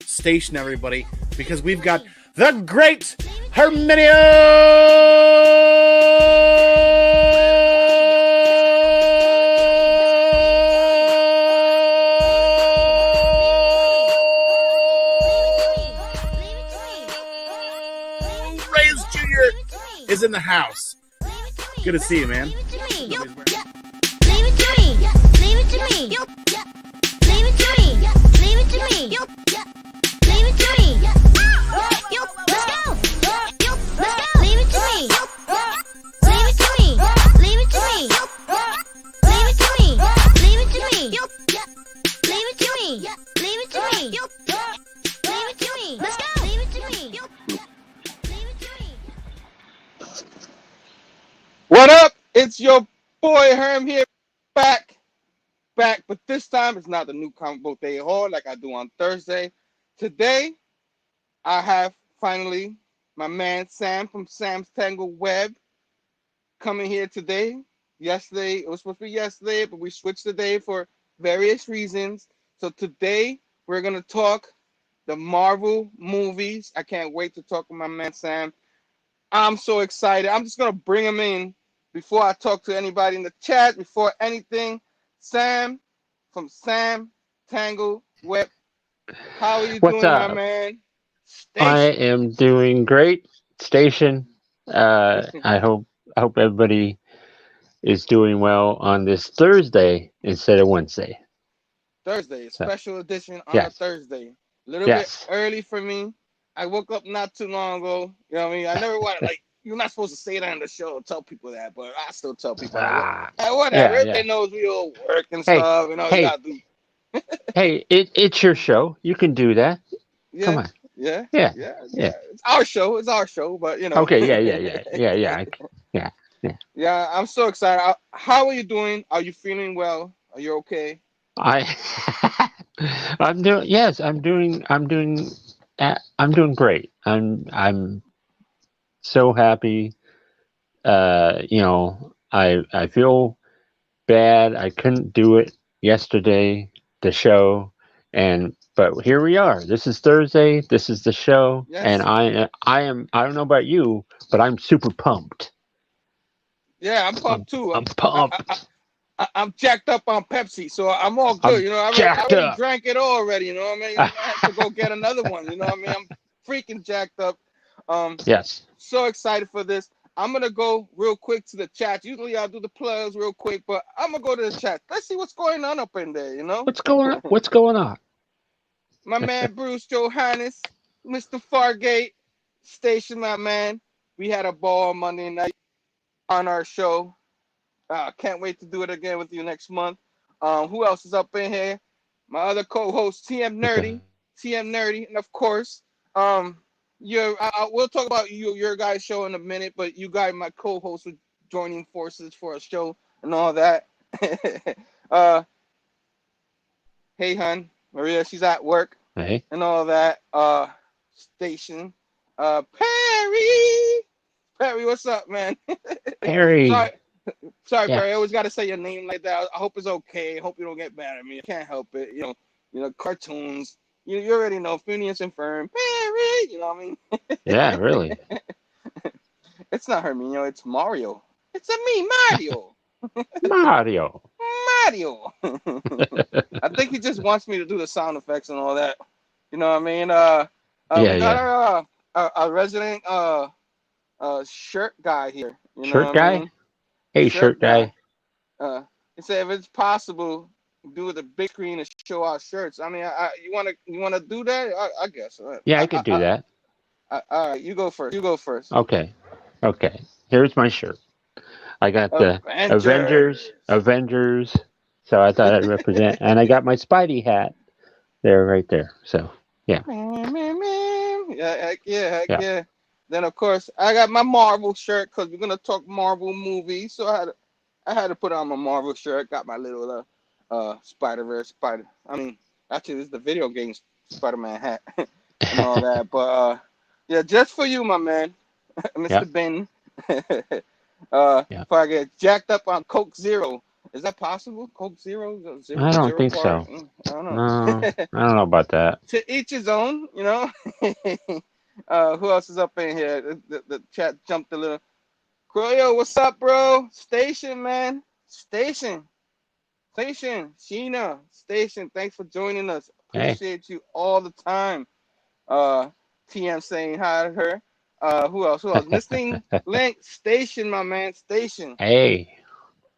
station, everybody, because we've got the great Herminio. Reyes Jr. is in the house. Good to see you, man. Leave it to me. Leave it to me. Leave it to me. Leave it to me. Leave it to me. Leave it to me. Let's go. Let's go. Leave it to me. Leave it to me. Leave it to me. Leave it to me. Leave it to me. Leave it to me. Leave it to me. Leave it to me. Let's go. Leave it to me. Leave it to me. What up? It's your boy Herm here, back, but this time it's not the new comic book day haul like I do on Thursday. Today, I have finally my man Sam from Sam's Tangled Web coming here today. Yesterday, it was supposed to be yesterday, but we switched the day for various reasons. So today, we're going to talk the Marvel movies. I can't wait to talk with my man Sam. I'm so excited. I'm just going to bring him in before I talk to anybody in the chat, before anything. Sam from Sam Tangled Web. How are you doing, my man? Station. I am doing great. Station. I hope everybody is doing well on this Thursday instead of Wednesday. Thursday, special edition on a Thursday. A little bit early for me. I woke up not too long ago. You know what I mean? I never want to, you're not supposed to say that on the show, tell people that, but I still tell people that. Whatever. Everybody knows we all work and stuff. You know, you gotta do. Hey, it's your show. You can do that. Yeah. Come on. Yeah. It's our show, but you know. Okay. Yeah. Yeah, I'm so excited. How are you doing? Are you feeling well? Are you okay? I'm doing. Yes, I'm doing great. I'm so happy. I feel bad. I couldn't do it yesterday, the show, but here we are. This is Thursday. This is the show, and I don't know about you, but I'm super pumped. Yeah, I'm pumped too. I'm pumped. I'm jacked up on Pepsi, so I'm all good. I already drank it already. You know what I mean? I have to go get another one. You know what I mean? I'm freaking jacked up. Yes. So excited for this. I'm gonna go real quick to the chat. Usually I'll do the plugs real quick, but I'm gonna go to the chat. Let's see what's going on up in there. You know? What's going on? My man Bruce Johannes, Mr. Fargate, Station, my man. We had a ball Monday night on our show. Can't wait to do it again with you next month. Who else is up in here? My other co-host, TM Nerdy, and of course, we'll talk about your guys' show in a minute, but you guys, my co-host, are joining forces for a show and all that. Hey, hun, Maria, she's at work and all that. Station, Perry, what's up, man? Perry. Sorry, Perry. I always got to say your name like that. I hope it's okay. I hope you don't get mad at me. I can't help it. You know, cartoons. You already know Phineas and Ferb. Perry. You know what I mean? Yeah, really. It's not Herminio. It's Mario. It's me, Mario. Mario. I think he just wants me to do the sound effects and all that. You know what I mean? We got our resident shirt guy here. You know shirt guy? I mean? Hey, shirt guy. He said if it's possible, do the big screen and show our shirts. I mean, you wanna do that? I guess. Yeah, I could do that. All right, you go first. Okay. Here's my shirt. I got the Avengers. So I thought I'd represent, and I got my Spidey hat there, right there. So yeah. Yeah. Then of course I got my Marvel shirt because we're gonna talk Marvel movies. So I had to put on my Marvel shirt. Got my little Spider-Verse I mean, actually this is the video game Spider-Man hat and all that. But yeah, just for you, my man, Mr. Ben. If I get jacked up on Coke Zero, Is that possible? Coke Zero, I don't zero think bar. so. I don't know. No, I don't know about that. To each his own, you know. Who else is up in here? The chat jumped a little. Croyo, what's up, bro? Station, man. Station. Sheena. Station. Thanks for joining us. Hey, Appreciate you all the time. TM saying hi to her. Who else? Missing Link. Station, my man. Station. hey.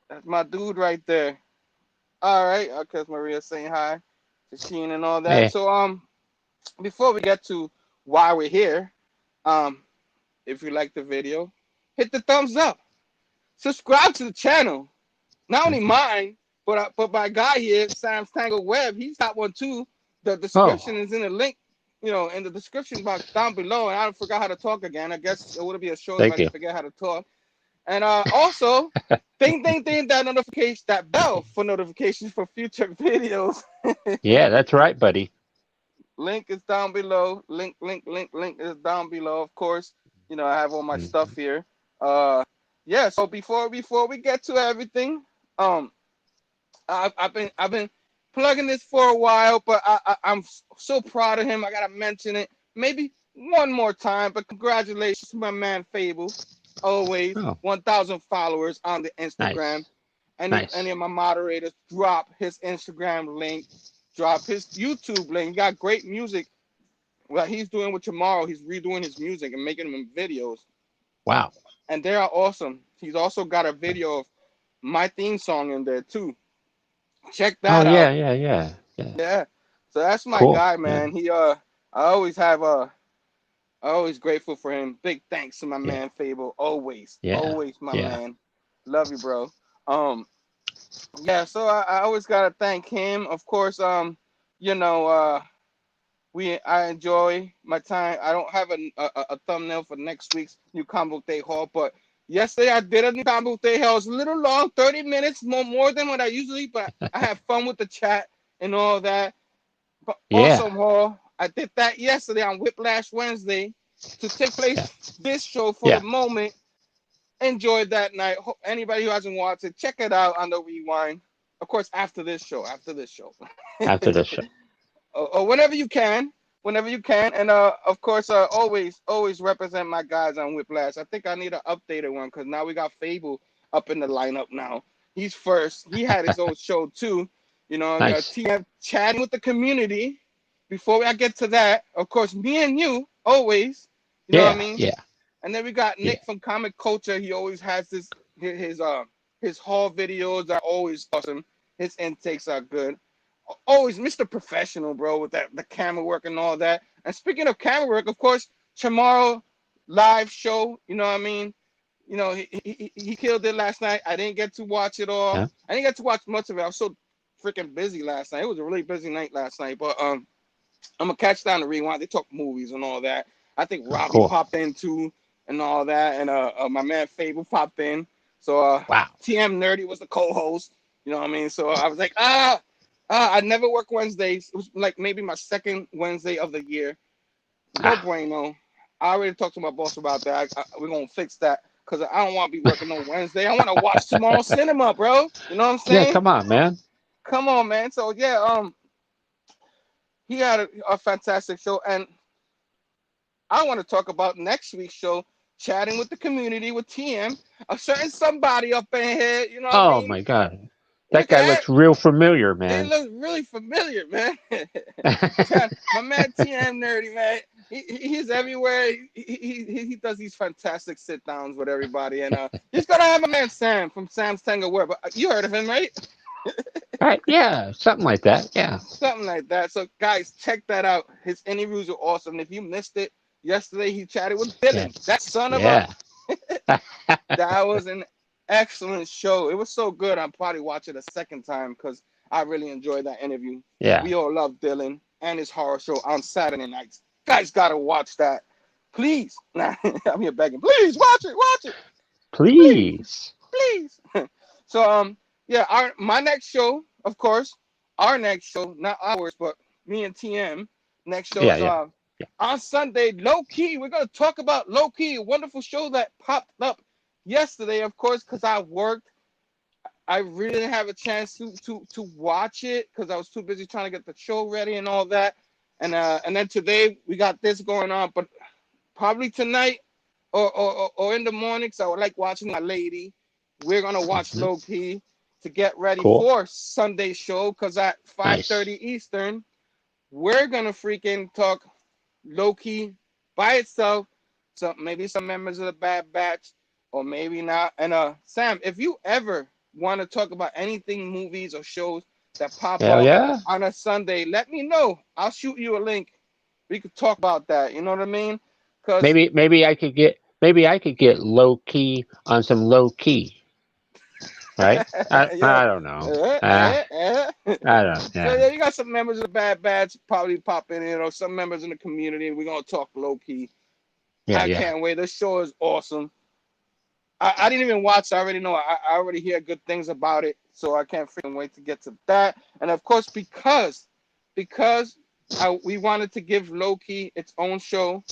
That's my dude right there. All right. Because Maria saying hi to Sheen and all that. Hey. So before we get to why we're here, if you like the video, hit the thumbs up. Subscribe to the channel. Not only mine, but my guy here, Sam's Tangled Web, he's got one too. The description is in the link, in the description box down below. And I forgot how to talk again. I guess it would be a show if I forget how to talk. And also, ding, that notification, that bell for notifications for future videos. Yeah, that's right, buddy. Link is down below. Link is down below. Of course, I have all my stuff here. Yeah. So before we get to everything, I've been plugging this for a while, but I'm so proud of him. I gotta mention it maybe one more time. But congratulations to my man Phable. Always 1,000 followers on the Instagram. Nice. Any of my moderators drop his Instagram link, drop his YouTube link. He got great music. What he's doing with Chamorro, he's redoing his music and making them videos. Wow. And they are awesome. He's also got a video of my theme song in there too. Check that out. Yeah. So that's my guy, man. Yeah. I always grateful for him. Big thanks to my man Phable. Always my man. Love you, bro. So I always gotta thank him. Of course, I enjoy my time. I don't have a thumbnail for next week's new Combo Day haul, but yesterday I did a new Combo Day haul. It's a little long, 30 minutes more than what I usually, but I have fun with the chat and all that. But awesome haul. I did that yesterday on Whiplash Wednesday to take place this show for the moment. Enjoyed that night. Anybody who hasn't watched it, check it out on the rewind. Of course, after this show. Or whenever you can. And of course, always represent my guys on Whiplash. I think I need an updated one because now we got Phable up in the lineup now. He's first. He had his own show too. Nice. TM chatting with the community. Before I get to that, of course, me and you always. You know what I mean? Yeah. And then we got Nick from Comic Culture. He always has his haul videos are always awesome. His intakes are good. Always Mr. Professional, bro, with the camera work and all that. And speaking of camera work, of course, Chamorro live show. You know what I mean? He killed it last night. I didn't get to watch it all. Yeah. I didn't get to watch much of it. I was so freaking busy last night. It was a really busy night last night. But I'm gonna catch down the rewind. They talk movies and all that. I think Robbie popped in too and all that, and my man Phable popped in. So TM Nerdy was the co-host. You know what I mean? So I was like, I never work Wednesdays. It was like maybe my second Wednesday of the year. No bueno. I already talked to my boss about that. We're gonna fix that because I don't want to be working on Wednesday. I want to watch Chamorro Cinema, bro. You know what I'm saying? Yeah, come on, man. So he had a fantastic show, and I want to talk about next week's show, chatting with the community with TM, a certain somebody up in here. You know what I mean? My God. That guy looks real familiar, man. He looks really familiar, man. My man TM Nerdy, man. He's everywhere. He does these fantastic sit downs with everybody, and he's gonna have a man Sam from Sam's Tangled Web. You heard of him, right? Right? Yeah, something like that. Yeah, something like that. So guys, check that out. His interviews are awesome. If you missed it yesterday, he chatted with Dylan. That son of a. That was an excellent show. It was so good. I'll probably watch it a second time because I really enjoyed that interview. Yeah. We all love Dylan and his horror show on Saturday nights. Guys, gotta watch that. Please. I'm here begging. Please watch it. Please. So my next show, of course, our next show, not ours, but me and TM, next show is on Sunday, Low Key. We're gonna talk about Low Key, a wonderful show that popped up yesterday, of course, because I worked. I really didn't have a chance to watch it because I was too busy trying to get the show ready and all that. And then today we got this going on, but probably tonight or in the morning, because I would like watching my lady. We're gonna watch Low Key to get ready for Sunday show, because at 5:30 Eastern, we're gonna freaking talk Low Key by itself. So maybe some members of the Bad Batch, or maybe not. And Sam, if you ever want to talk about anything, movies or shows that pop up on a Sunday, let me know. I'll shoot you a link. We could talk about that. You know what I mean? Cause maybe I could get low key on some low key, right? I don't know. I don't. So Yeah. yeah, you got some members of the Bad Batch probably popping in, or some members in the community. We're gonna talk low key. I can't wait. This show is awesome. I didn't even watch. I already know. I already hear good things about it, so I can't freaking wait to get to that. And of course, because we wanted to give Low Key its own show.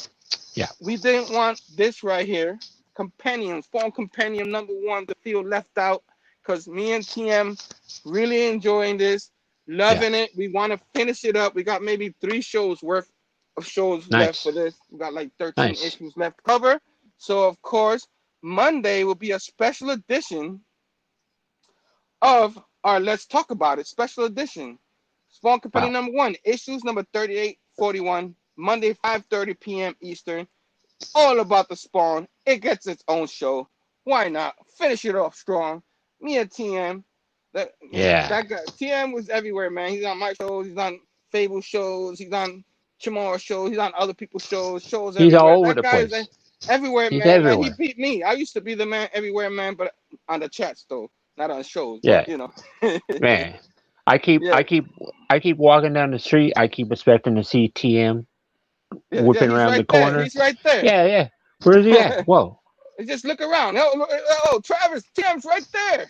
Yeah. We didn't want this right here, Compendium, Fall Compendium #1, to feel left out, because me and TM really enjoying this, loving it. We want to finish it up. We got maybe 3 shows worth of shows left for this. We got like 13 issues left to cover. So of course, Monday will be a special edition of our Let's Talk About It special edition. Spawn Compendium #1, issues number 3841, Monday 5:30 p.m. Eastern. All about the Spawn. It gets its own show. Why not? Finish it off strong. Me and TM. That guy, TM was everywhere, man. He's on my shows. He's on Phable shows. He's on Chamorro shows. He's on other people's shows. Shows He's everywhere. all over that the guy place. Is everywhere, He's man. everywhere. Like, he beat me. I used to be the man everywhere, man, but on the chats though, not on shows. Yeah. But, you know. Man, I keep walking down the street. I keep expecting to see TM whipping he's around right the corner. There. He's right there. Yeah. Where's he at? Whoa. Just look around. Oh, Travis, TM's right there.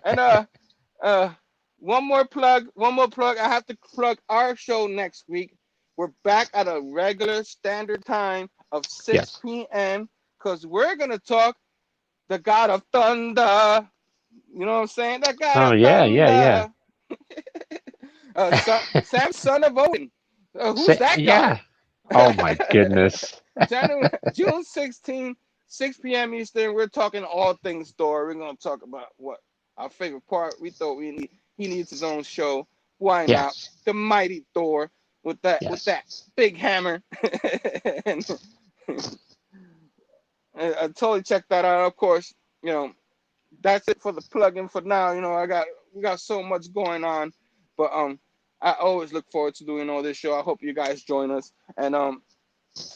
And one more plug. I have to plug our show next week. We're back at a regular standard time of 6 p.m. because we're gonna talk the God of Thunder. You know what I'm saying? That God of Thunder. Sam, son of Odin. Who's that guy? Yeah. Oh my goodness. June 16, 6 p.m. Eastern. We're talking all things Thor. We're gonna talk about what our favorite part. We thought he needs his own show. Why not? The mighty Thor with that big hammer. and I totally check that out. Of course, you know, that's it for the plug-in for now. You know, we got so much going on, but I always look forward to doing all this show. I hope you guys join us. And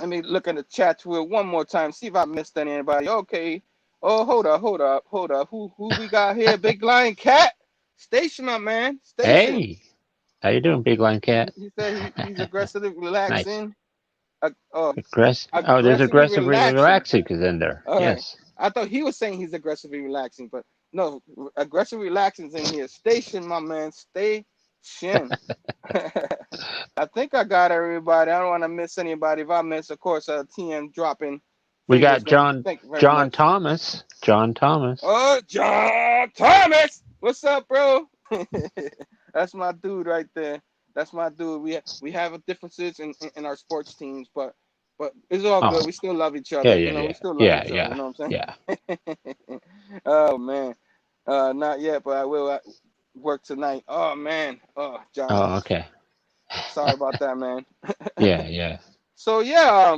let me look in the chat one more time, see if I missed anybody. Okay. Oh, hold up. Who we got here? Big Lion Cat. Station, my man. Station. Hey. How you doing, Big Lion Cat? He said he's aggressively relaxing. There's aggressive relaxing in there. Yes. I thought he was saying he's aggressively relaxing, but no, aggressive relaxing is in here. Station, my man. Station. I think I got everybody. I don't want to miss anybody. If I miss, of course, TM dropping. We got John Thomas. John Thomas. Oh, John Thomas. What's up, bro? That's my dude right there. That's my dude. We have differences in our sports teams, but it's all good. We still love each other. We still love each other. You know what I'm saying? Yeah. Oh man. Not yet, but I will work tonight. Oh man. Oh, John. Oh, okay. Sorry about that, man. Yeah. So yeah,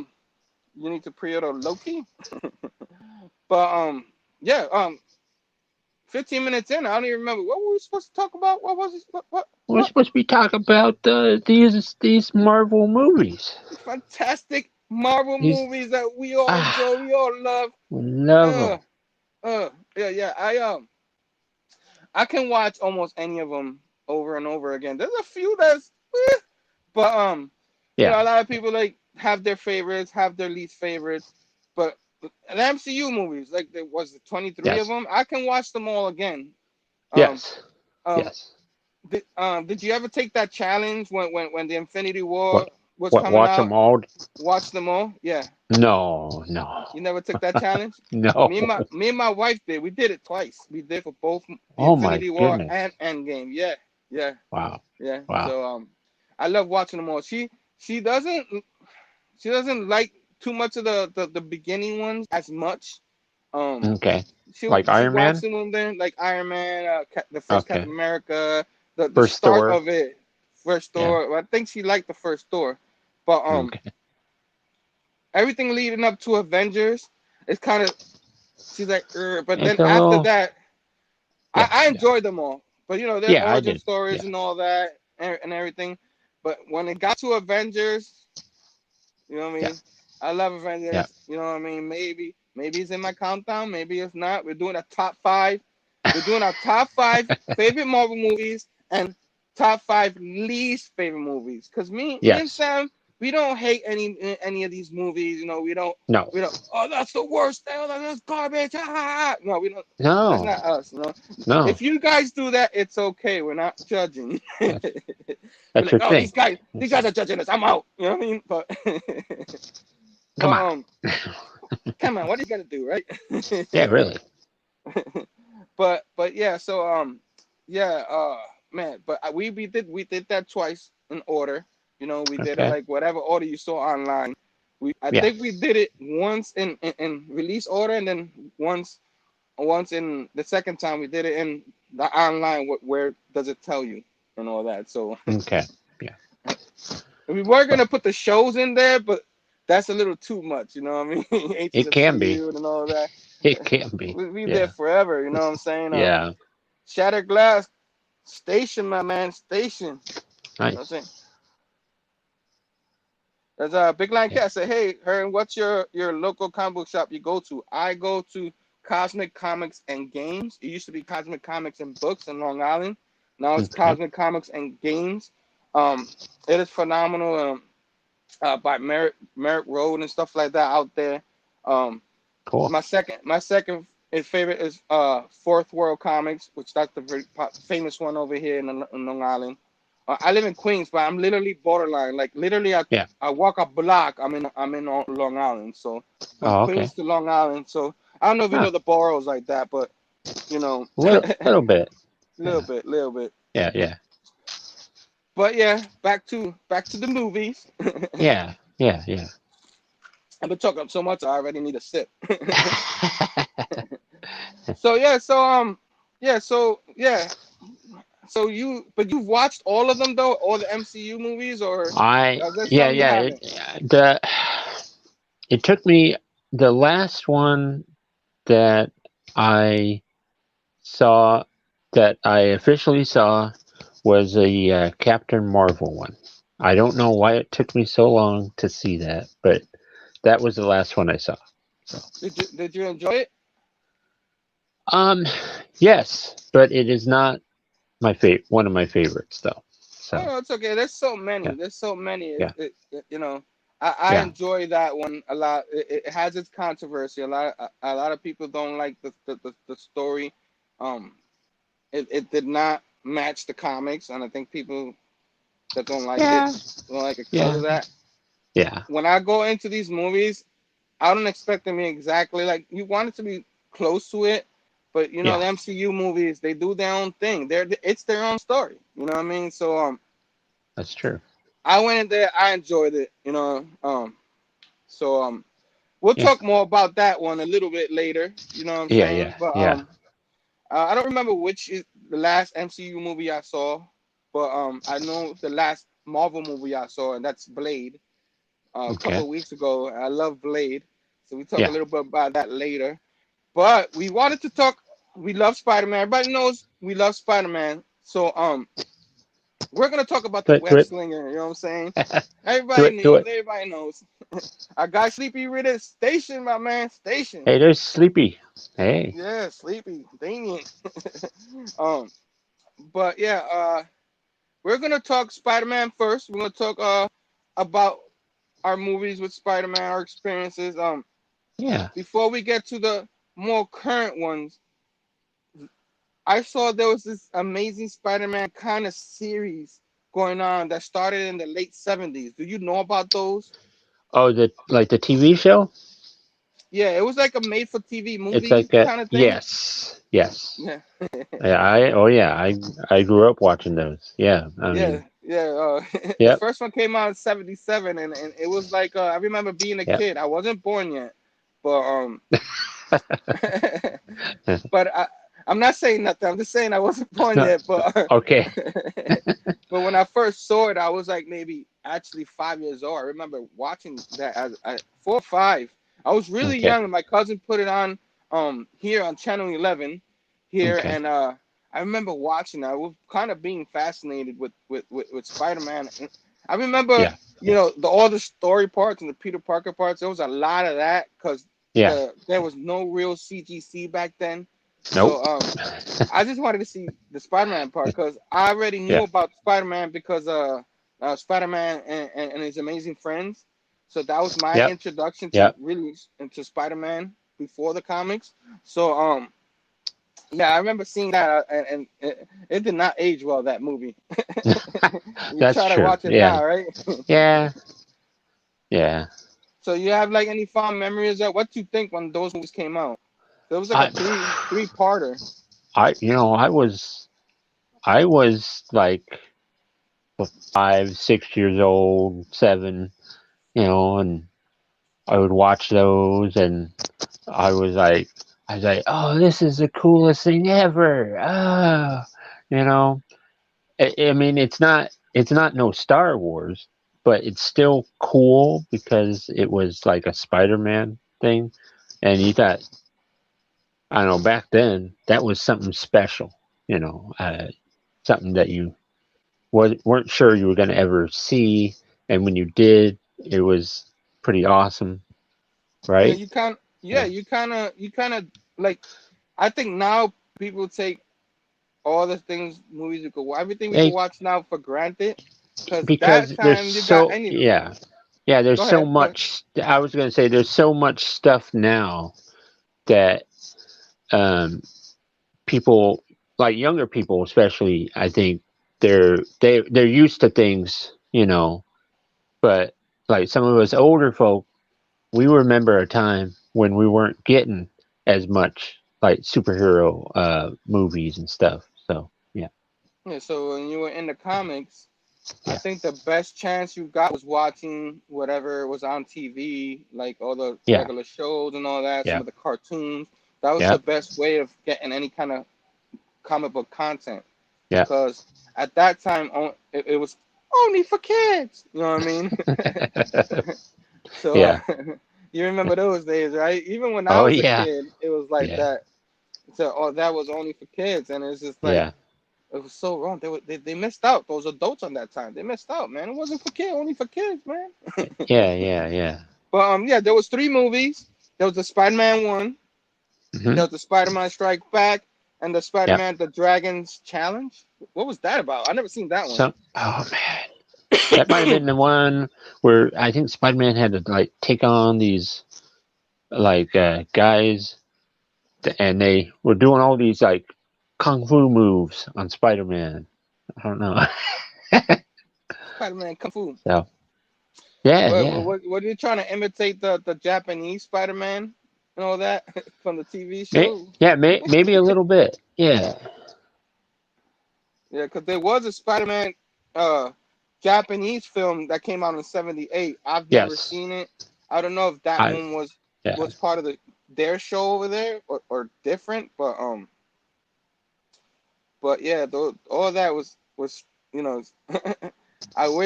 you need to pre-order Loki. But 15 minutes in, I don't even remember what were we supposed to talk about. What was it? What? We're supposed to be talking about these Marvel movies. Fantastic Marvel movies that we all enjoy, we all love. Love them. I can watch almost any of them over and over again. There's a few that's, but you know, a lot of people have their favorites, have their least favorites, but the MCU movies, like there was 23 of them. I can watch them all again. Yes. Did you ever take that challenge when the Infinity War what's What? coming Watch out. them all? Watch them all. Yeah. No, no, You never took that challenge? no. Me and my wife did. We did it twice. We did for both the Oh my Infinity War and goodness! Endgame. Yeah, yeah, Wow, yeah. wow. So I love watching them all. She doesn't like too much of the beginning ones as much. Um, Okay. Like she Iron watched Man. some of them like Iron Man, the first Okay. Captain America, the First start Thor. of it, first Yeah. Thor. I think she liked the first Thor, but Okay. everything leading up to Avengers is kind of she's like, but It's then a after little. that, Yeah, I yeah, enjoyed them all. But their yeah. I origin did. stories Yeah. and all that and everything. But when it got to Avengers, you know what I Yeah. mean? I love Yeah. Avengers. You know what I mean? Maybe it's in my countdown. Maybe it's not. We're doing a top five. We're doing our top five favorite Marvel movies and top five least favorite movies. Cause me and Yes. Sam, we don't hate any of these movies. No. We don't. Oh, that's the worst. Oh, that's garbage. No, we don't. That's No. not us. No. If you guys do that, it's okay. We're not judging. We're That's, that's like, your oh, thing. these guys are judging us. I'm out. You know what I mean? But Come but on. come on, what do you gotta do, right? Yeah. Really. but yeah, so yeah, man, but we did that twice in order. We did it Okay. like whatever order you saw online. I Yeah. think we did it once in release order, and then once in the second time we did it in the online. Where does it tell you and all that? So Okay. Yeah. we were But gonna put the shows in there, but that's a little too much. You know what I mean? Agents it of can be. Shield and all that. It can be. We there Yeah. forever. You know what I'm saying? Yeah. Shattered Glass Station, my man, Station. You know what I'm Nice. saying? There's a Big Line Yeah. Cat said, "Hey, Hearn, what's your local comic book shop you go to?" I go to Cosmic Comics and Games. It used to be Cosmic Comics and Books in Long Island. Now it's Okay. Cosmic Comics and Games. Um, it is phenomenal. By Merrick Road and stuff like that out there. Um, Cool. my second favorite is Fourth World Comics, which that's the very famous one over here in Long Island. I live in Queens, but I'm literally borderline. Like literally, Yeah. I walk a block. I'm in Long Island, so from Oh, okay. Queens to Long Island. So I don't know if you Huh. know the boroughs like that, but Little bit. little Yeah. bit, little bit. Yeah. Yeah. But yeah, back to the movies. Yeah. Yeah. Yeah. I've been talking so much, I already need a sip. So yeah, but you've watched all of them though, all the MCU movies, or is there Yeah, some you yeah. haven't? It took me the last one that I saw that I officially saw was a Captain Marvel one. I don't know why it took me so long to see that, but that was the last one I saw. So, Did you enjoy it? um, yes, but it is not my one of my favorites though. Oh So no, it's okay. There's so many. yeah, There's so many. yeah, I yeah, enjoy that one a lot. It has its controversy. A lot of people don't like the story. Um, it did not match the comics, and I think people that don't like it yeah, don't like it because yeah, of that. yeah, When I go into these movies, I don't expect them to be exactly like you want it to be close to it, but the yeah. MCU movies they do their own thing. It's their own story. You know what I mean? So That's true. I went in there, I enjoyed it. So we'll Yeah, talk more about that one a little bit later. You know what I'm yeah, saying? yeah, But yeah. I don't remember which is the last MCU movie I saw, but I know the last Marvel movie I saw, and that's Blade. A couple Okay. of weeks ago. I love Blade, so we talk a Yeah. little bit about that later. But we wanted to talk. We love Spider-Man. Everybody knows we love Spider-Man. So we're gonna talk about the Do it. Do web it. slinger. You know what I'm saying? Do Everybody it. Do knows. it. Everybody knows. Our guy Sleepy with it. Station, my man. Station. Hey, there's Sleepy. Hey. Yeah, Sleepy. Damien. um, but yeah, we're gonna talk Spider-Man first. We're gonna talk about our movies with Spider-Man, our experiences. Yeah. Before we get to the more current ones, I saw there was this amazing Spider-Man kind of series going on that started in the late 70s. Do you know about those? Oh, the TV show? Yeah, it was like a made-for-TV It's movie like a kind of thing. yes, yes. Yeah, Yeah, I grew up watching those. Yeah, I yeah, mean, yeah. The yep, first one came out in '77, and it was like I remember being a yep. kid. I wasn't born yet, but but I'm not saying nothing. I'm just saying I wasn't born No, yet. But okay, but when I first saw it, I was like maybe actually 5 years old. I remember watching that at 4 or 5. I was really okay, young, and my cousin put it on here on Channel 11 here, okay. and I remember watching. I was kind of being fascinated with Spider-Man. And I remember, Yeah, yeah, all the story parts and the Peter Parker parts. There was a lot of that because yeah. there was no real CGC back then. Nope. So I just wanted to see the Spider-Man part because I already knew Yeah, about Spider-Man because Spider-Man and his Amazing Friends. So that was my yep, introduction to yep. really into Spider-Man before the comics. So yeah, I remember seeing that and it did not age well, that movie. You That's try to true. watch it Yeah, now, right? yeah, yeah. So you have like any fond memories of what you think when those movies came out? There was like a I, three-parter. I was like 5, 6 years old, 7, and I would watch those, and I was like, oh, this is the coolest thing ever. Ah, you know. I mean, it's not no Star Wars, but it's still cool because it was like a Spider-Man thing, and you thought, I don't know, back then that was something special, something that you weren't sure you were going to ever see, and when you did, it was pretty awesome, Yeah, right? Yeah. you kind of like. I think now people take all the things movies you could everything we could They, watch now for granted. Cause because that there's time you got so any. yeah, yeah, there's Go so ahead, go ahead. much. I was going to say there's so much stuff now that people, like younger people especially, I think they're used to things, but like some of us older folk, we remember a time when we weren't getting as much like superhero movies and stuff. So yeah, Yeah, so when you were in the comics, I yeah, think the best chance you got was watching whatever was on TV, like all the yeah, regular shows and all that, some yeah, of the cartoons. That was yeah, the best way of getting any kind of comic book content. yeah. Because at that time, it was only for kids. You know what I mean? So Yeah. you remember those days, right? Even when I Oh was a yeah. kid, it was like Yeah. that. So that was only for kids, and it's just like Yeah. it was so wrong. They missed out. Those adults on that time, they missed out, man. It wasn't for kids, only for kids, man. Yeah. Yeah. Yeah. But yeah, there was 3 movies. There was the Spider-Man one. Hmm. There was the Spider-Man Strike Back, and the Yeah. Spider-Man The Dragon's Challenge. What was that about? I never seen that one. Oh man, that might have been the one where I think Spider-Man had to like take on these like guys, and they were doing all these like kung fu moves on Spider-Man. I don't know. Spider-Man Kung Fu. So yeah, What, yeah. what are you trying to imitate the Japanese Spider-Man and all that from the TV show? Yeah, maybe a little bit. Yeah. Yeah, because there was a Spider-Man uh, Japanese film that came out in '78. I've never Yes. seen it. I don't know if that I one was yeah. part of their show over there or different, but yeah, all that was you know.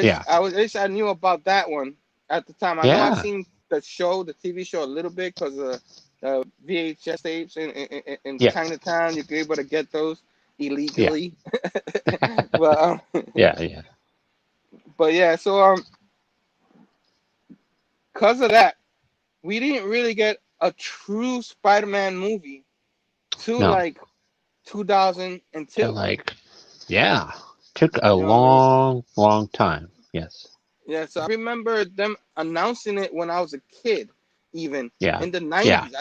Yeah. wish I knew about that one at the time. I know I've Yeah. seen the TV show a little bit because of the VHS tapes in Yeah. Chinatown. You could be able to get those Yeah. illegally, but Yeah. Yeah. but yeah. So because of that, we didn't really get a true Spider-Man movie to No. like 2002. Like yeah. Took a You know what I mean? long, long time. Yes. Yeah, so I remember them announcing it when I was a kid, even Yeah. in the Yeah. 90s.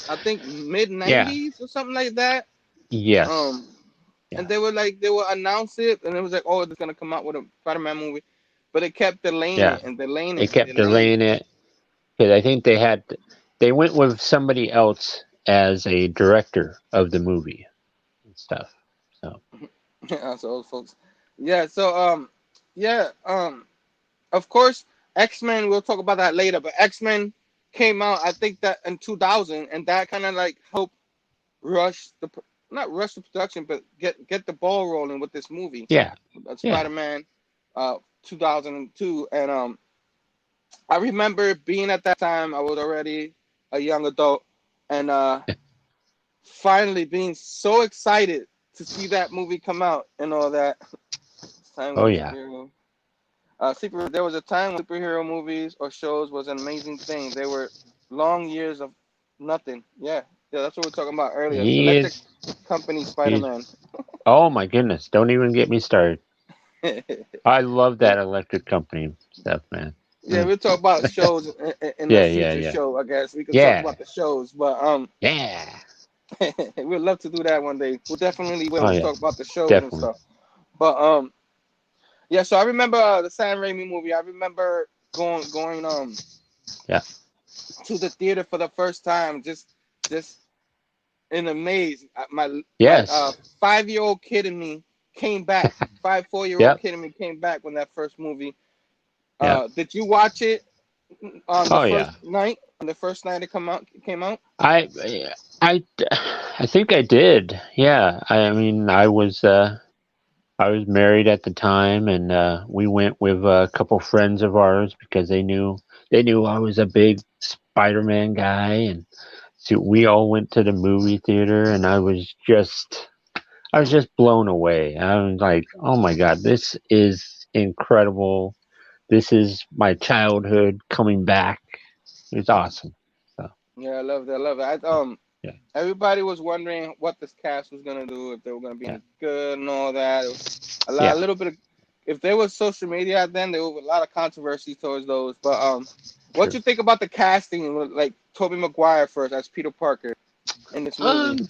I think mid Yeah. 90s or something like that. Yes. Um, and they would announce it, and it was like, oh, it's gonna come out with a Spider-Man movie, but it kept delaying Yeah. it and delaying They it and kept delaying delaying it because I think they went with somebody else as a director of the movie and stuff. So it. Us old folks. Yeah. So yeah. Of course, X-Men. We'll talk about that later, but X-Men came out, I think that in 2000, and that kind of like helped rush the not rush the production, but get the ball rolling with this movie, yeah, yeah, Spider-Man, 2002, and I remember being at that time. I was already a young adult, and finally being so excited to see that movie come out and all that. Time oh when yeah, superhero, there was a time when superhero movies or shows was an amazing thing. They were long years of nothing. Yeah, yeah, that's what we are talking about earlier. he Electric is. Company He's. Spider-Man. Oh my goodness! Don't even get me started. Yeah, I love that electric company stuff, man. Mm. we'll talk about shows in a Yeah, yeah, future yeah, show. I guess we could talk yeah, about the shows, but yeah. we'd love to do that one day. We definitely will. Oh We'll yeah, talk about the shows and definitely. stuff. But yeah. So I remember the Sam Raimi movie. I remember going Yeah. to the theater for the first time, just in a maze. My Yes. 5-year-old kid in me came back. 4-year-old Yep. kid in me came back when that first movie. Yep. Did you watch it on the Oh yeah. first night? On the first night it came out. I I I think I did. Yeah. I mean, I was married at the time, and we went with a couple friends of ours because they knew I was a big Spider-Man guy, and so we all went to the movie theater, and I was just blown away. I was like, oh my god, this is incredible. This is my childhood coming back. It's awesome. So Yeah, I love that. I love it. yeah, Everybody was wondering what this cast was gonna do, if they were gonna be yeah, any good and all that. It was a yeah. little bit of, if there was social media then, there was a lot of controversy towards those. But what True. you think about the casting, with, like Tobey Maguire first as Peter Parker in this movie? Um,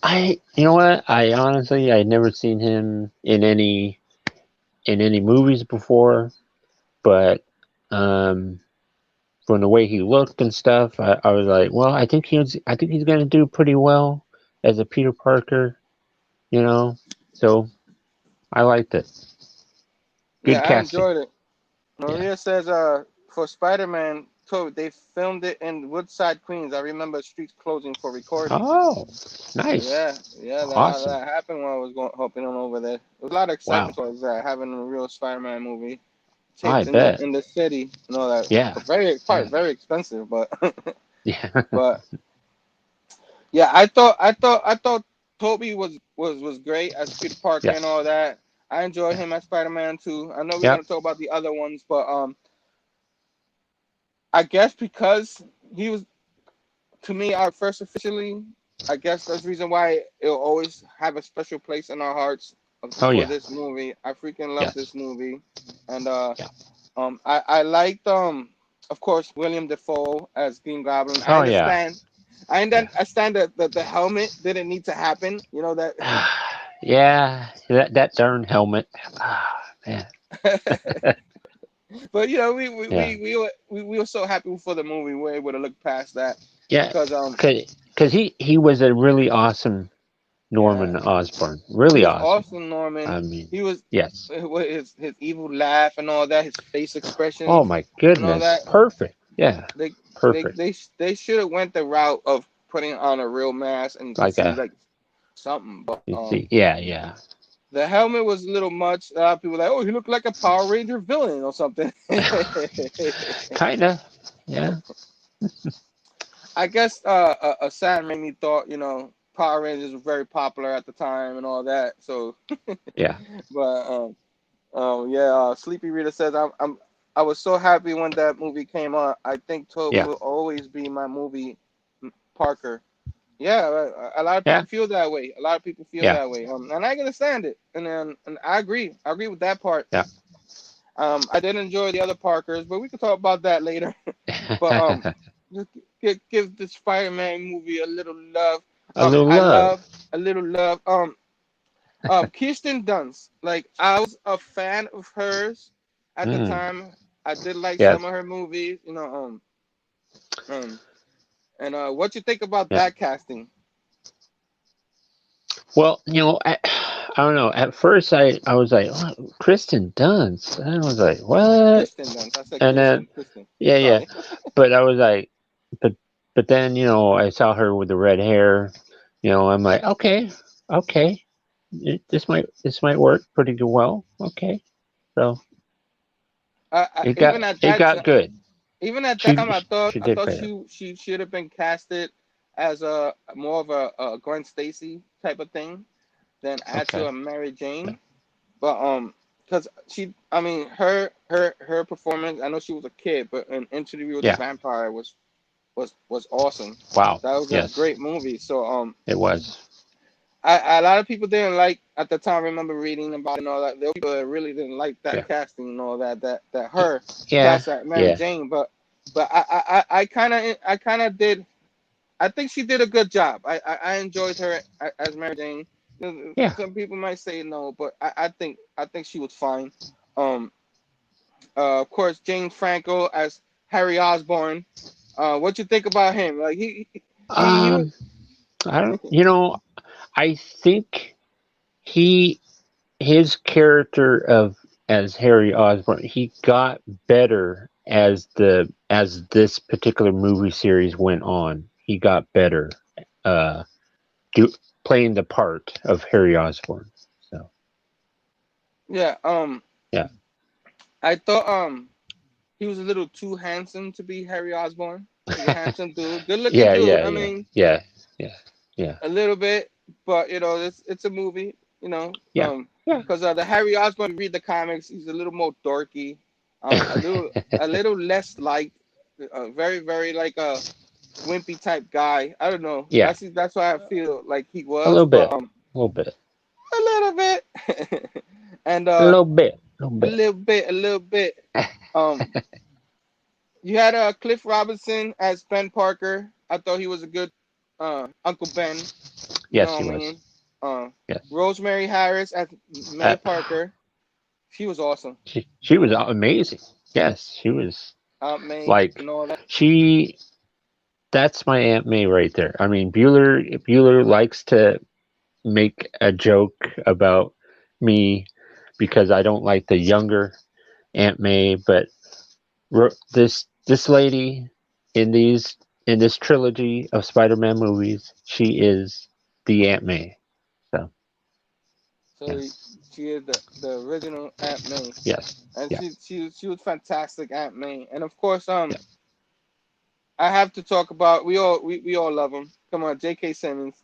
you know what? I never seen him in any movies before, but um, from the way he looked and stuff, I was like, well, I think he's gonna do pretty well as a Peter Parker. You know, so I liked it. Yeah, Good I casting. enjoyed it. Yeah. Maria says, for Spider-Man, they filmed it in Woodside, Queens. I remember streets closing for recordings. Oh, nice. Yeah, yeah, Awesome. that happened when I was hopping on over there. There was a lot of excitement Wow. towards that, having a real Spider-Man movie I taped bet. in the city and all that. Yeah. Probably Yeah. very expensive, but Yeah. but yeah, I thought Toby was great as Peter Parker and Yes. all that. I enjoyed Yeah. him as Spider-Man too. I know we're gonna Yep. talk about the other ones, but I guess because he was, to me, our first officially. I guess that's the reason why it'll always have a special place in our hearts Oh for yeah. this movie. I freaking love this Yes. movie, and Yeah. I liked of course William Defoe as Green Goblin. Oh yeah. I Yeah. understand that the helmet didn't need to happen. You know that. Yeah. That darn helmet. Ah, man. But you know, Yeah. we were so happy for the movie. We were able to look past that Yeah. because Cause he was a really awesome yeah, Norman Osborn. he Really was awesome. awesome, Norman. I mean, He was yes. with his evil laugh and all that, his face Oh expressions my and all goodness. that. Perfect. Yeah. They Perfect. they should have went the route of putting on a real mask and you could Like see a like something. But you see. Yeah. Yeah. the helmet was a little much. A lot of people were like, oh, he looked like a Power Ranger villain or something. Kinda. Yeah. I guess a Sam Raimi thought, you know, Power Rangers were very popular at the time and all that. So, Yeah. but yeah. Sleepy Rita says I was so happy when that movie came out. I think Toby Yeah. will always be my movie Parker. Yeah, a lot of Yeah. people feel that way. A lot of people feel Yeah. that way. And I can understand it. And I agree. I agree with that part. Yeah. I did enjoy the other Parkers, but we can talk about that later. But just give the Spider-Man movie a little love. A little I love. love a little love. Kirsten Dunst. Like I was a fan of hers at the Mm, time. I did like some yes. of her movies. Um, and what you think about Yeah. that casting? Well, I don't know. At first, I was like, oh, Kristen Dunst. And I was like, what? Kristen Dunst. I said And then, Kristen. yeah, yeah. Sorry. But I was like, but but then I saw her with the red hair. I'm like, okay, okay, this might work pretty good. Well, okay. So it got Even at it that got good. even at that She time, she I did thought better. she should have been casted as a more of a Gwen Stacy type of thing than actual Okay. Mary Yeah. Jane. But because I mean, her performance. I know she was a kid, but in Interview with the Yeah. Vampire was awesome. Wow. That was a Yes, great movie. So it was. a lot of people didn't like at the time. I remember reading about it and all that. There were people that really didn't like that Yeah. casting and all that. That her Yeah. cast at Mary Yeah. Jane, but I kind of did. I think she did a good job. I enjoyed her as Mary Jane. Yeah. Some people might say no, but I think she was fine. Um, of course, James Franco as Harry Osborn. What you think about him? Like he was. Um. I don't. I think he his character of as Harry Osborn, he got better as this particular movie series went on. He got better, uh, do playing the part of Harry Osborn. So Yeah. yeah, I thought he was a little too handsome to be Harry Osborn. He's a handsome dude, good looking yeah, dude. yeah, I yeah, mean, yeah, yeah, yeah, a little bit, but it's a movie. yeah, yeah. Because the Harry Osborn, you read the comics, he's a little more dorky, a little less like, very very like a wimpy type guy. I don't know. Yeah, That's why I feel like he a was, little but bit, a little bit, a little bit, and a little bit, a little a bit. little bit, a little bit. Um, You had Cliff Robinson as Ben Parker. I thought he was a good Uncle Ben. You Yes, know he what I was. mean? Uh, Yes. Rosemary Harris as May Uh, Parker. She was awesome. she was amazing. Yes, she was Aunt May like and all that. she. That's my Aunt May right there. I mean, Bueller likes to make a joke about me because I don't like the younger Aunt May, but this lady in this trilogy of Spider-Man movies, she is the Aunt May. So So yes, she is the original Aunt May, yes, and yes, she was fantastic Aunt May. And of course, yes. I have to talk about we all love him. Come on, J.K. Simmons.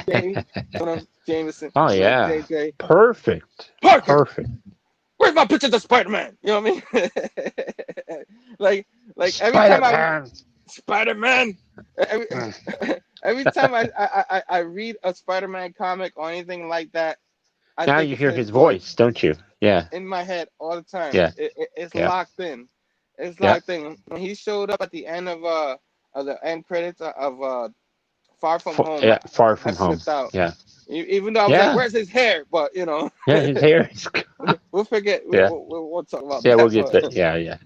James Jameson. Oh yeah, J.J. perfect, Parker. perfect. Where's my picture of Spider Man? You know what I mean? like every time I Spider-Man. Spider Man, every, every time I read a Spider Man comic or anything like that, I Now think you of hear his his voice voice, don't you? Yeah, in my head all the time. yeah, It's yeah, locked in. It's yeah. locked in. When he showed up at the end of the end credits of Far From Home, Yeah, far I from home. flipped out. Yeah, Even though I was like, yeah, "Where's his hair?" But yeah. His hair is. we'll forget. Yeah, We'll talk about yeah. We'll that. get But that. Yeah, yeah.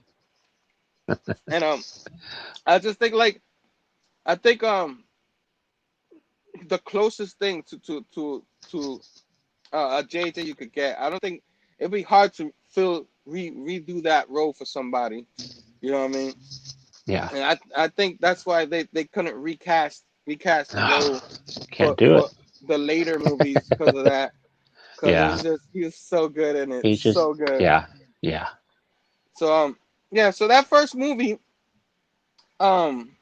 and I just think like I think the closest thing to a JJ you could get. I don't think it'd be hard to redo that role for somebody. You know what I mean? Yeah. And I think that's why they couldn't recast the No, role can't do it. for the later movies because of that. Because it Yeah, was just he was so good in it, he's just. so good. Yeah, yeah, So yeah, so that first movie, um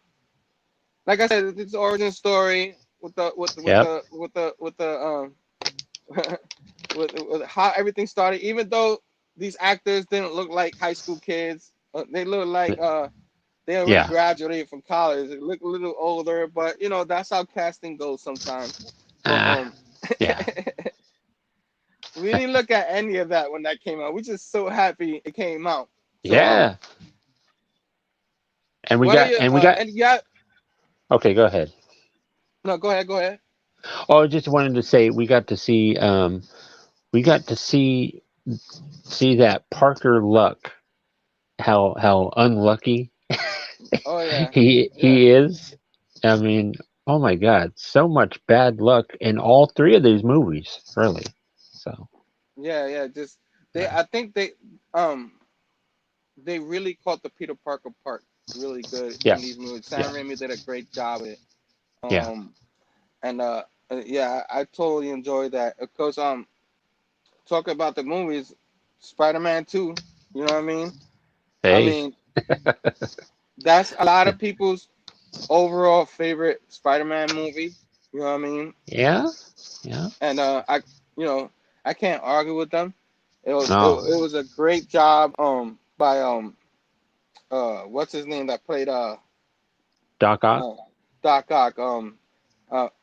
like I said, it's the origin story with the with the with yep. the with the with the with how everything started. Even though these actors didn't look like high school kids, they look like they already Yeah. graduated from college. They look a little older, but that's how casting goes sometimes. But Uh, yeah, we didn't look at any of that when that came out. We're just so happy it came out. So yeah. And we what are got you and we got. and yeah, Okay, go ahead. no, go ahead. Oh, I just wanted to say we got to see that Parker Luck, how unlucky Oh yeah, yeah, he is. I mean, oh my God, so much bad luck in all three of these movies, really. So yeah. Just yeah, I think um they really caught the Peter Parker part really good in these yes, movies. yeah, Sam Raimi did a great job with it. yeah. Um, and yeah, I totally enjoyed that. Of course, talking about the movies, Spider-Man 2. You know what I mean? I Hey, mean, that's a lot of people's overall favorite Spider-Man movie. You know what I mean? yeah, yeah. And you know, I can't argue with them. No, It was a great job by what's his name that played Doc Ock, uh Doc Ock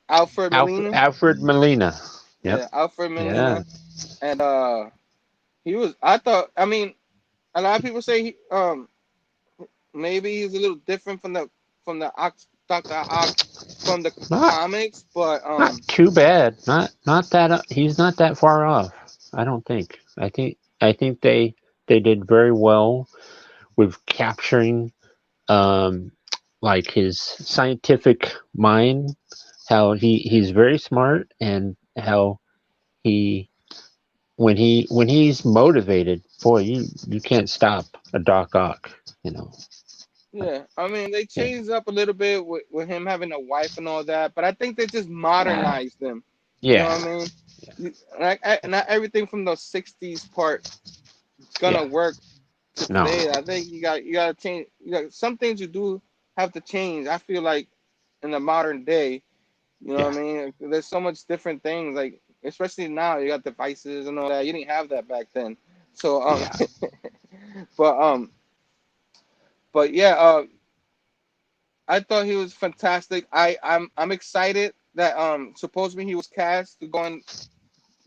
Alfred Molina. Alfred Molina. Yep. Yeah, Alfred Yeah. Molina. And he was, I thought, I mean, a lot of people say maybe he's a little different from the Doctor Ock from the Not comics, but not too bad. Not that he's not that far off. I don't think. I think they did very well with capturing um like his scientific mind, how he's very smart, and how he when he's motivated, boy, you can't stop a Doc Ock, you know. yeah, I mean they Yeah. changed up a little bit with him having a wife and all that, but I think they just Yeah. modernized him. You know Yeah. what I mean? Not everything from the '60s part is gonna Yeah. work to No. today. I think you got to change. You got some things you do have to change. I feel like in the modern day, you know Yeah. what I mean. There's so much different things like especially now you got devices and all that. You didn't have that back then. So Yeah. but but yeah, I thought he was fantastic. I'm excited that supposedly he was cast to go in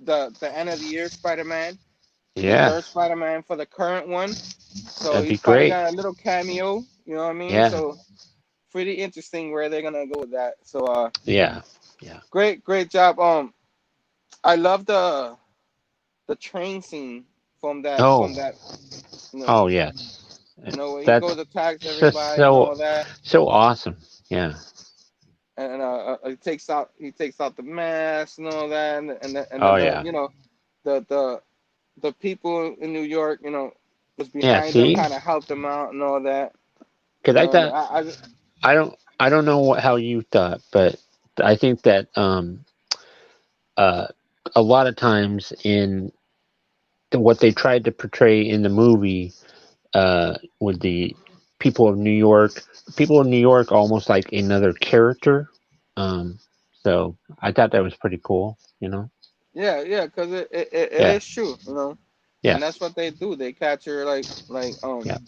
the end of the year Spider-Man, the Yeah. third Spider-Man for the current one. So That'd be he's probably great. got a little cameo, you know what I mean? Yeah. So pretty interesting where they're gonna go with that. So Yeah. Yeah. great job. I love the train scene Oh. from that you know Oh yeah. where he goes That's to tax just everybody and so all that, so awesome. Yeah. and he takes out the mask and all that, and Oh then yeah. the the the people in New York, was Yeah. behind them, See, kind of helped them out and all that. because I And thought I don't know how you thought, but I think that uh a lot of times in what they tried to portray in the movie with the people of New York, people of New York almost like another character. Um, so I thought that was pretty cool. You know. yeah, because it Yeah. is true, and that's Yes. what they do. They capture Yeah.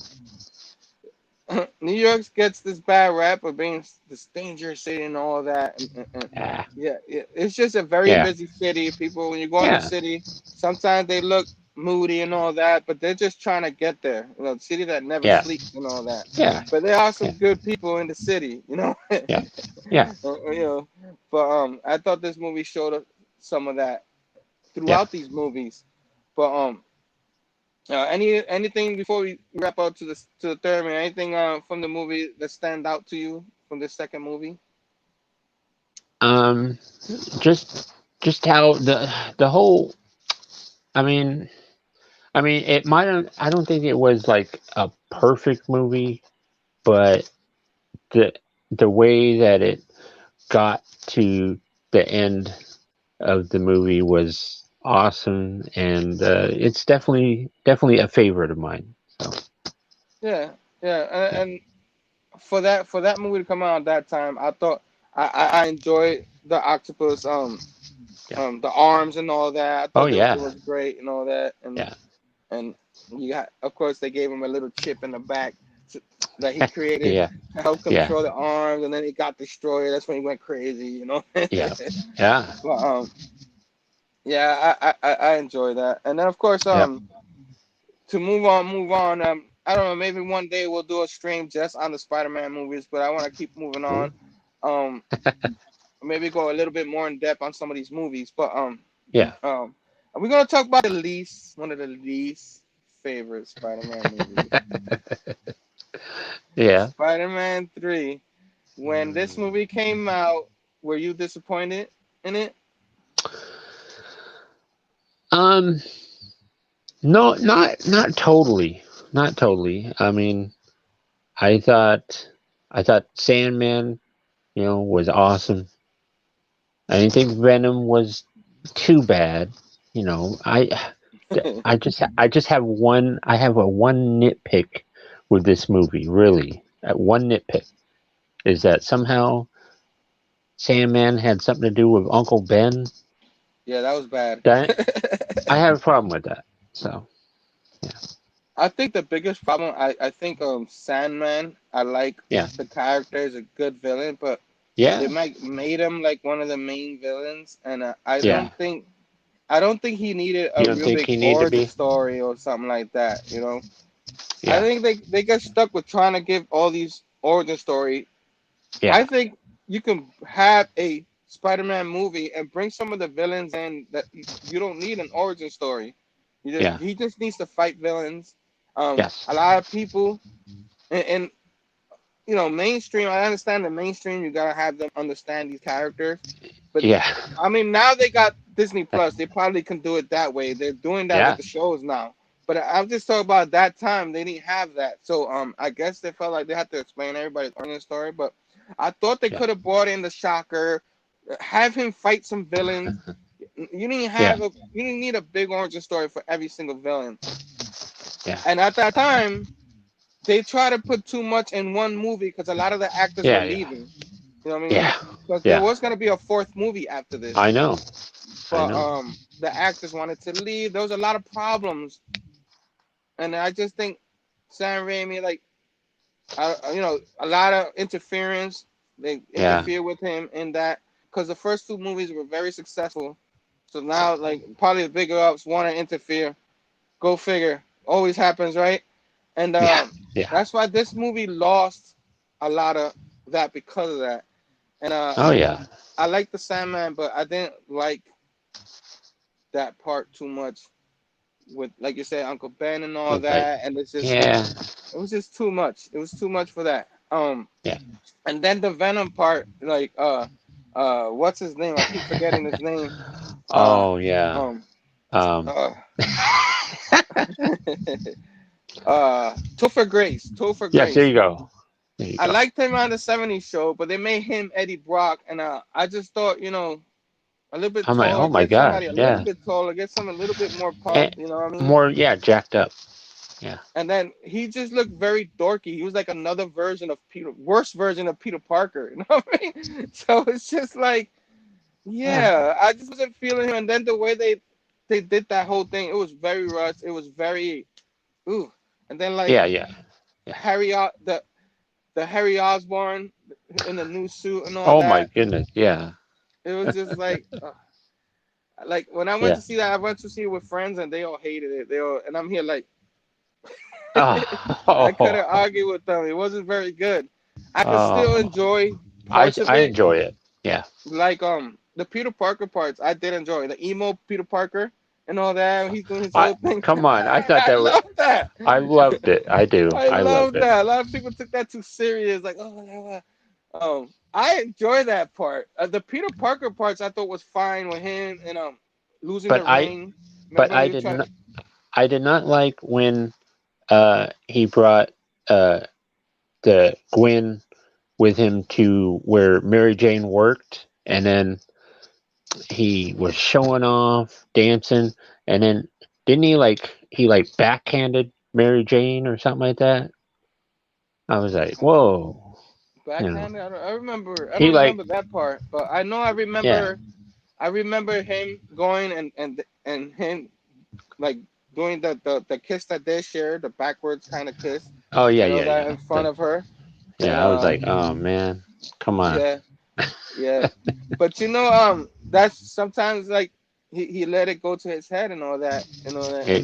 New York gets this bad rap of being this dangerous city and all that, and Ah. yeah, it's just a very Yeah. busy city. People, when you go in the Yeah. city, sometimes they look moody and all that, but they're just trying to get there. The city that never Yeah. sleeps and all that. Yeah. But there are Yeah. some good people in the city, Yeah. Yeah. You know. But I thought this movie showed us some of that Yeah. throughout these movies. But anything before we wrap up to the third man? Anything from the movie that stand out to you from the second movie? Um, just how the whole. I mean, it might. I don't think it was like a perfect movie, but the the way that it got to the end of the movie was awesome, and it's definitely a favorite of mine. So Yeah, yeah, yeah, and for that movie to come out at that time, I thought I enjoyed the octopus yeah. the arms and all that. I Oh thought it yeah, was great and all that, yeah, and you got of course they gave him a little chip in the back that he created yeah, to help yeah, control the arms, and then he got destroyed. That's when he went crazy. yeah, yeah, But yeah, I enjoy that. And then of course, yeah. to move on. I don't know. Maybe one day we'll do a stream just on the Spider-Man movies, but I want to keep moving on. Ooh. Um, maybe go a little bit more in depth on some of these movies. But Yeah. we're gonna talk about one of the least favorite Spider-Man movies, Yeah. Spider-Man 3. When this movie came out, were you disappointed in it? Um. No, not totally. Not totally. I mean, I thought Sandman, was awesome. I didn't think Venom was too bad. You know, I just have a one nitpick with this movie. Really, one nitpick is that somehow Sandman had something to do with Uncle Ben. Yeah, that was bad. That I have a problem with that. So yeah, I think the biggest problem, I think Sandman, I like yeah, the character is a good villain, but they yeah, might made him like one of the main villains, and yeah. I don't think he needed You a don't real think big he need to origin be? story or something like that. You know, I Yeah, think they get stuck with trying to give all these origin story. I yeah, think you can have a Spider-Man movie and bring some of the villains in that you don't need an origin story. yeah. He just needs to fight villains. Yes. A lot of people and mainstream. I understand the mainstream. You gotta have them understand these characters, but Yeah. I mean now they got Disney Plus. They probably can do it that way. They're doing that with Yeah. the shows now. But I'm just talking about that time. They didn't have that, so I guess they felt like they had to explain everybody's origin story. But I thought they Yeah. could have brought in the Shocker, have him fight some villains. Yeah. You didn't need a big origin story for every single villain. Yeah. And at that time, they try to put too much in one movie because a lot of the actors were Yeah. Yeah. leaving. You know what I mean? Yeah. Because there Yeah. was gonna be a fourth movie after this, I know. I but know. the actors wanted to leave. There was a lot of problems, and I just think Sam Raimi, like, a lot of interference. They Yeah. interfere with him in that because the first two movies were very successful. So now, like, probably the bigger ups want to interfere. Go figure. Always happens, right? And Yeah. Yeah. that's why this movie lost a lot of that because of that. And Oh yeah. I like the Sandman, but I didn't like that part too much with, like you said, Uncle Ben and all With like. that. And Yeah. it was just too much. It was too much for that. Yeah. And then the Venom part, like what's his name? I keep forgetting his name. Uh, Oh yeah. um, Um. uh, Topher Grace. Topher Yes. There Grace. you go. There you I go. liked him on the '70s show, but they made him Eddie Brock, and I just thought, a little bit I'm like, taller, oh my get somebody gosh. a little Yeah. bit taller, get something a little bit more And pumped, you know what I mean? more. Yeah. Jacked up. Yeah. And then he just looked very dorky. He was like another version of worse version of Peter Parker, you know what I mean? So it's just like, Yeah. yeah, I just wasn't feeling him. And then the way they did that whole thing, it was very rushed. It was very, ooh. And then like Yeah. Yeah. Yeah. The Harry Osborn in the new suit and all Oh my that. goodness. Yeah. It was just like when I went Yeah. to see that, I went to see it with friends and they all hated it. And I'm here like I Oh. couldn't argue with them. It wasn't very good. I could still Oh. enjoy parts of I it, enjoy it. Yeah. like the Peter Parker parts. I did enjoy the emo Peter Parker and all that. He's doing his I whole thing. come on. I thought I that was. love that. I loved it. I do. I I love loved it. that. A lot of people took that too serious. Like, I enjoy that part. The Peter Parker parts I thought was fine with him and losing But the ring. but Remember he was trying to. I did not like when he brought uh the Gwen with him to where Mary Jane worked, and then he was showing off, dancing, and then didn't he backhanded Mary Jane or something like that? I was like, whoa, you know. Backhanded. I remember. I He don't like, remember that part, but I know. yeah. I remember him going and him like doing the kiss that they shared, the backwards kind of kiss, Oh yeah, and all yeah, that yeah. in front of her. And Yeah, I was like, oh man, come on. yeah, yeah. But that's sometimes like he let it go to his head and all that, and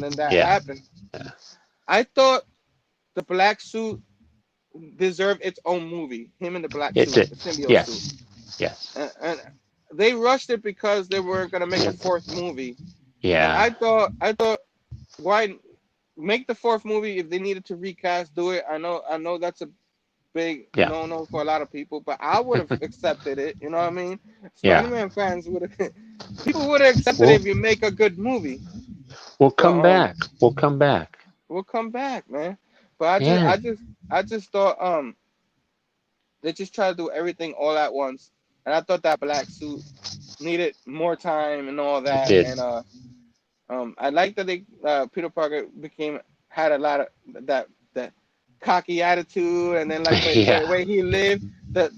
then that Yeah, happened. I thought the black suit deserved its own movie. Him in the black it suit, did. the symbiote suit. Yes, Yes. And they rushed it because they were gonna make a fourth movie. And Yeah. I thought, why make the fourth movie if they needed to recast? Do it. I know that's a big Yeah. no for a lot of people, but I would have accepted it. You know what I mean? Yeah. Spider-Man fans would have, people would have accepted We'll it if you make a good movie. we'll But come back. We'll come back. we'll come back, man. But Yeah. I just thought they just try to do everything all at once, and I thought that black suit needed more time and all It that, did. and I like that they Peter Parker had a lot of that cocky attitude, and then like the Yeah. way he lived, the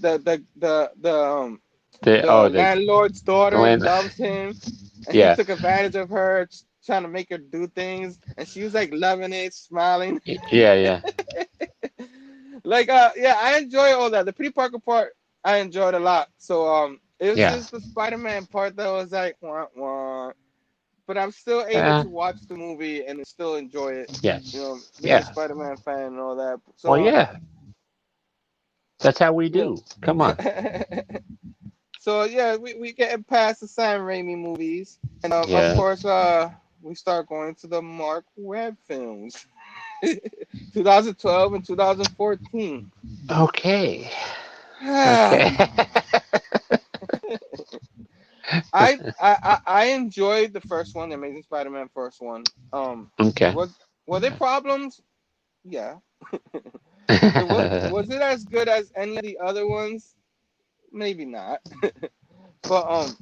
The landlord's daughter land. loves him, and he Yeah. took advantage of her, trying to make her do things, and she was like loving it, smiling. Yeah. Yeah. Like yeah, I enjoy all that. The Peter Parker part I enjoyed a lot. So it was Yeah. just the Spider-Man part that was like wah, wah. But I'm still able Uh, to watch the movie and still enjoy it. yes. You know, being a Yeah. Spider-Man fan and all that. So Well, yeah. That's how we yeah. do. Come on. So yeah, we getting past the Sam Raimi movies, and of Yeah. course we start going to the Mark Webb films, 2012 and 2014. Okay. I, Okay. I enjoyed the first one, the Amazing Spider-Man first one. Okay. Were there problems? Yeah. Was it as good as any of the other ones? Maybe not. But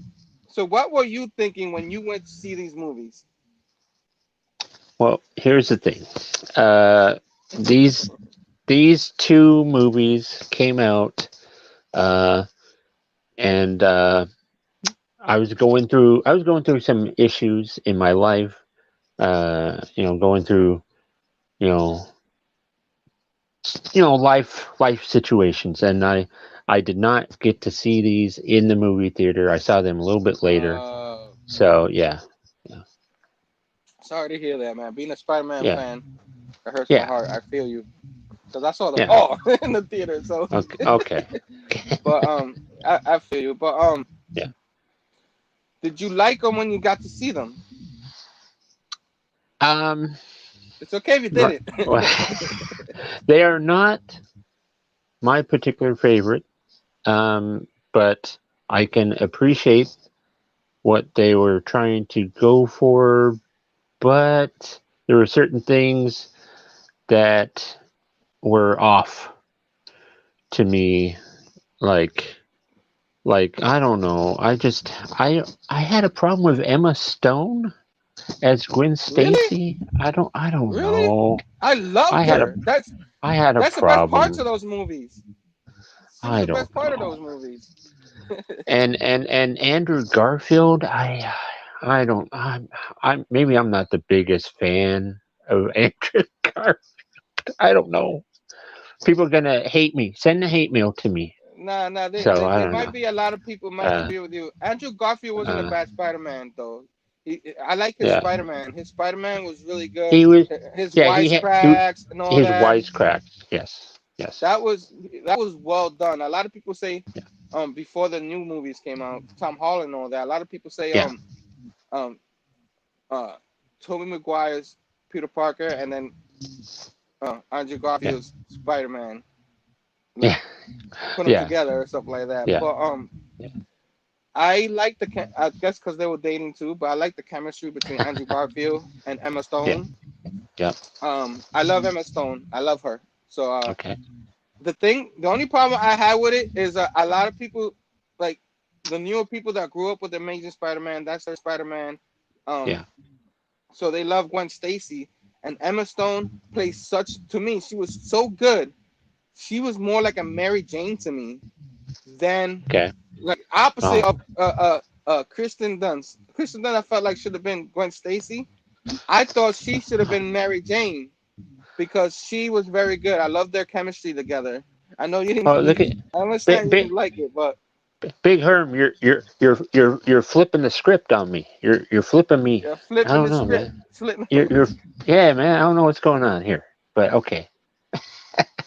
so what were you thinking when you went to see these movies? Well, here's the thing. These two movies came out, and I was going through some issues in my life. Going through you know life situations, and I did not get to see these in the movie theater. I saw them a little bit later. So yeah, Sorry to hear that, man. Being a Spider-Man yeah, fan, it hurts my yeah, heart. I feel you. Because I saw them yeah. all in the theater. So, Okay. but I feel you. But Yeah. did you like them when you got to see them? Um, It's okay if you right- didn't. they are not my particular favorite, but I can appreciate what they were trying to go for, but there were certain things that were off to me, like I don't know. I had a problem with Emma Stone as Gwen Really? Stacy. I don't Really? know. I loved I had her. a That's the best parts problem. of those movies. She was I the best don't part of know. those movies. And Andrew Garfield, I don't I'm maybe I'm not the biggest fan of Andrew Garfield. I don't know. People are gonna hate me. Send a hate mail to me. Nah. So I There don't might know. be a lot of people might Uh, agree with you. Andrew Garfield wasn't a uh, bad Spider-Man though. I like his yeah. Spider-Man. His Spider-Man was really good. He was His yeah, wisecracks and all his that. wisecracks. Yes. Yes. That was well done. A lot of people say, Yeah. before the new movies came out, Tom Holland and all that. A lot of people say, Yeah. um, Tobey Maguire's Peter Parker and then Andrew Yeah. Garfield's Spider-Man, Yeah. like put them Yeah. together or something like that. Yeah. But Yeah. I like I guess because they were dating too, but I like the chemistry between Andrew Garfield and Emma Yeah. Stone. Yeah. I love Emma Stone. I love her. So Okay. the only problem I had with it is a lot of people, like the newer people that grew up with the Amazing Spider-Man, that's their Spider-Man. Yeah. So they love Gwen Stacy, and Emma Stone plays to me, she was so good. She was more like a Mary Jane to me than Okay. like opposite Oh. of Kristen Dunst. Kristen Dunst I felt like should have been Gwen Stacy. I thought she should have been Mary Jane because she was very good. I love their chemistry together. I know you Oh, didn't. look at I understand you big didn't like it, but Big Herm. You're flipping the script on me. You're flipping me. you're I flipping don't the know, script. man. You're yeah, man. I don't know what's going on here, but okay.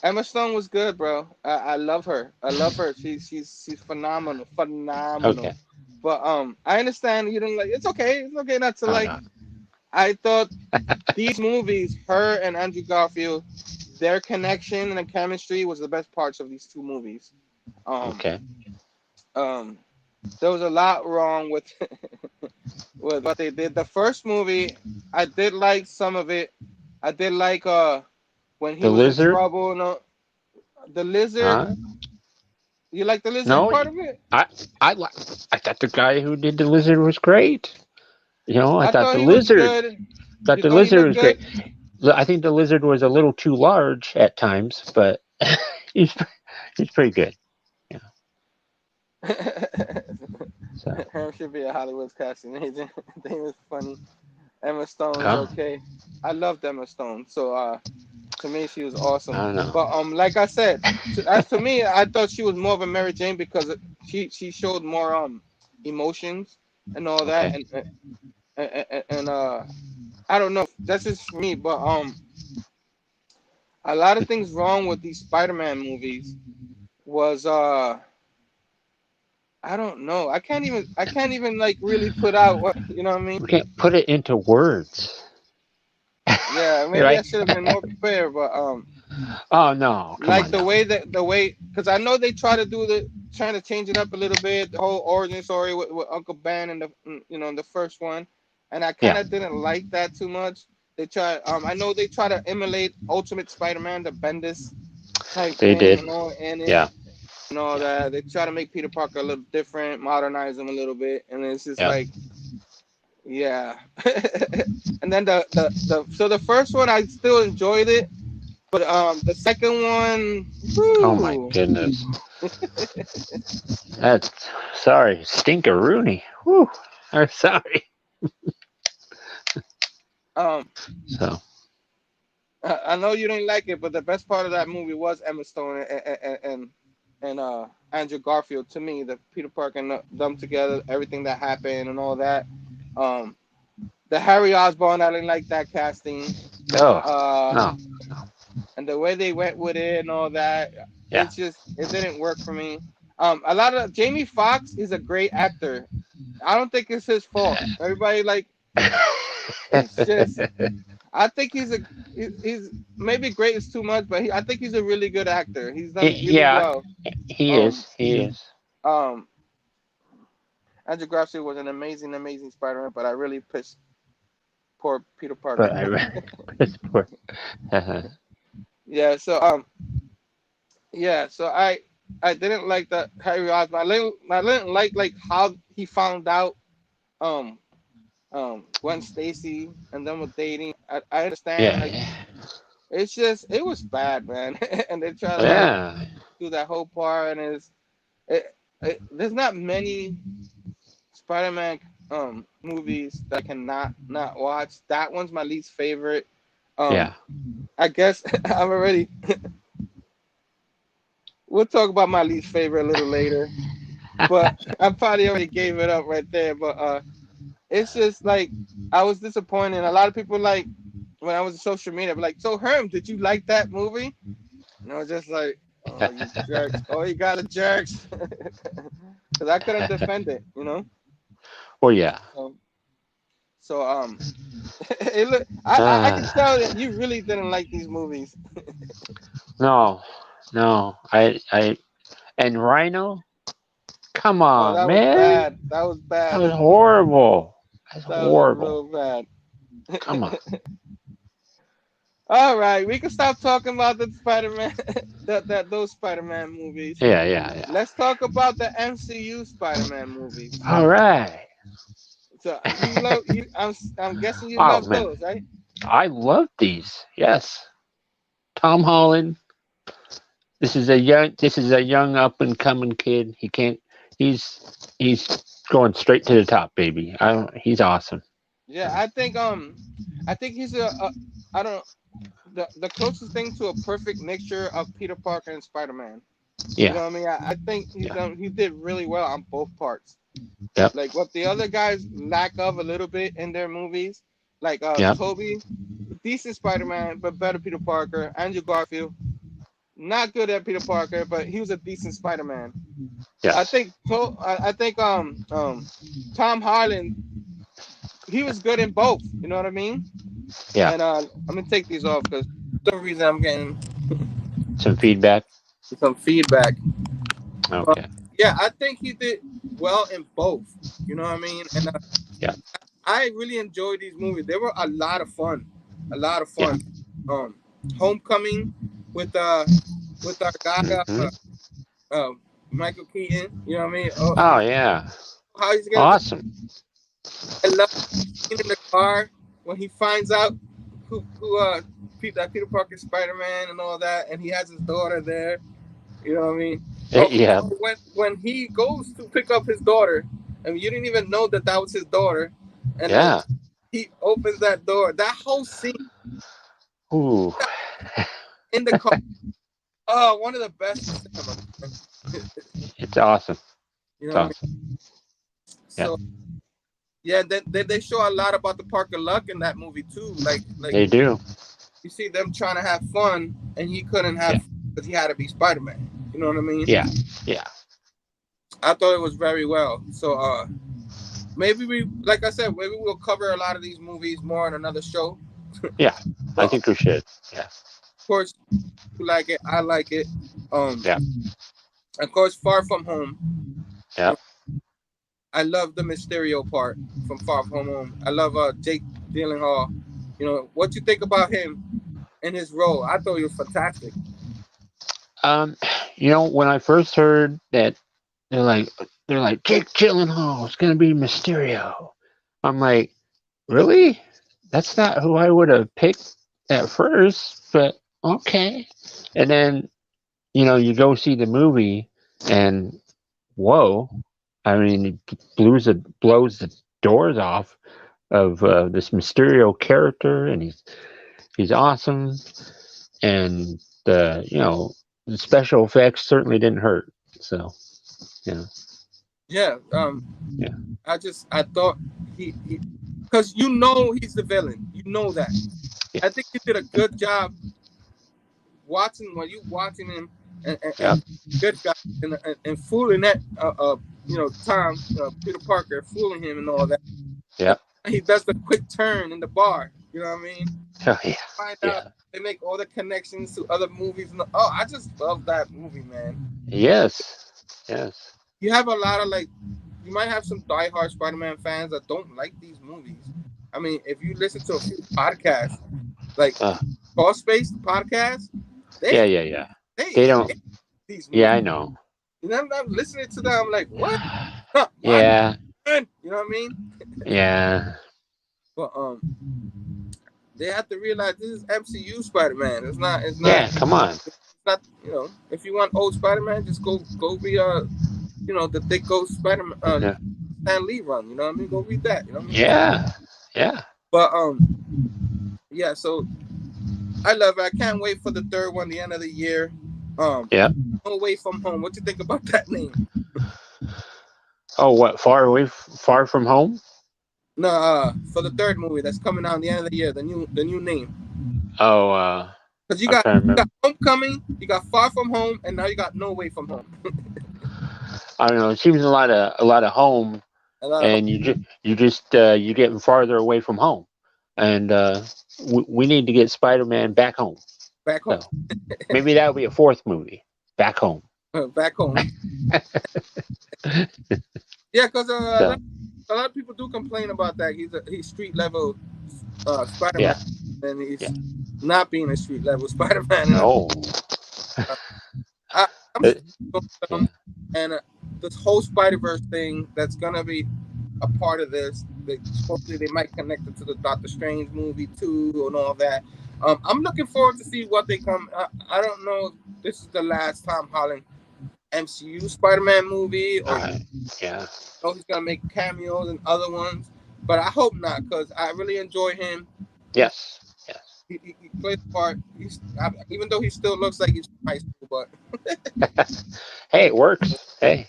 Emma Stone was good, bro. I love her. I love her. She's phenomenal, phenomenal. Okay. But I understand you didn't like. It's okay. It's okay not to Oh like. no. I thought these movies, her and Andrew Garfield, their connection and the chemistry was the best parts of these two movies. Um, Okay. um, there was a lot wrong with with what they did. The first movie, I did like some of it. I did like when he The was in lizard? trouble. No, the lizard. Huh? You like the lizard No. part of it? I I li- I thought the guy who did the lizard was great. I I thought thought the he was lizard. good. Thought You the thought he lizard looked was great. good? I think the lizard was a little too large at times, but he's he's pretty good. Yeah. So Herm should be a Hollywood's casting agent. They was funny. Emma Stone's oh, okay. I loved Emma Stone. So to me she was I awesome. don't know. But like I said, as to me, I thought she was more of a Mary Jane because she showed more emotions and all that Okay. and I don't know. That's just for me, but a lot of things wrong with these Spider-Man movies was I don't know. I can't even like really put out what you know what I mean? We can't put it into words, Yeah, maybe I right? should have been more prepared, but Oh no! Come like on now. the way because I know they trying to change it up a little bit, the whole origin story with Uncle Ben and the first one, and I kind Yeah, of didn't like that too much. They try I know they try to emulate Ultimate Spider-Man, the Bendis type they thing, did. and all in it. Yeah, And all yeah, that. They try to make Peter Parker a little different, modernize him a little bit, and it's just yeah. like, yeah. And then so the first one I still enjoyed it, but the second one, Oh my whoo, goodness. That's sorry, stinkeroonie. Whew. I'm sorry. um, So I know you didn't like it, but the best part of that movie was Emma Stone and Andrew Garfield. To me, the Peter Parker and them together, everything that happened and all that. Um, the Harry Osborn, I didn't like that casting. oh Uh, no, and the way they went with it and all that, yeah. it didn't work for me. A lot of Jamie Foxx is a great actor. I don't think it's his fault. Everybody like it's just I think he's maybe great is too much, but I think he's a really good actor. He's done really Yeah, well. he Um is. He is. um Andrew Garfield was an amazing, amazing Spider-Man, but I really pissed poor Peter But Parker. it's poor. Yeah, so yeah, so I didn't like that Harry Osborn. I didn't like how he found out um Gwen Stacy and them were dating. I understand like Yeah, it's just it was bad, man. And they try to like yeah, do that whole part and there's not many Spider-Man movies that I cannot not watch. That one's my least favorite. yeah. Um I guess I'm already we'll talk about my least favorite a little later. But I probably already gave it up right there. But it's just like I was disappointed. A lot of people like when I was on social media, be like, "So Herm, did you like that movie?" And I was just like, "Oh, you jerks! Oh, you got a jerks!" Because I couldn't defend it, you know. Well, yeah. Um, so it look, I can tell that you really didn't like these movies. No, no. And Rhino. Come Oh, on, that was man. bad. That was That bad. was horrible. That's That was horrible. real bad. Come on. All right, we can stop talking about the Spider-Man, those Spider-Man movies. Yeah, yeah, yeah. Let's talk about the MCU Spider-Man movies. All right. So you love you. I'm guessing you Oh love man, those, right? I love these. Yes, Tom Holland. This is a young up and coming kid. He can't. He's going straight to the top, baby. I don't. He's awesome. Yeah, I think he's I don't the closest thing to a perfect mixture of Peter Parker and Spider-Man. You Yeah, know what I mean? I think yeah, he did really well on both parts. yep, Like what the other guys lack of a little bit in their movies, like yep, Toby, decent Spider-Man, but better Peter Parker. Andrew Garfield, not good at Peter Parker, but he was a decent Spider-Man. Yes. I think Tom Holland, he was good in both. You know what I mean? Yeah. And I'm gonna take these off because for some reason I'm getting Some feedback. some feedback. But Okay. yeah, I think he did well in both. You know what I mean? And Yeah. I really enjoyed these movies. They were a lot of fun. A lot of Yeah. fun. Homecoming with our guy Hmm. Michael Keaton. You know what I mean? Oh yeah. How he's gonna do. Awesome. I love being in the car when he finds out that Peter Parker Spider Man and all that, and he has his daughter there. You know what I mean? Yeah. When he goes to pick up his daughter, and you didn't even know that was his daughter, and then Yeah. he opens that door. That whole scene Ooh. in the car. Oh, one of the best in cinema. It's awesome. You It's know what I mean? awesome. So yeah, they show a lot about the Parker luck in that movie too. Like They do. you see them trying to have fun, and he couldn't have fun because he had to be Spider-Man. You know what I mean? Yeah. Yeah. I thought it was very well. So maybe we, like I said, maybe we'll cover a lot of these movies more in another show. Yeah. I think we should. Yeah. Of course, you like it, I like it. Yeah. Of course, Far From Home. Yeah. I love the Mysterio part from Far From Home. I love Jake Gyllenhaal. You know what you think about him in his role? I thought he was fantastic. When I first heard that they're like Jake Gyllenhaal is gonna be Mysterio, I'm like, really? That's not who I would have picked at first, but okay. And then you go see the movie, and whoa, I mean, it blows the doors off of this Mysterio character, and he's awesome, and the special effects certainly didn't hurt. So, Yeah. Yeah. I thought he because he's the villain. You know that. Yeah. I think he did a good job watching him and Yeah. good guy and fooling that Tom Peter Parker fooling him and all that. Yeah. He does the quick turn in the bar. You know what I mean? Oh, yeah. Find Yeah. out they make all the connections to other movies. I just love that movie, man. Yes. Yes. You have a lot of you might have some diehard Spider-Man fans that don't like these movies. I mean, if you listen to a few podcasts, like Call Space podcast, Yeah. They don't. These movies. Yeah, I know. I'm listening to them. I'm like, what? Yeah. You know what I mean? Yeah. But they have to realize this is MCU Spider-Man. It's not. Yeah. Come on. It's not. If you want old Spider-Man, just go read the Thick Ghost Spider-Man Stan Lee run. You know what I mean? Go read that. You know what I mean? Yeah. Yeah. But yeah. So I love it. I can't wait for the third one, the end of the year. Yeah. No Way From Home. What you think about that name? Oh, what? Far from home? No, for the third movie that's coming out at the end of the year, the new name. Oh, because you got Homecoming, you got Far From Home, and now you got No Way From Home. I don't know. It seems a lot of home, and you're getting farther away from home, and we need to get Spider-Man back home. Back home. So, maybe that would be a fourth movie. Back home. Back home. Yeah, because a lot of people do complain about that. He's street level Spider-Man, and he's not being a street level Spider-Man. No. And this whole Spider-Verse thing that's gonna be a part of this. Hopefully they might connect it to the Doctor Strange movie too and all that. I'm looking forward to see what they come. I don't know if this is the last Tom Holland MCU Spider-Man movie, or he's gonna make cameos and other ones, but I hope not, because I really enjoy him. Yes. He plays the part. Even though he still looks like he's from high school, but hey, it works. Hey.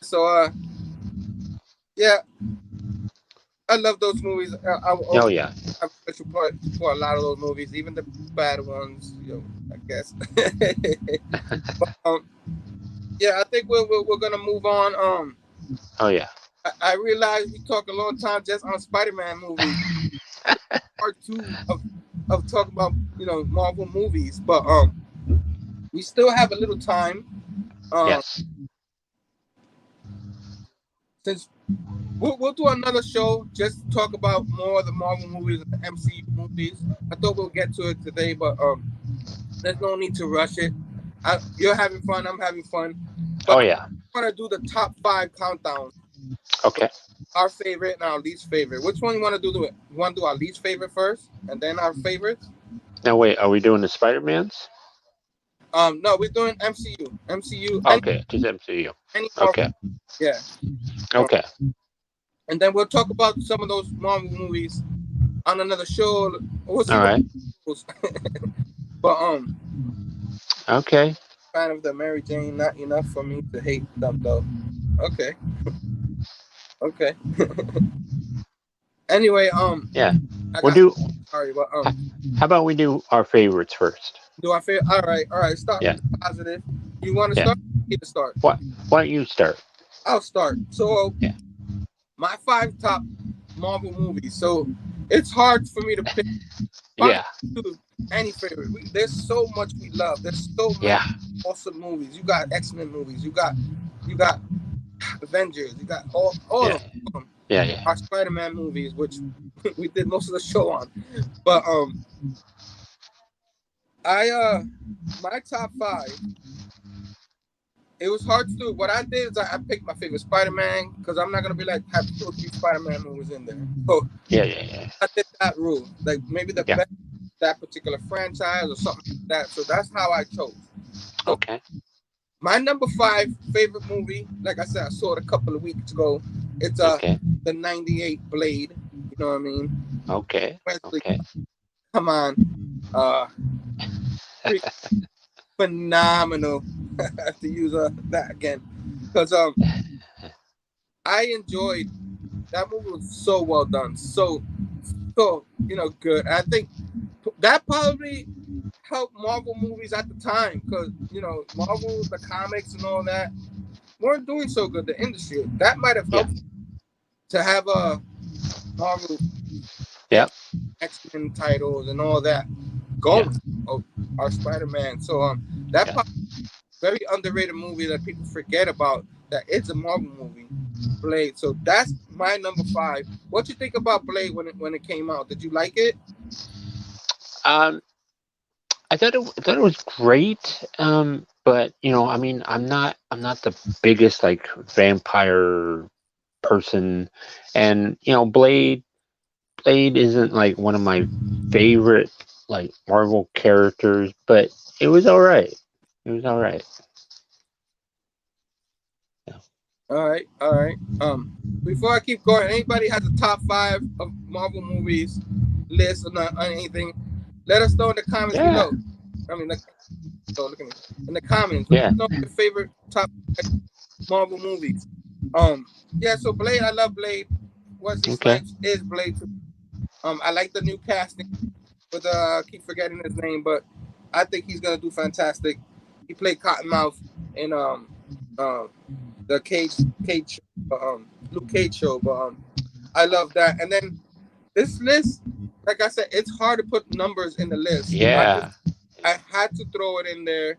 So yeah. I love those movies. I will Oh always yeah. have a special part for a lot of those movies, even the bad ones. I guess. But, yeah, I think we're gonna move on. Oh yeah. I realize we talk a long time just on Spider-Man movies. Part two of talking about Marvel movies, but we still have a little time. Yes. Since we'll do another show just to talk about more of the Marvel movies and the MCU movies. I thought we'll get to it today, but there's no need to rush it. You're having fun. I'm having fun. But Oh yeah. I want to do the top 5 countdown. Okay. Our favorite and our least favorite. Which one you want to do? You want to do our least favorite first, and then our favorites? Now wait, are we doing the Spider-Mans? No, we're doing MCU. MCU. Okay, just MCU. Any Marvel. Okay. Yeah. Okay. And then we'll talk about some of those Marvel movies on another show. We'll see. All right. But Okay. fan of the Mary Jane, not enough for me to hate them though. Okay. Okay. Anyway, Yeah. We'll do. Sorry, but How about we do our favorites first? do I feel all right? Start Yeah. with positive. You want to Yeah. start? You to start. Why don't you start? I'll start. So, Yeah. my 5 top Marvel movies. So it's hard for me to pick Yeah. any favorite. There's so much we love. There's so many Yeah. awesome movies. You got X-Men movies. You got Avengers. You got all Yeah. of them. Yeah. Our Spider-Man movies, which we did most of the show on. But my top 5. It was hard to do. What I did is I picked my favorite Spider-Man because I'm not gonna be like have 2 or 3 Spider-Man movies in there. So Yeah. I did that rule. Like maybe the best that particular franchise or something like that. So that's how I chose. So Okay. my number 5 favorite movie, like I said, I saw it a couple of weeks ago. It's Okay. the '98 Blade. You know what I mean? Okay. Wesley, Okay. come on. Phenomenal. I have to use that again. Because I enjoyed that movie. Was so well done. So good. I think that probably helped Marvel movies at the time because Marvel, the comics and all that weren't doing so good. The industry that might have helped to have a Marvel, X-Men titles and all that going. Our Spider-Man. So that very underrated movie that people forget about. That it's a Marvel movie, Blade. So that's my number 5. What you think about Blade when it came out? Did you like it? I thought it was great. But I mean, I'm not the biggest like vampire person, and Blade isn't like one of my favorite like Marvel characters, but it was all right. It was all right. All right. Before I keep going, anybody has a top 5 of Marvel movies list or anything? Let us know in the comments below. I mean, look at me in the comments. Let us know your favorite top Marvel movies. So Blade, I love Blade. Wesley Snipes is Blade. I like the new casting with keep forgetting his name, but I think he's gonna do fantastic. He played Cottonmouth in the Luke Cage show, but I love that. And then this list, like I said, it's hard to put numbers in the list. Yeah. I had to throw it in there.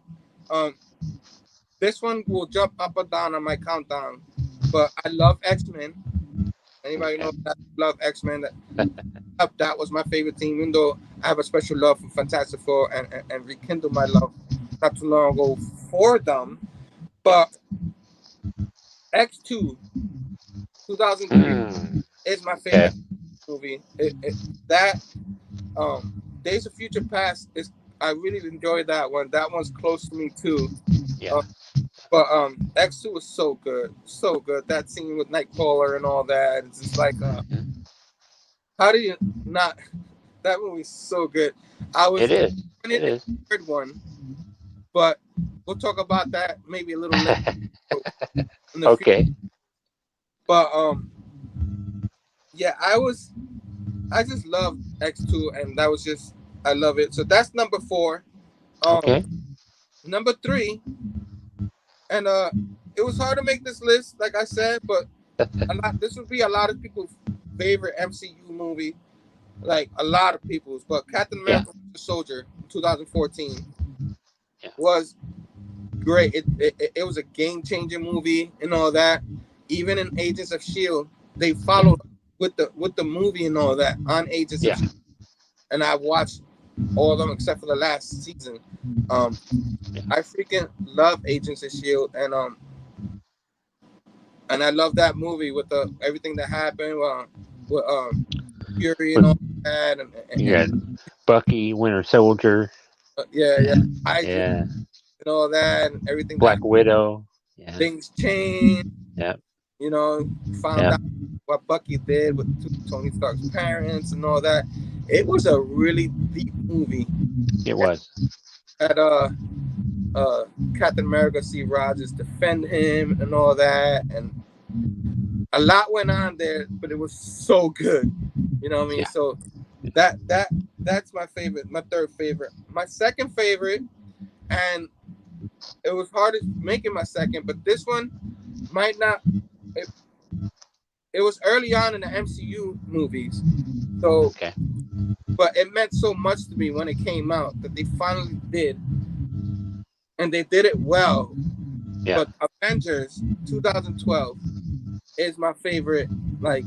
This one will jump up or down on my countdown, but I love X-Men. Anybody know that I love X-Men? That was my favorite team, even though I have a special love for Fantastic Four and rekindled my love not too long ago for them. But X2, 2003, is my favorite movie. Days of Future Past is. I really enjoyed that one. That one's close to me too. Yeah. But X2 was so good, so good. That scene with Nightcrawler and all that. It's just like, how do you not? That movie's so good. It is. It is. Third one, but we'll talk about that maybe a little later. In the future. But yeah, I just loved X2, and that was just I love it. So that's number 4. Okay. Number 3, and it was hard to make this list, like I said, but this would be a lot of people's favorite MCU movie, like a lot of people's. But Captain Yeah. America: Winter Soldier, 2014, Yeah. was great. It was a game changing movie and all that. Even in Agents of Shield, they followed with the movie and all that on Agents of Yeah. Shield, and I watched all of them except for the last season. I freaking love Agents of Shield, and I love that movie with the everything that happened with Fury and With, all that, you had Bucky, Winter Soldier. yeah, Hydra Yeah. and all that, and everything that Black Widow. Yeah. things changed. Yeah. You know, found Yeah. out what Bucky did with Tony Stark's parents and all that. It was a really deep movie. It was. Had Captain America, Steve Rogers defend him and all that, and a lot went on there, but it was so good. You know what I mean? Yeah. So that's my favorite, my third favorite. My second favorite, and it was hard to make it my second, but this one might not. It was early on in the MCU movies, so Okay. but it meant so much to me when it came out that they finally did, and they did it well. Yeah. But Avengers 2012 is my favorite. Like,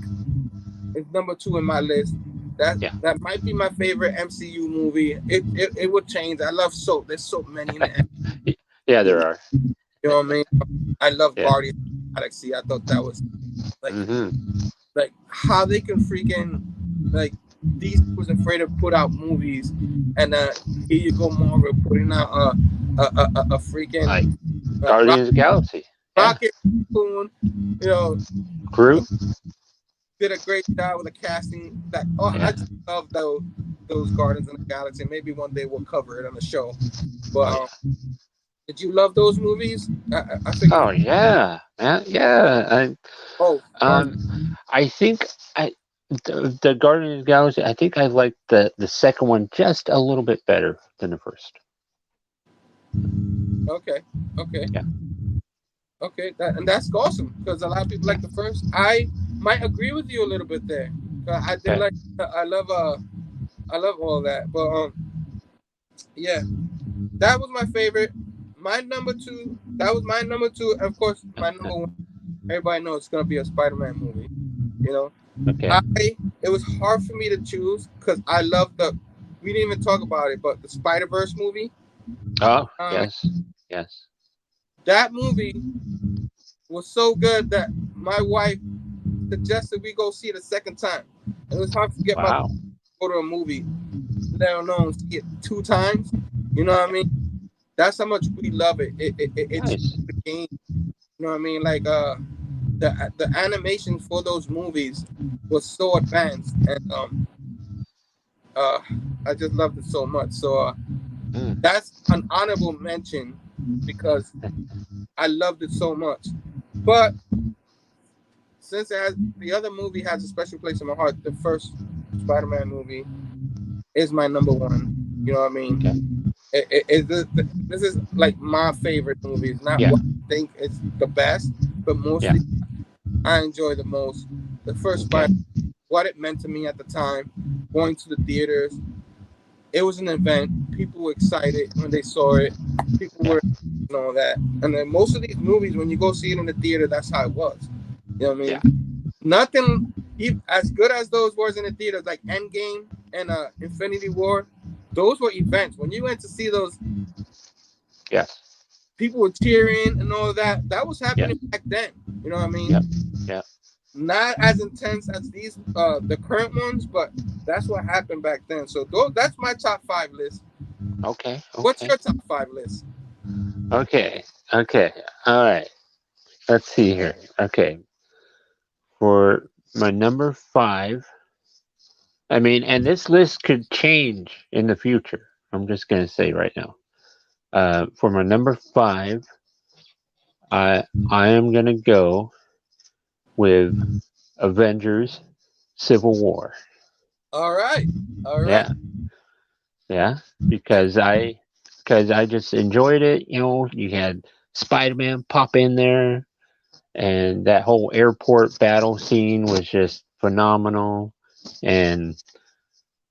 it's number 2 in my list. That might be my favorite MCU movie. It would change. I love there's so many in it. Yeah, there are. You know what I mean? I love Yeah. Guardians of the Galaxy. I thought that was like like how they can freaking like these was afraid to put out movies, and here you go, Marvel putting out a freaking Like Guardians of the Galaxy. Rocket Spoon, you know, Groot. did a great job with the casting. Yeah. I just love those Guardians of the Galaxy. Maybe one day we'll cover it on the show. But did you love those movies? I think. Oh yeah, man. Yeah. I think the Guardians of the Galaxy. I think I liked the second one just a little bit better than the first. Okay. Yeah. Okay, and that's awesome because a lot of people like the first. I might agree with you a little bit there. I did like. I love all that, but yeah, that was my favorite. My number 2. That was my number 2. And of course, my number 1. Everybody knows it's gonna be a Spider-Man movie. You know, Okay. it was hard for me to choose because I love we didn't even talk about it, but the Spider-Verse movie. Oh yes. That movie was so good that my wife suggested we go see it a second time. It was hard to get my Wow. go to a movie, let alone see it 2 times. You know what I mean? That's how much we love it. It's Nice. the game. You know what I mean? Like the animation for those movies was so advanced, and I just loved it so much. So that's an honorable mention because I loved it so much. But since the other movie has a special place in my heart, the first Spider-Man movie is my number 1. You know what I mean? Okay. This is like my favorite movie. It's not what I think is the best, but mostly I enjoy the most. The first Spider-Man, what it meant to me at the time, going to the theaters. It was an event. People were excited when they saw it. People were and all that. And then most of these movies, when you go see it in the theater, that's how it was. You know what I mean? Yeah. Nothing as good as those was in the theaters, like Endgame and Infinity War. Those were events. When you went to see those, people were cheering and all that. That was happening back then. You know what I mean? Yeah. Not as intense as these the current ones, but that's what happened back then. So that's my top 5 list. Okay. What's your top 5 list? Okay. All right. Let's see here. Okay. For my number 5, I mean, and this list could change in the future. I'm just going to say right now. For my number 5, I am going to go with Avengers Civil War. All right. Yeah, because I just enjoyed it. You know, you had Spider-Man pop in there, and that whole airport battle scene was just phenomenal, and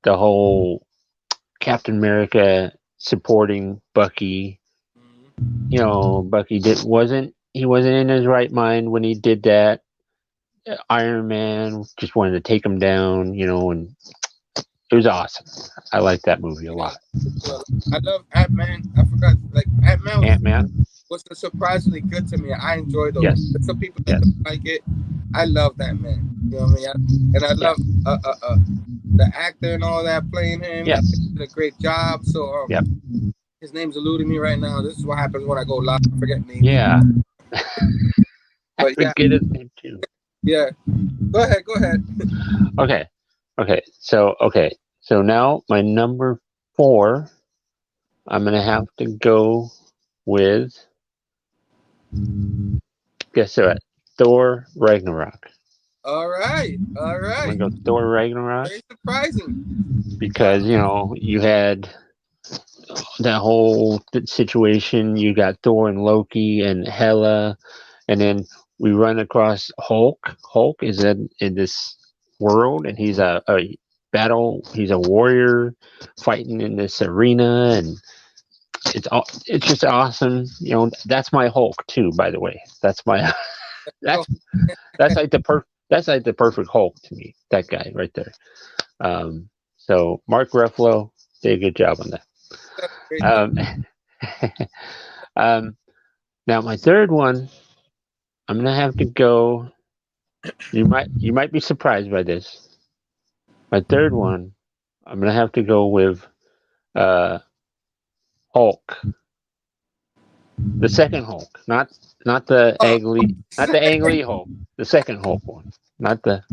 the whole Captain America supporting Bucky. You know, Bucky wasn't in his right mind when he did that. Iron Man just wanted to take him down, you know, and it was awesome. I like that movie a lot. I love Ant-Man. I forgot, like, Ant-Man was surprisingly good to me. I enjoy those. Yes. Some people that don't like it. I love that man. You know what I mean? And I love the actor and all that playing him. Yes. He did a great job. So his name's eluding me right now. This is what happens when I go live. I forget names. Yeah. But I forget his name too. Yeah. Go ahead. Okay. So now my number 4, I'm gonna have to go with, guess what? Thor Ragnarok. All right. I'm gonna go Thor Ragnarok. Very surprising. Because, you know, you had that whole situation. You got Thor and Loki and Hela, and then we run across Hulk. Hulk is in this world, and he's a warrior fighting in this arena, and it's just awesome. You know, that's my Hulk too, by the way. That's my that's like the perfect Hulk to me. That guy right there. So Mark Ruffalo did a good job on that. Now my third one, I'm gonna have to go. You might be surprised by this. My third one, I'm gonna have to go with Hulk. The second Hulk, not the Ang Lee Hulk. The second Hulk one, not the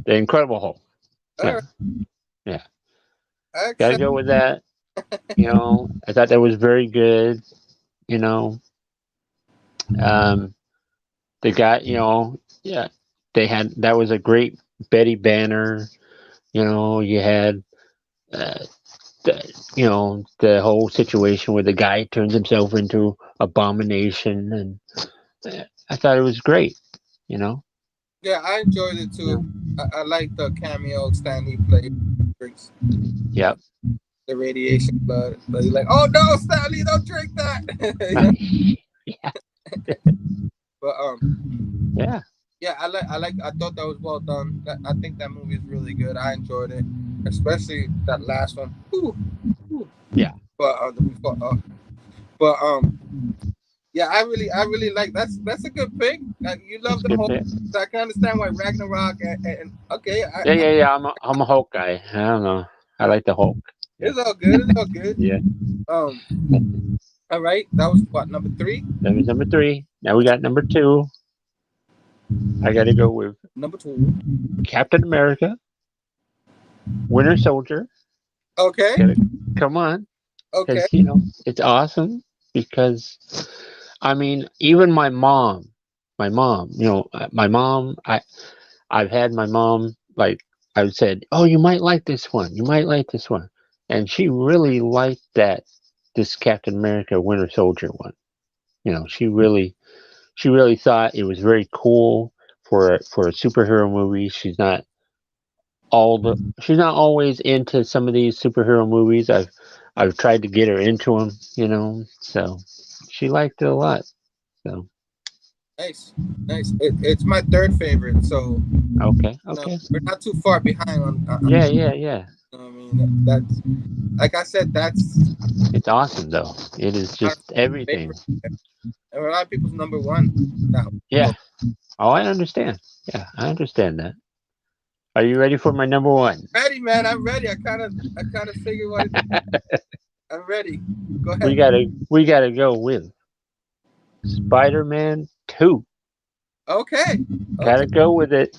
Incredible Hulk. Yeah. Gotta go with that. You know, I thought that was very good. You know, they got, you know, that was a great Betty Banner. You know, you had, the whole situation where the guy turns himself into Abomination, and I thought it was great. You know. Yeah, I enjoyed it too. I like the cameo Stan Lee played. Yep. The radiation blood. But you're like, oh no, Stan Lee, don't drink that. Yeah. But yeah. Yeah, I thought that was well done. I think that movie is really good. I enjoyed it, especially that last one. Ooh. Yeah. But yeah, I really like that's a good pick. You love the Hulk. So I can understand why Ragnarok and okay. Yeah. I'm a Hulk guy. I don't know. I like the Hulk. It's all good. Yeah. All right. That was what, number 3? That was number 3. Now we got number 2. I got to go with number 2. Captain America, Winter Soldier. Okay. Come on. Okay. You know, it's awesome because, I mean, even my mom, you know, I've had my mom, like, I said, oh, you might like this one. And she really liked this Captain America Winter Soldier one. You know, she really thought it was very cool for a superhero movie. She's not always into some of these superhero movies. I've tried to get her into them, you know, so she liked it a lot. So nice. It's my 3rd favorite. So okay. We're not too far behind on yeah. I mean, that's, like I said, it's awesome though. It is just everything. And a lot of people's number 1 now. Yeah. Oh, I understand. Yeah, I understand that. Are you ready for my number 1? Ready, man. I'm ready. I kind of figured what it is. I'm ready. Go ahead. We gotta go with Spider-Man 2. Okay. Gotta go with it.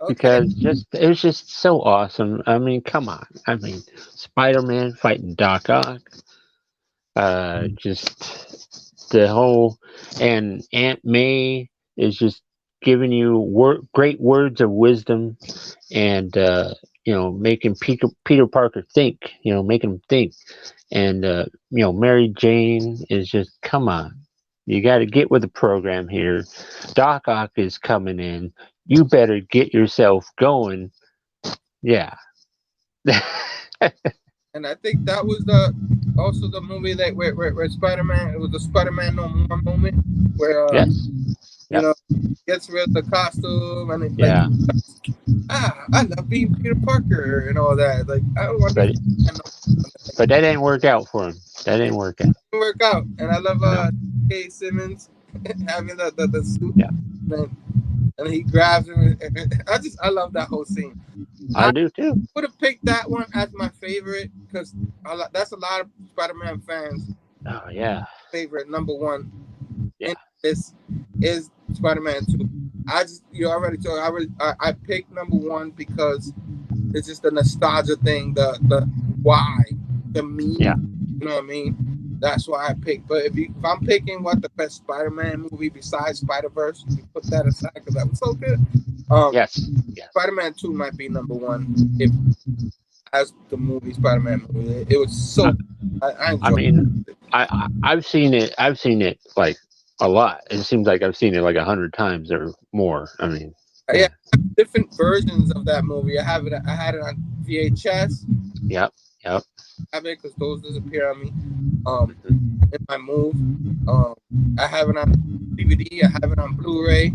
Because it was just so awesome. I mean, come on. I mean, Spider-Man fighting Doc Ock. Just the whole, and Aunt May is just giving you great words of wisdom, and making Peter Parker think. Making him think. And Mary Jane is just, come on. You got to get with the program here. Doc Ock is coming in. You better get yourself going. Yeah. And I think that was also the movie that where Spider-Man, it was the Spider-Man No More moment where yes. you know, gets rid of the costume and it, Yeah. I love being Peter Parker and all that. Like I don't want but that didn't work out for him. That didn't work out. It work out. And I love K. Simmons having the suit. Yeah. And he grabs him. I love that whole scene. I do too. Would have picked that one as my favorite because that's a lot of Spider-Man fans. Oh yeah. Favorite number one. Yeah. And this is Spider-Man 2. I picked number one because it's just the nostalgia thing, the why, the meaning. Yeah. You know what I mean? That's why I picked. But if I'm picking what the best Spider-Man movie besides Spider-Verse, you put that aside because that was so good. Yes. Spider-Man 2 might be number one if as the movie Spider-Man movie. It was so. I mean, it. I've seen it. I've seen it like a lot. It seems like I've seen it like 100 times or more. I mean, yeah, different versions of that movie. I had it on VHS. Yep. I have it because those disappear on me. In my move. I have it on DVD. I have it on Blu-ray.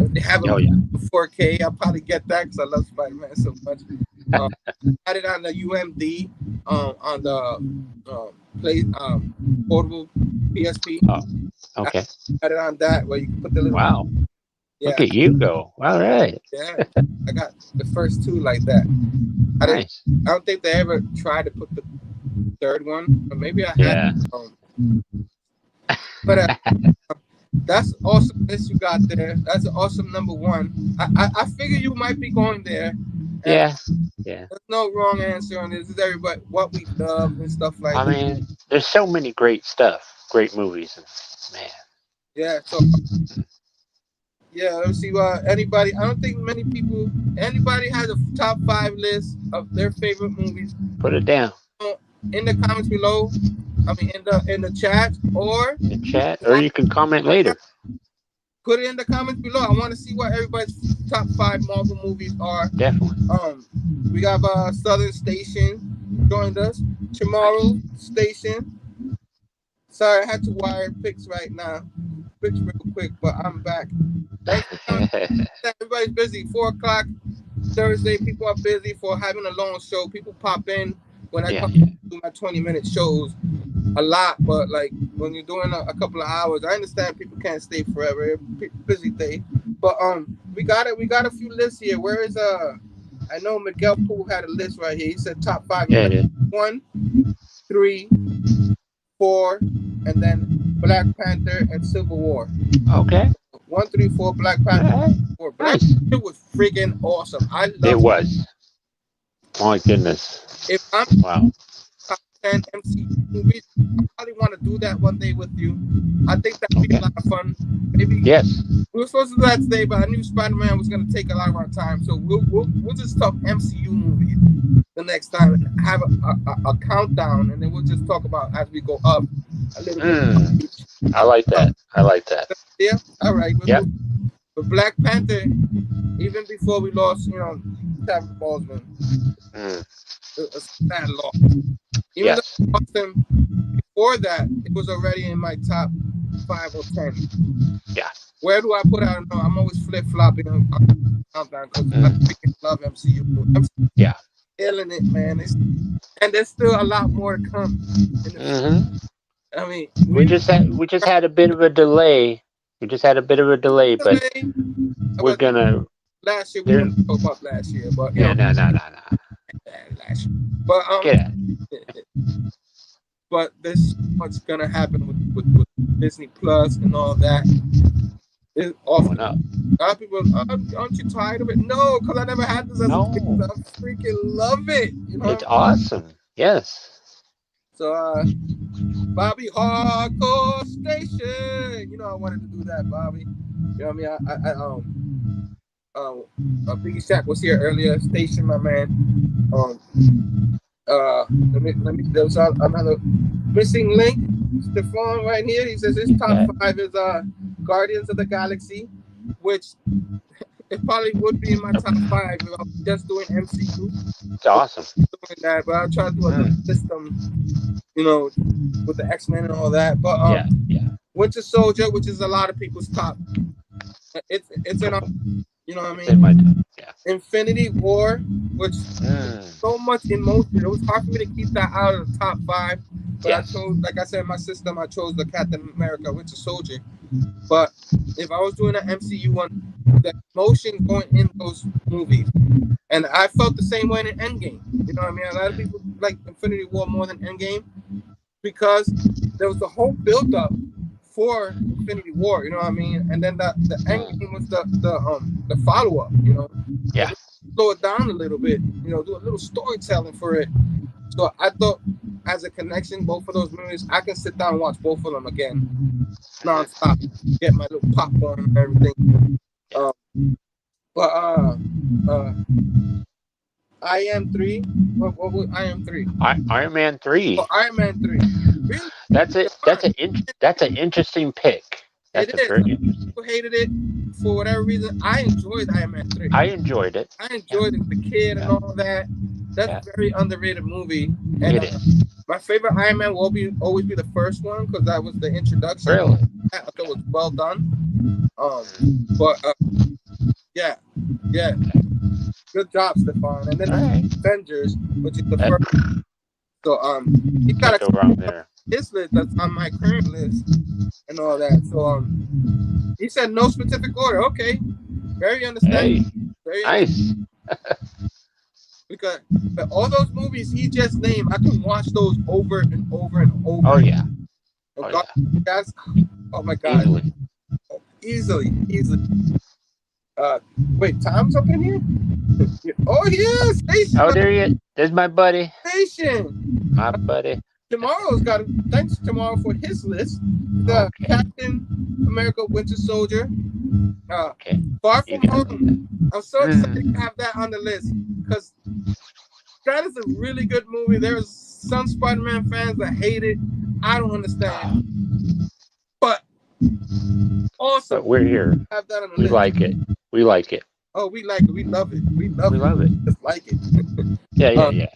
They have it on 4K. I'll probably get that because I love Spider-Man so much. I had it on the UMD, on the portable PSP. Oh, okay. I had it on that where you can put the little. Wow. Yeah. Look at you go. All right. Yeah. I got the first two like that. I don't think they ever tried to put the third one, but maybe I had. But that's awesome list you got there. That's an awesome number one. I figure you might be going there. Yeah. There's no wrong answer on this. It's everybody what we love and stuff like that. I mean, there's so many great movies, man. Yeah. So. Yeah, let's see. Anybody? I don't think anybody has a top 5 list of their favorite movies. Put it down in the comments below. I mean, in the chat or you can comment later. Put it in the comments below. I want to see what everybody's top 5 Marvel movies are. Definitely. We got Southern Station joined us. Chamorro Station. Sorry, I had to wire picks right now. Picks real quick, but I'm back. Everybody's busy. 4 o'clock Thursday. People are busy for having a long show. People pop in when I come to do my 20-minute shows a lot, but like when you're doing a couple of hours, I understand people can't stay forever. Busy day, but we got it. We got a few lists here. Where is I know Miguel Poole had a list right here. He said top 5. Yeah, 1, 3, 4, and then Black Panther and Civil War. Okay. 1, 3, 4, Black Panther. 4. Black Panther was friggin' awesome. I love it. Was. My goodness. If I'm top 10 MCU movies, I probably want to do that one day with you. I think that'd be a lot of fun. Maybe. Yes. We were supposed to do that today, but I knew Spider-Man was going to take a lot of our time, so we'll just talk MCU movies the next time and have a countdown, and then we'll just talk about as we go up a little bit. I like that. Yeah. All right. Yep. But Black Panther, even before we lost, Chadwick Boseman, it was a sad loss. Even though we lost him before that, it was already in my top 5 or 10. Yeah. Where do I put it? I don't know. I'm always flip-flopping on countdown because I freaking love MCU. Yeah. Killing it, man. And there's still a lot more to come. I mean, we just had a bit of a delay. But we're gonna. Last year we didn't talk about last year, but no. Last year, but but there's what's gonna happen with Disney Plus and all that. It's awful. A lot of people, aren't you tired of it? No, because I never had this as a kid. I freaking love it. It's awesome. Yes. So, Bobby Hardcore Station. You know I wanted to do that, Bobby. You know what I mean? Biggie Shack was here earlier. Station, my man. Let me. There was another missing link. Stefan right here. He says his top 5 is Guardians of the Galaxy, which it probably would be in my top 5 if I was just doing MCU. It's awesome. Doing that, but I'll try to do a system, you know, with the X-Men and all that. But Winter Soldier, which is a lot of people's top. It's in our, you know what I mean? In my top. Yeah. Infinity War, which so much emotion. It was hard for me to keep that out of the top 5. But I chose, like I said in my system, I chose the Captain America Winter Soldier. But if I was doing an MCU one, the emotion going in those movies, and I felt the same way in Endgame. You know what I mean? A lot of people like Infinity War more than Endgame because there was the whole build-up for Infinity War. You know what I mean? And then the Endgame was the follow-up. You know? Yeah. Slow it down a little bit. You know, do a little storytelling for it. So I thought, as a connection, both of those movies, I can sit down and watch both of them again, non-stop, get my little popcorn and everything. Iron 3. What was Iron 3? Iron Man 3. Oh, Iron Man 3. Really? That's an interesting pick. That's very interesting. People hated it for whatever reason. I enjoyed Iron Man 3. I enjoyed it. I enjoyed it, the kid and all that. That's a very underrated movie. And It is. my favorite Iron Man will always be the first one because that was the introduction. Really? I thought it was well done. Yeah. Good job, Stefan. And then Avengers, which is the first. So he got go wrong there. His list that's on my current list and all that. So he said no specific order. Okay, very understanding. Very nice. Because all those movies he just named, I can watch those over and over and over. Oh yeah. Guys, oh my God. Easily. Wait, Tom's up in here? Oh yeah, Station. Oh, there he is. There's my buddy. Station. My buddy. Tomorrow's got thanks Tomorrow for his list. The Captain America Winter Soldier. Far From Home. I'm so excited to have that on the list because that is a really good movie. There's some Spider-Man fans that hate it. I don't understand. But awesome. But we're here. Have that on the we list. like it. We like it. Oh, we like it. We love it. We love it. Just like it. Yeah.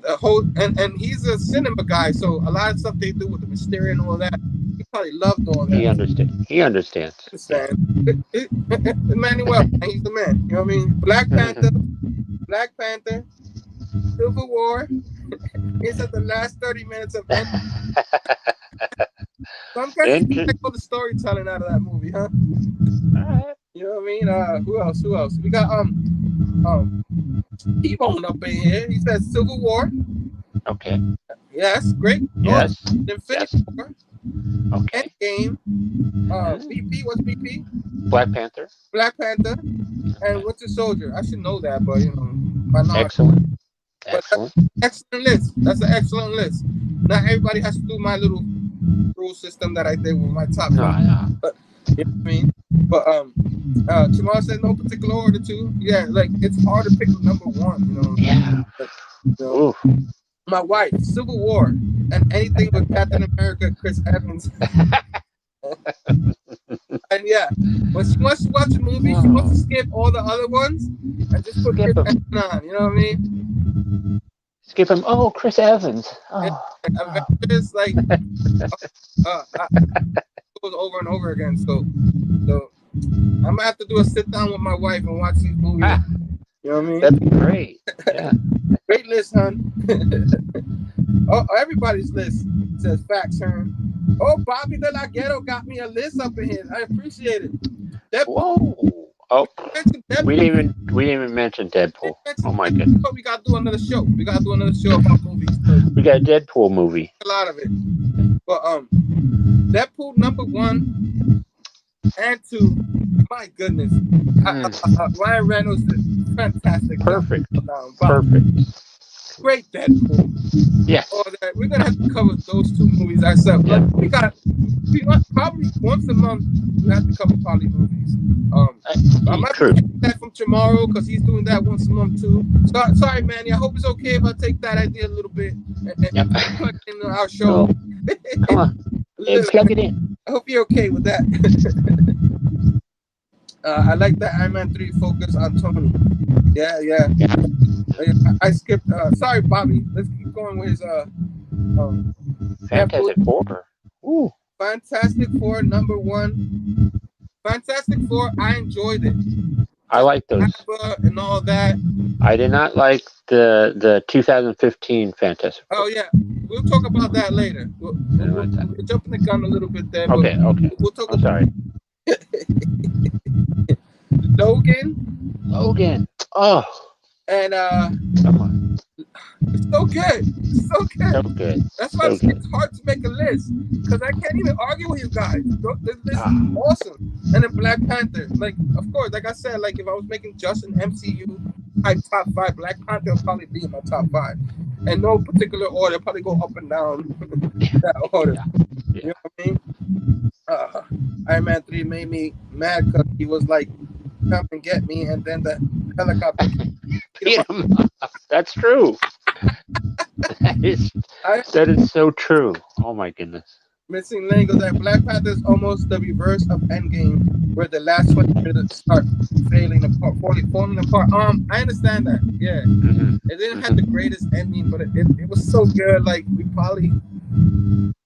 The whole and he's a cinema guy, so a lot of stuff they do with the Mysterio and all that, he probably loved all that. He understands. Emmanuel, he's the man. You know what I mean? Black Panther, Civil War. It's at the last 30 minutes of End. Some guys like all the storytelling out of that movie, huh? You know what I mean? Who else? We got T-Bone up in here. He says Civil War. Okay. Yes, great. Yes. Infinity War. Okay. Endgame. BP. What's BP? Black Panther. And Winter Soldier. I should know that, but you know, by now. Excellent. Excellent list. That's an excellent list. Not everybody has to do my little rule system that I did with my top. No. But you know what I mean? But Chamorro said no particular order too. Yeah, like it's hard to pick number one, you know. Yeah. But, you know, my wife, Civil War, and anything with Captain America, Chris Evans. And yeah, when she wants to watch a movie, she wants to skip all the other ones and just put Chris Evans on. You know what I mean? Skip him. Oh, Chris Evans. And Avengers, like goes over and over again. So I'm gonna have to do a sit down with my wife and watch these movies. You know what I mean? That'd be great. Yeah. Great list, hon. Oh, everybody's list says facts, Herm. Oh, Bobby De La Ghetto got me a list up in here. I appreciate it. Whoa. Oh, we didn't even mention Deadpool. Oh my goodness. But we gotta do another show. About movies. We got a Deadpool movie. A lot of it. But Deadpool number 1 and 2. My goodness. Ryan Reynolds is fantastic. Perfect. great Deadpool. Yes. All that. We're gonna have to cover those two movies ourselves. Yeah. Like, we probably once a month we have to cover poly movies. I might True. be taking that from Chamorro because he's doing that once a month too. So, sorry, Manny. I hope it's okay if I take that idea a little bit and plug it into our show. No. Come on. Plug it in. I hope you're okay with that. I like that Iron Man 3 focus on Tony. Yeah. I skipped. Sorry, Bobby. Let's keep going with his. Fantastic Four. Ooh. Fantastic Four #1. Fantastic Four. I enjoyed it. I like those. And all that. I did not like the 2015 Fantastic Four. Oh yeah, we'll talk about that later. We're jumping the gun a little bit there. Okay. We'll talk I'm sorry. Logan. Oh. And Come on. it's so good. So good. That's why it's hard to make a list because I can't even argue with you guys. This list is awesome. And then Black Panther, like of course, like I said, like if I was making just an MCU top 5, Black Panther will probably be in my top 5. And no particular order, probably go up and down that order. Yeah. You know what I mean? Iron Man 3 made me mad because he was like, come and get me, and then the helicopter. That's true. That is so true. Oh my goodness. Missing link is that Black Panther is almost the reverse of Endgame, where the last 20 minutes start falling apart. I understand that. Yeah, it didn't have the greatest ending, but it was so good. Like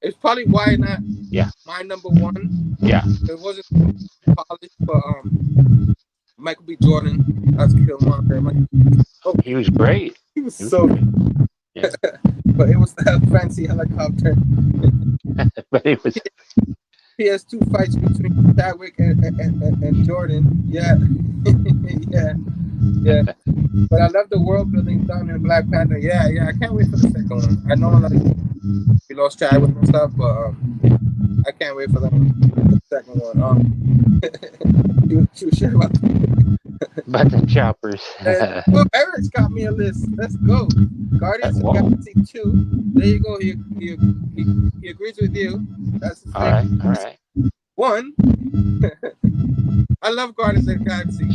it's probably why not. Yeah. My #1. Yeah. It wasn't polished, but Michael B. Jordan as Killmonger. He was great. He was so good. Yeah. But it was that fancy helicopter. But it was. PS2 fights between Chadwick and Jordan. Yeah. Yeah. But I love the world building done in Black Panther. Yeah. I can't wait for the second one. I know like we lost Chadwick and stuff, but I can't wait for the second one. You were sure about But the choppers. Eric's got me a list. Let's go. Guardians of the Galaxy 2. There you go. He agrees with you. That's his thing. All right. 1. I love Guardians of the Galaxy.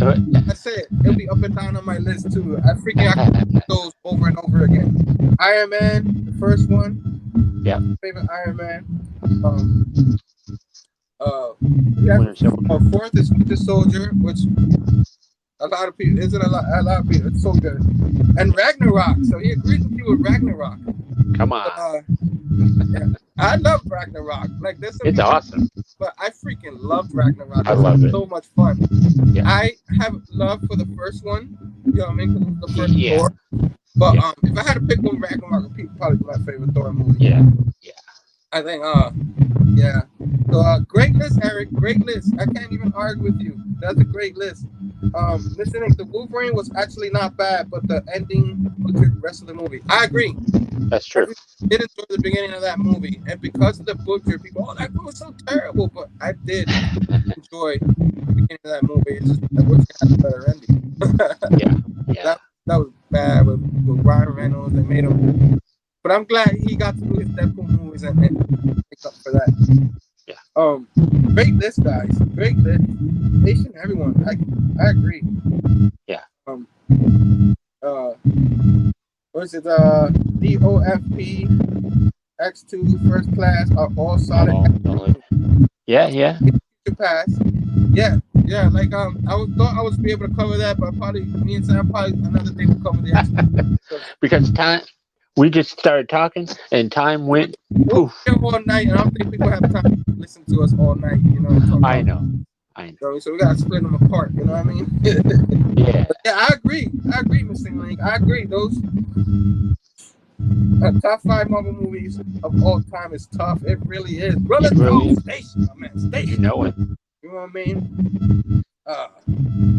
I said it'll be up and down on my list too. I can do those over and over again. Iron Man, the first one. Yeah. Favorite Iron Man. Fourth is Winter Soldier, which a lot of people isn't a lot of people. It's so good. And Ragnarok. So he agrees with you with Ragnarok. Come on. Yeah. I love Ragnarok. Like this. It's awesome. But I freaking loved Ragnarok. I love it. So much fun. Yeah. I have love for the first one. You know what I mean? Because it was the first Thor. But if I had to pick one, Ragnarok would probably be my favorite Thor movie. Yeah. I think, yeah. So, great list, Eric. Great list. I can't even argue with you. That's a great list. Listening, the Wolverine was actually not bad, but the ending butchered the rest of the movie. I agree. That's true. I did enjoy the beginning of that movie, and because of the butcher, people, that was so terrible. But I did enjoy the beginning of that movie. It's just I wish it had a better ending. Yeah. That was bad with Ryan Reynolds. They made him. But I'm glad he got to do his Deadpool movies and make up for that. Yeah. Great list, guys. Great list. Patient everyone. I agree. Yeah. What is it? DOFP, X2, First Class are all solid. Yeah. Pass. Yeah. Like thought I was be able to cover that, but probably me and Sam probably another day will cover the X2. Because time. We just started talking, and time went poof. All night, and I don't think people have time to listen to us all night. You know. I know. So we gotta split them apart. You know what I mean? Yeah. But yeah, I agree, Mr. Link. I agree. Those top 5 Marvel movies of all time is tough. It really is. Brother, Station, my man, Station. You know it. You know what I mean?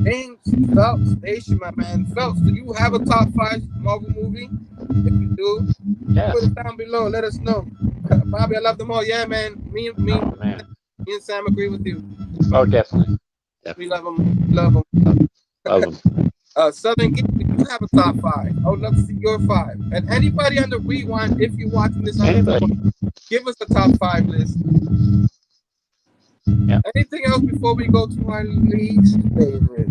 James Phelps, Station, my man. Phelps, do you have a top 5 Marvel movie? If you do, put it down below. Let us know. Bobby, I love them all. Yeah, man. Me and Sam agree with you. Oh, definitely. We love them. Love them. Southern Game, you have a top 5. I would love to see your 5. And anybody on the rewind, if you're watching this on the phone, give us the top 5 list. Yeah. Anything else before we go to our least favorite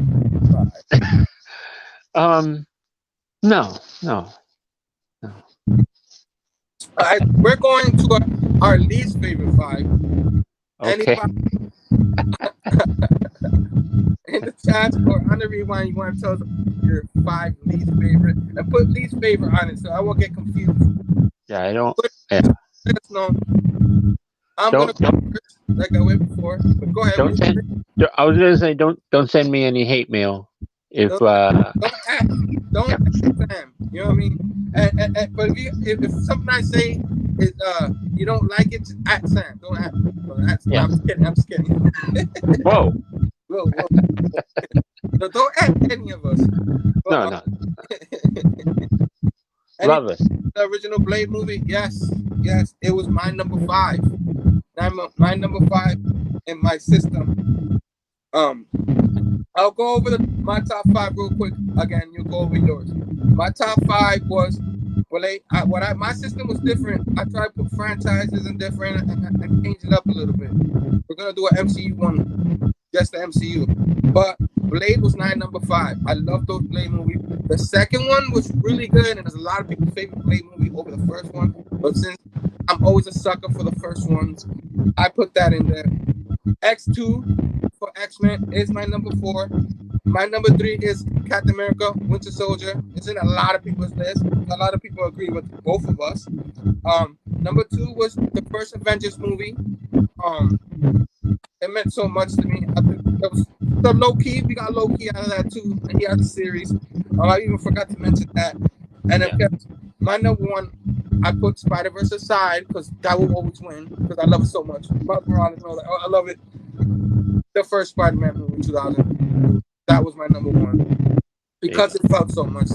5? No. All right, we're going to our least favorite 5. Okay. Anybody in the chat or on the rewind, you want to tell us your 5 least favorite and put least favorite on it so I won't get confused. Yeah, I don't. Let us know. I'm gonna go first, like I went before. But go ahead. I was gonna say don't send me any hate mail. If don't ask Sam. You know what I mean? But if something I say is you don't like it, just at Sam. Don't ask. Yeah. I'm just kidding. Whoa. Whoa. No, don't ask any of us. But, No. Love it. The original Blade movie, yes, it was my number 5. My number 5 in my system. I'll go over my top 5 real quick. Again, you'll go over yours. My top 5 was my system was different. I tried to put franchises and different and change it up a little bit. We're gonna do an MCU one, just the MCU. But Blade was number 5. I love those Blade movies. The second one was really good, and there's a lot of people's favorite Blade movie over the first one. But since I'm always a sucker for the first ones, I put that in there. X2 for X-Men is my number 4. My number 3 is Captain America, Winter Soldier. It's in a lot of people's list. A lot of people agree with both of us. Number 2 was the first Avengers movie. It meant so much to me. I think that was the low-key. We got low-key out of that too. And he had the series. I even forgot to mention that. And my number 1, I put Spider-Verse aside because that will always win because I love it so much. I love it. The first Spider-Man movie, 2000. That was my number 1 because it felt so much.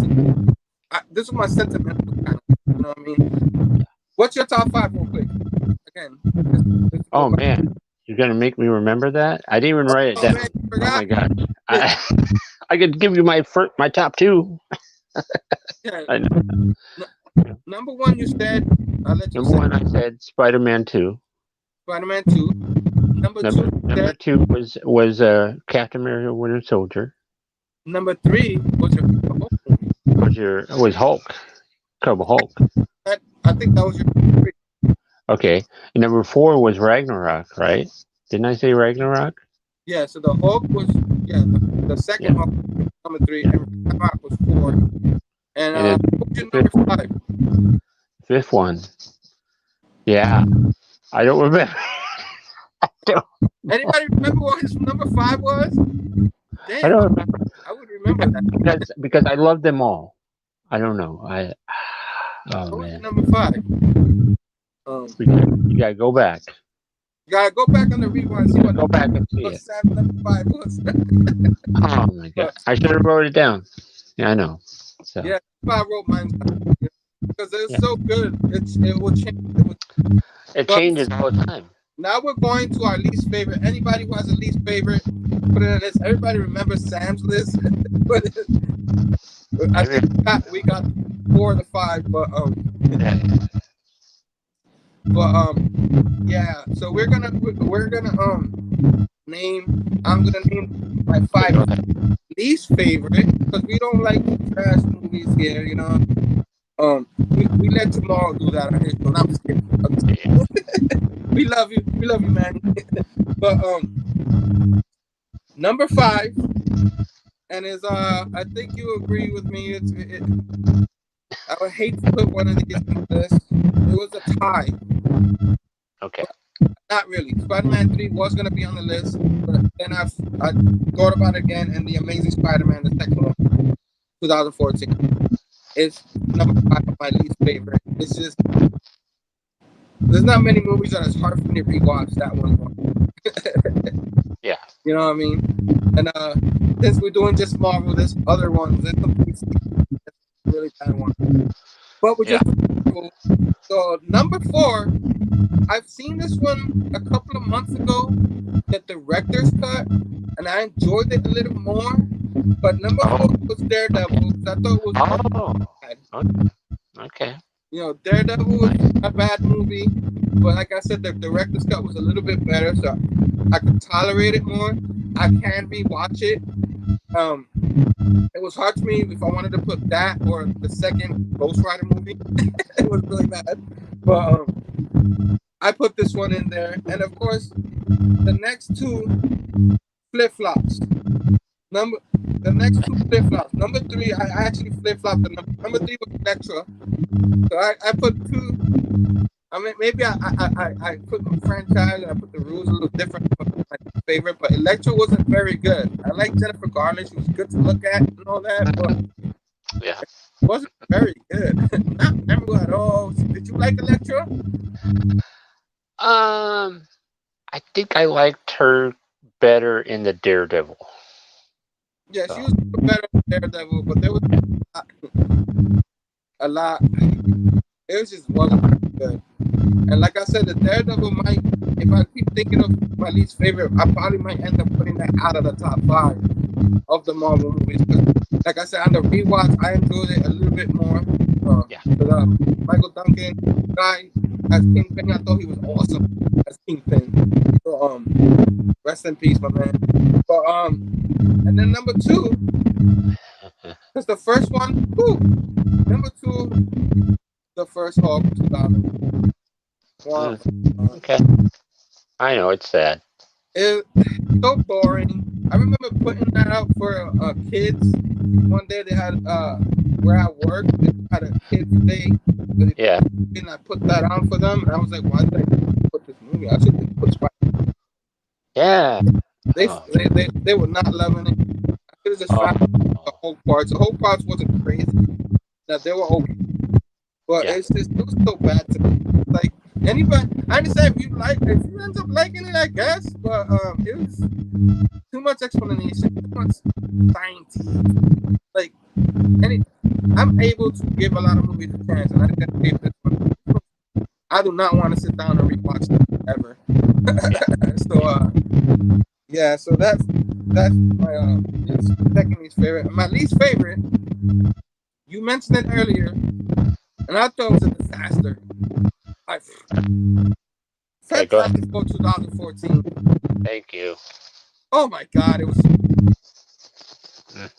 This was my sentimental kind of, you know what I mean? What's your top 5 real quick? Again. Oh man, you're gonna make me remember that? I didn't even write it down. Man, oh my god, I could give you my top 2. Yeah. I know. Number 1, you said. Number 1, I said Spider-Man 2. Spider-Man 2. Number 2 was Captain America: Winter Soldier. Number 3 was was Hulk. Incredible Hulk. I think that was your 3. Okay. And number 4 was Ragnarok, right? Didn't I say Ragnarok? Yeah, so the Hulk was the second Hulk, number 3, and Ragnarok was 4. And what's your number 5? 5th one. Yeah. I don't remember. Anybody remember what his number 5 was? Damn, I don't remember. I would remember that. Because I love them all. I don't know. Oh man. Number 5. You gotta go back. You gotta go back on the rewind. See what go back and see it. Number 5 was. Oh my god! I should have wrote it down. Yeah, I know. So. Yeah, I wrote mine down because it's so good. It will change. It changes all the time. Now we're going to our least favorite. Anybody who has a least favorite, put it in a list. Everybody remembers Sam's list. I think we got 4 of the 5, but yeah. So we're gonna name. I'm gonna name my 5 least favorite because we don't like trash movies here. You know. We let Chamorro do that on his show. I'm just kidding. We love you, man. But number 5, and is I think you agree with me. I would hate to put one of these on the list. It was a tie. Okay. Not really. Spider-Man 3 was gonna be on the list, but then I thought about it again, and the Amazing Spider-Man, the second one, 2014. It's number 5 of my least favorite. It's just there's not many movies that it's hard for me to rewatch. That one. Yeah. You know what I mean? And since we're doing just Marvel, there's other ones. There's some really bad ones. But we're just Daredevil. So number 4, I've seen this one a couple of months ago, the director's cut, and I enjoyed it a little more. But number 4 was Daredevil. I thought it was bad. Okay. You know, Daredevil was a bad movie, but like I said, the director's cut was a little bit better, so I could tolerate it more. I can rewatch it. It was hard to me if I wanted to put that or the second Ghost Rider movie. It was really bad, but I put this one in there, and of course, the next 2 flip flops. The next 2 flip flops. Number 3, I actually flip flopped the number 3 was Electra. So I put 2. I mean, maybe I put the franchise and I put the rules a little different from my favorite, but Electra wasn't very good. I like Jennifer Garner; she was good to look at and all that, but Yeah. it wasn't very good. Not memorable at all. Did you like Electra? I think I liked her better in the Daredevil. Yeah, she was better than Daredevil, but there was a lot. It just wasn't very good. And like I said, the Daredevil might, if I keep thinking of my least favorite, I probably might end up putting that out of the top 5 of the Marvel movies. Like I said, on the rewatch, I enjoyed it a little bit more. But Michael Duncan guy as Kingpin, I thought he was awesome as Kingpin. So rest in peace, my man. But and then number 2, because the first one, number 2, the first Hulk 2000. Okay. I know, it's sad. It's so boring. I remember putting that out for kids. One day they had where I worked, they had a kids day. Yeah. And I put that on for them, and I was like, why did I put this movie? I should put Spider-Man. Yeah. They were not loving it. I could have just found the whole parts. The whole parts wasn't crazy. Now they were okay. But it was so bad to me. Like anybody, I understand if you end up liking it, I guess. But it was too much explanation, too much science. Like I'm able to give a lot of movies a chance, and I didn't give this one. I do not want to sit down and rewatch them ever. So that's my second least favorite. And my least favorite, you mentioned it earlier, and I thought it was a disaster. Fantastic Four 2014. Thank you. Oh my God, it was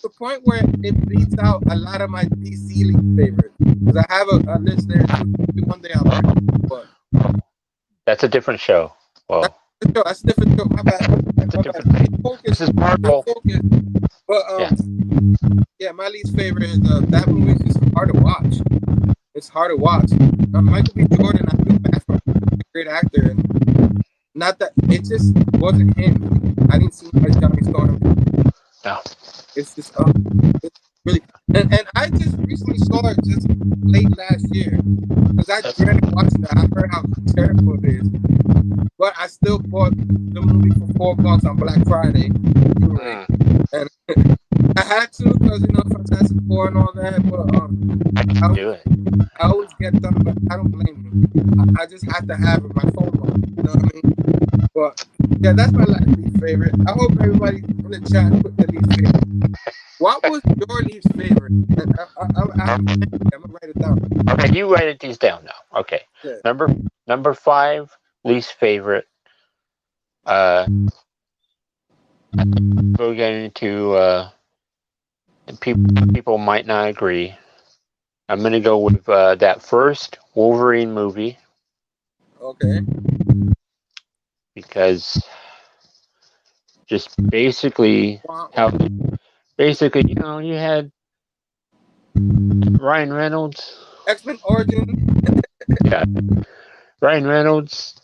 the point where it beats out a lot of my DC league favorites. Because I have a list there. One day I'll bring it, but that's a different show. Whoa. That's a different show. My bad. This is Marvel. But my least favorite is that movie is just hard to watch. It's hard to watch. Michael B. Jordan, I feel bad for him. He's a great actor, and not that it just wasn't him. I didn't see him as Johnny Storm. No. It's just it's really, and I just recently saw it just late last year because I dreaded watching that. I heard how terrible it is, but I still bought the movie for $4 on Black Friday, and I had to because Fantastic Four and all that. But I always get them, but I don't blame you. I just have to have it. My phone on, you know what I mean? But yeah, that's my least favorite. I hope everybody in the chat put their least favorite. What was your least favorite? I'm gonna write it down. Okay, you write these down now. Okay. Yeah. Number 5, least favorite. We're getting into people might not agree. I'm gonna go with that first Wolverine movie. Okay. Because just basically you had Ryan Reynolds. X-Men Origin. Yeah. Ryan Reynolds,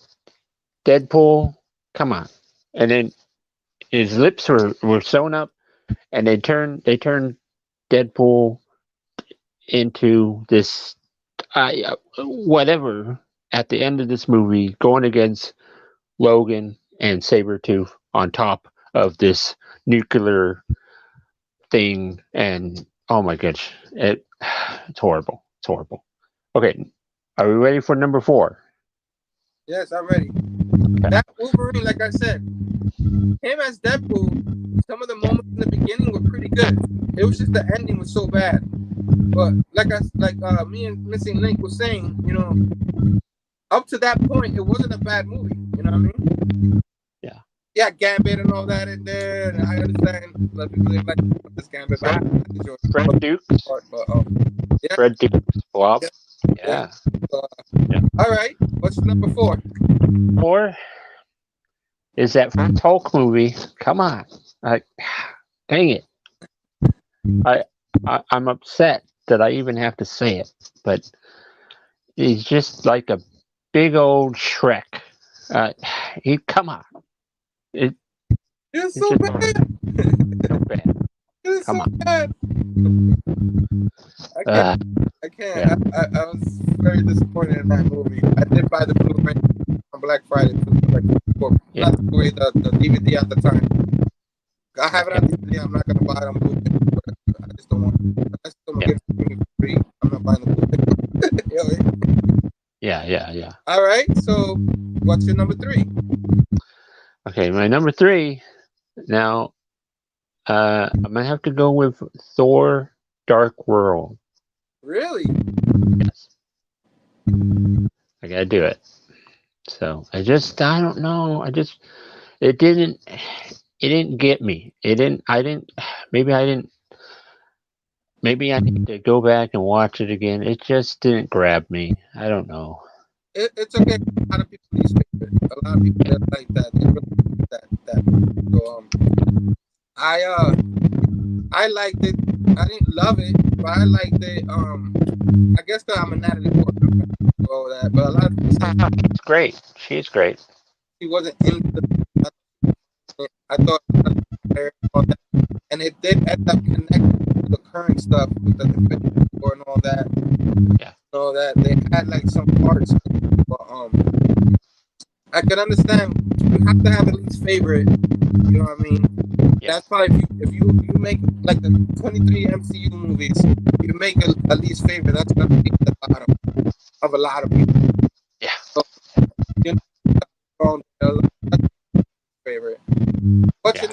Deadpool. Come on. And then his lips were sewn up, and they turned Deadpool into this whatever at the end of this movie, going against Logan and Sabretooth on top of this nuclear thing, and oh my gosh, it's horrible. Okay, Are we ready for number 4? Yes, I'm ready. Okay. That Wolverine, like I said, him as Deadpool, some of the moments in the beginning were pretty good. It was just the ending was so bad. But me and Missing Link was saying, you know, up to that point, it wasn't a bad movie. You know what I mean? Yeah. Yeah, Gambit and all that in there, and I understand a lot of people didn't like this Gambit, but I enjoyed it. Fred Dukes. Yeah. Fred Dukes. Well, Yeah. yeah. All right. What's number 4? 4 is that first Hulk movie. Come on. Dang it. I'm upset that I even have to say it, but he's just like a big old Shrek. Come on. It's so just bad. so bad. It's Come so on. bad. I can't. Yeah. I was very disappointed in that movie. I did buy the Blu-ray on Black Friday too. Not the Blu-ray, the DVD at the time. I have it on DVD. I'm not gonna buy it on Blu-ray. I just don't want it. I just don't get it for free. I'm not buying the Blu-ray. Yeah. All right. So, what's your number 3? Okay, my number 3. Now, I'm gonna have to go with Thor: Dark World. Really? Yes. I gotta do it. So I don't know. It didn't get me. Maybe I need to go back and watch it again. It just didn't grab me. I don't know. It's okay. A lot of people least favorite. A lot of people that like that. They really like that. So I liked it. I didn't love it, but I liked it. I guess that I'm a Natalie Portman fan, all that, but a lot of people say It's great. She's great. she wasn't in the. I thought all that, and it did end up connecting to the current stuff with the Infinity War and all that. Yeah. So that they had like some parts, but I could understand. You have to have at least favorite. You know what I mean? Yeah. That's probably if you make like the 23 MCU movies, you make a least favorite. That's gonna be the bottom of a lot of people. Yeah. So, you know, favorite. What's your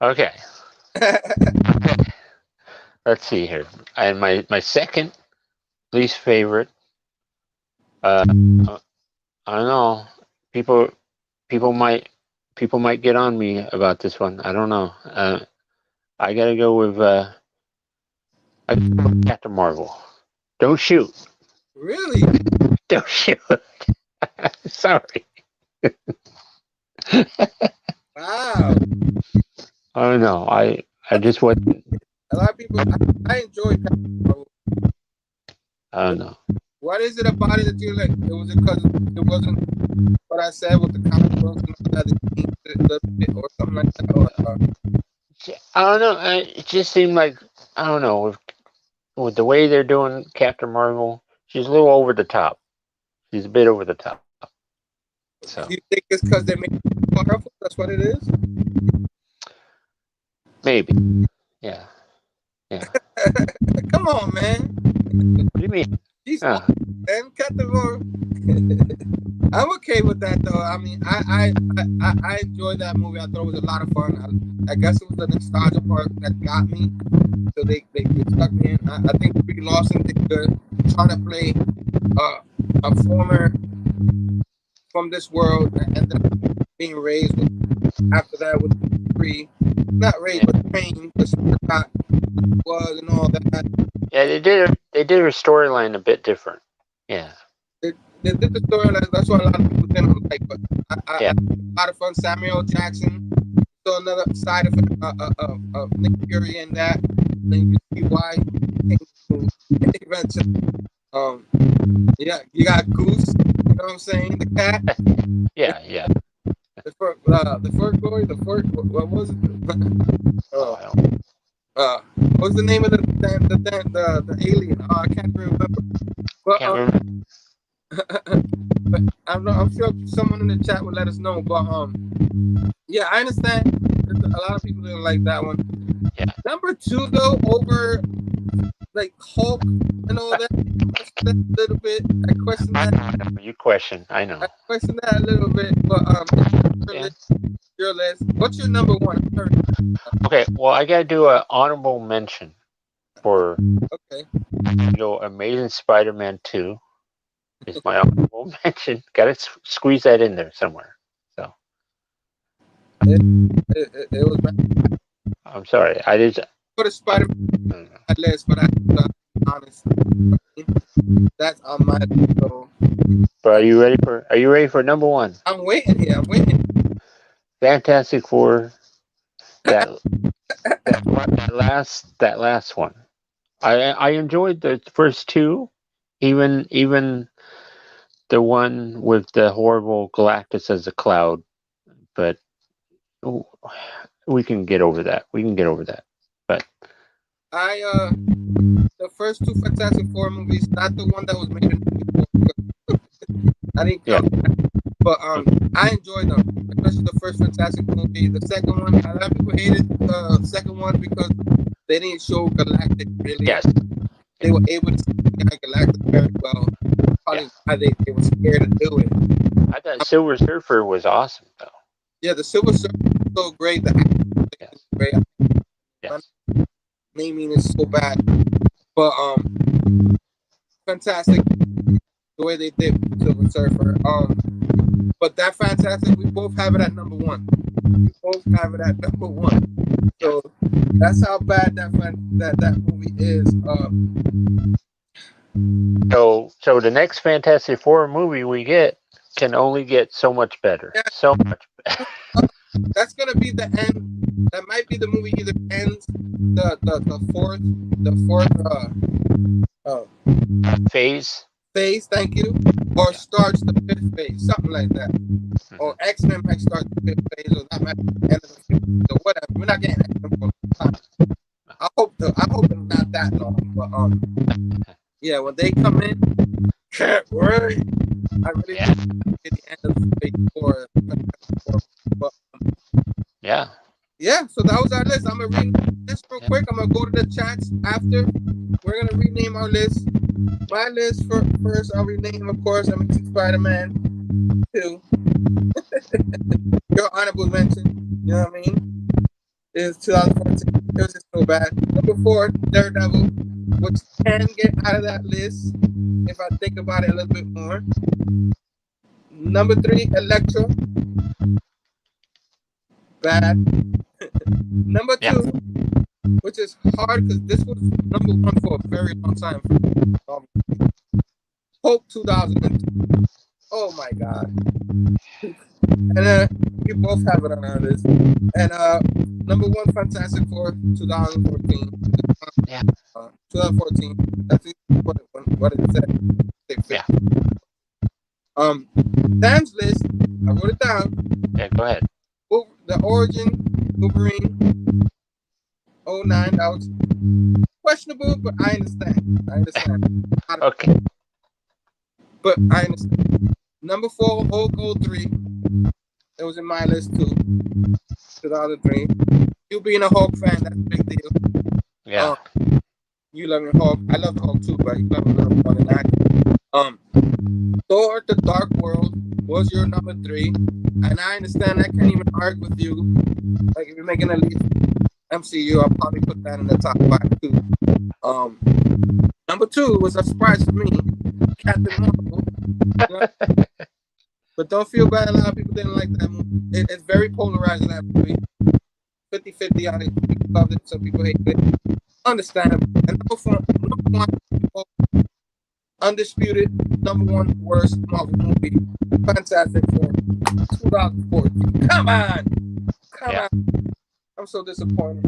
Okay. Let's see here. And my second least favorite. I don't know. People might get on me about this one. I don't know. I gotta go with Captain Marvel. Don't shoot. Really? Don't shoot. Sorry. Wow. I don't know. I just wasn't. A lot of people. I enjoyed Captain Marvel. I don't know. What is it about it that you like? It was because it wasn't what I said with the comic books and all that, or something like that. Or, I don't know. It just seemed like, I don't know, with the way they're doing Captain Marvel, she's a little over the top. She's a bit over the top. So do you think it's because they make it powerful? That's what it is. maybe, yeah. Come on, man. What do you mean? She's awesome, man. Captain Marvel. I'm okay with that though. I mean, I enjoyed that movie. I thought it was a lot of fun. I guess it was the nostalgia part that got me. So they stuck me in. I think Brie Larson did good, trying to play a former from this world and ended up being raised after that with Brie. Not raised, but trained. The was and all that. Yeah, they did her storyline a bit different. Yeah. They did the storyline. That's what a lot of people didn't like. But a lot of fun. Samuel Jackson. So another side of Nick Fury in that. Then you see why eventually. Yeah, you got Goose. You know what I'm saying? The cat. Yeah. The Furk boy. What was it? What was the name of the alien? I can't remember. But, but I'm sure someone in the chat will let us know. But yeah, I understand. A lot of people didn't like that one. Yeah. Number 2 though, over like Hulk and all that. I question that a little bit. I question that. I know. You question. I know. I question that a little bit. But your list. What's your number one? Okay. Well, I gotta do an honorable mention for Okay. Amazing Spider-Man 2 is my honorable mention. Gotta squeeze that in there somewhere. So It was bad. I'm sorry. I did. For the Spider-Man list, but I'm honest. That's on my list. So. But are you ready for number one? I'm waiting here. I'm waiting. Fantastic Four. That last one. I enjoyed the first two, even the one with the horrible Galactus as a cloud. But we can get over that. But the first two Fantastic Four movies, not the one that was made in '94. I didn't count that. But I enjoyed them, especially the first Fantastic movie. The second one, a lot of people hated the second one because they didn't show Galactic really. Yes. They were able to see Galactic very well. Probably why they were scared to do it. I thought Silver Surfer was awesome though. Yeah, the Silver Surfer is so great. The acting is great. Yes. Naming is so bad, but fantastic the way they did Silver Surfer. But that Fantastic, we both have it at number one. So that's how bad that movie is. So the next Fantastic Four movie we get can only get so much better. Yeah. So much better. That's gonna be the end. That might be the movie either ends the fourth phase, thank you, or starts the fifth phase, something like that. Or X-Men might start the fifth phase, or that might be the end of the fifth phase, or whatever. We're not getting X-Men for a long time. I hope it's not that long, but yeah, when they come in, can't wait. I really think it's the end of the phase four. But yeah, so that was our list. I'm gonna read this real quick. I'm gonna go to the chats after. We're gonna rename our list. My list first, I'll rename, of course, Amazing Spider-Man 2. Your honorable mention, you know what I mean? Is 2014. It was just so bad. Number 4, Daredevil, which can get out of that list if I think about it a little bit more. Number 3, Electro. Bad. Number 2, which is hard because this was number 1 for a very long time. Hope 2002. Oh my God. And we both have it on our list. And number 1, Fantastic Four 2014. 2014. That's what it said. Yeah. Sam's list, I wrote it down. Yeah, go ahead. The Origin Wolverine 09. That was questionable, but I understand. Okay. But I understand. Number 4, Hulk 03. It was in my list too. 2003. You being a Hulk fan, that's a big deal. Yeah. You loving Hulk. I love Hulk too, but you love him a little more than I. Thor: The Dark World was your number 3. And I understand I can't even argue with you. Like if you're making a list MCU, I'll probably put that in the top 5 too. Number 2 was a surprise for me. Captain Marvel. But don't feel bad. A lot of people didn't like that movie. It's very polarizing, that movie. 50-50 on it. People loved it, some people hated it. Understandable. And number 1, undisputed, number 1 worst Marvel movie. Fantastic Four. 2014. Come on. I'm so disappointed.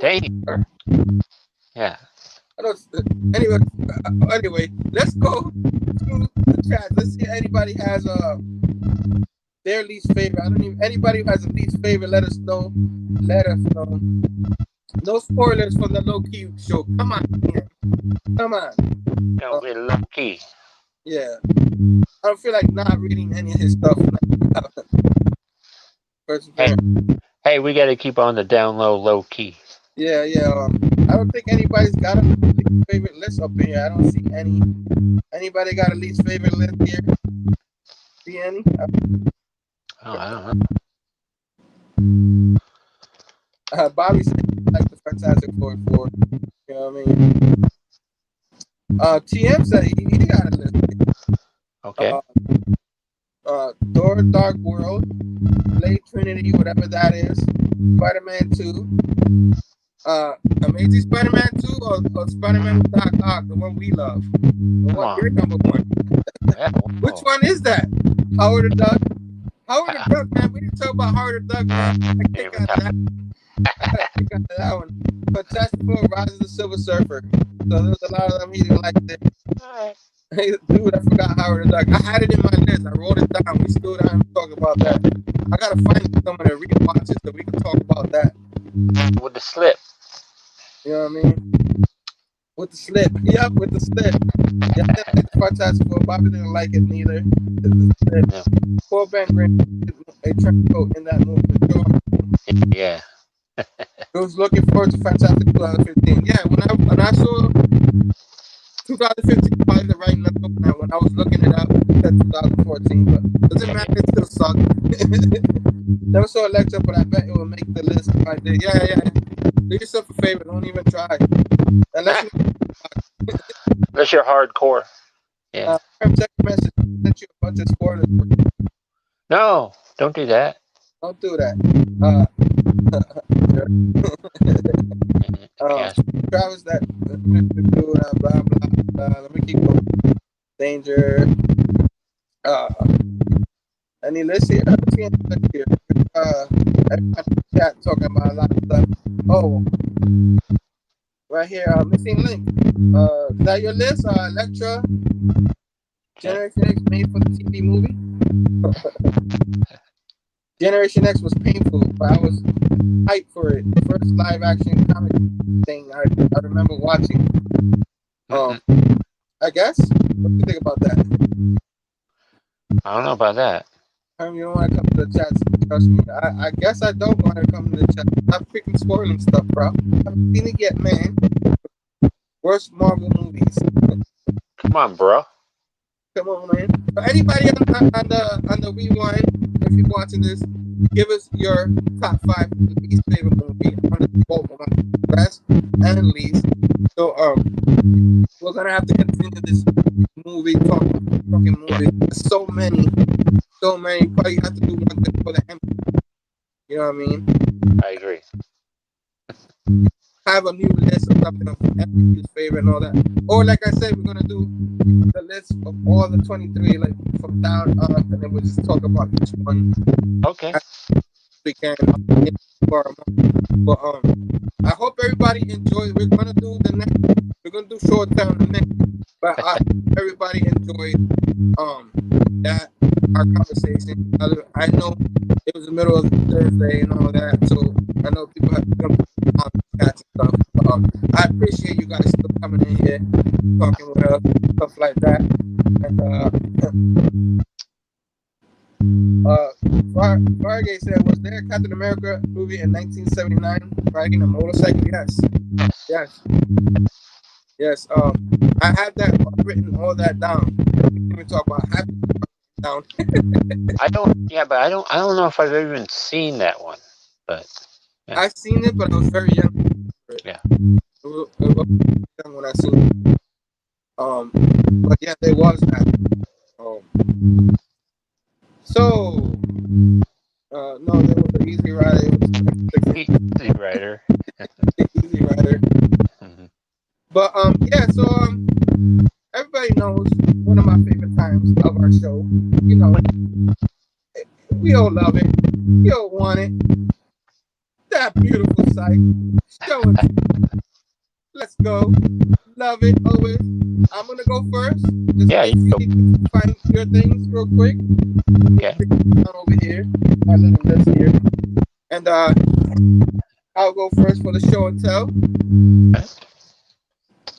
Dang. Yeah. Anyway, let's go to the chat. Let's see if anybody has their least favorite. Anybody who has a least favorite, let us know. No spoilers for the low key show. Come on, man. Come on. Don't be low key. Yeah. I don't feel like not reading any of his stuff. Hey, we got to keep on the down low key. Yeah, yeah. I don't think anybody's got a least favorite list up in here. I don't see any. Anybody got a least favorite list here? See any? Oh, I don't know. Bobby said he likes the Fantastic Four. You know what I mean? TM said he got a list. Okay. Thor: Dark World, Blade Trinity, whatever that is, Spider-Man 2, Amazing Spider-Man 2, or Spider-Man with Doc Ock, the one we love, the one you're number one. Yeah, Which one is that? Howard the Duck? Howard the Duck, man. We didn't talk about Howard the Duck, man. I kick out of that. I got a kick out of that one. Fantastic Four: Rise of the Silver Surfer. So there's a lot of them he didn't like it. Dude, I forgot Howard the Duck. I had it in my list. I wrote it down. We still down and talk about that. I gotta find someone to rewatch it so we can talk about that. With the slip. You know what I mean? With the slip. Yep, with the slip. Yeah, I didn't like the Fantastic Four. Bobby didn't like it neither. Yeah. Poor Ben Green, a trench coat in that movie. Yeah. I was looking forward to Fantastic 2015. Yeah, when I saw 2015, probably the right number. When I was looking it up, it said 2014, but doesn't matter. It still sucked. Never saw Electra, but I bet it will make the list if I did. Yeah. Do yourself a favor. Don't even try. Unless you're hardcore. Yeah. Check the message. I sent you a bunch of spoilers. No, don't do that. Don't do that. Travis, that blah blah blah. Let me keep going. Danger. Any list here? Everybody chat talking about a lot of stuff. Oh, right here, missing link. Is that your list? Electra, Generation X made for the TV movie. Generation X was painful, but I was hyped for it. The first live action comic thing I remember watching. I guess. What do you think about that? I don't know about that. You don't want to come to the chat, trust me. I guess I don't want to come to the chat. I'm freaking spoiling stuff, bro. I haven't seen it yet, man. Worst Marvel movies. Come on, bro. Come on, man. So anybody on the rewind, if you're watching this, give us your top 5 least favorite movie. On the both of them, best and least. So we're gonna have to continue this movie talking movie. There's so many. Probably have to do one thing for the end. You know what I mean? I agree. Have a new list of something of everybody's favorite and all that. Or like I said, we're gonna do the list of all the 23, like from down up, and then we'll just talk about each one. Okay. We can. But I hope everybody enjoys. We're gonna do short term next. But I hope everybody enjoyed that our conversation. I know it was the middle of Thursday and all that, so I know people have to come on chats and stuff. I appreciate you guys still coming in here, talking with us, stuff like that. And Fargate said, was there a Captain America movie in 1979 riding a motorcycle? Yes. I had that written all that down. We didn't even talk about half down. I don't know if I've even seen that one, but yeah. I've seen it, but I was very young. Yeah. It was young when I seen it. But yeah, there was that. So no, there was an Easy Rider. Easy Rider. Easy Rider. Mm-hmm. But so everybody knows one of my favorite times of our show. You know, we all love it. We all want it. That beautiful sight. Show it. Let's go. Love it always. I'm gonna go first. Just you need to find your things real quick. Yeah. Over here, my little list here, and I'll go first for the show and tell.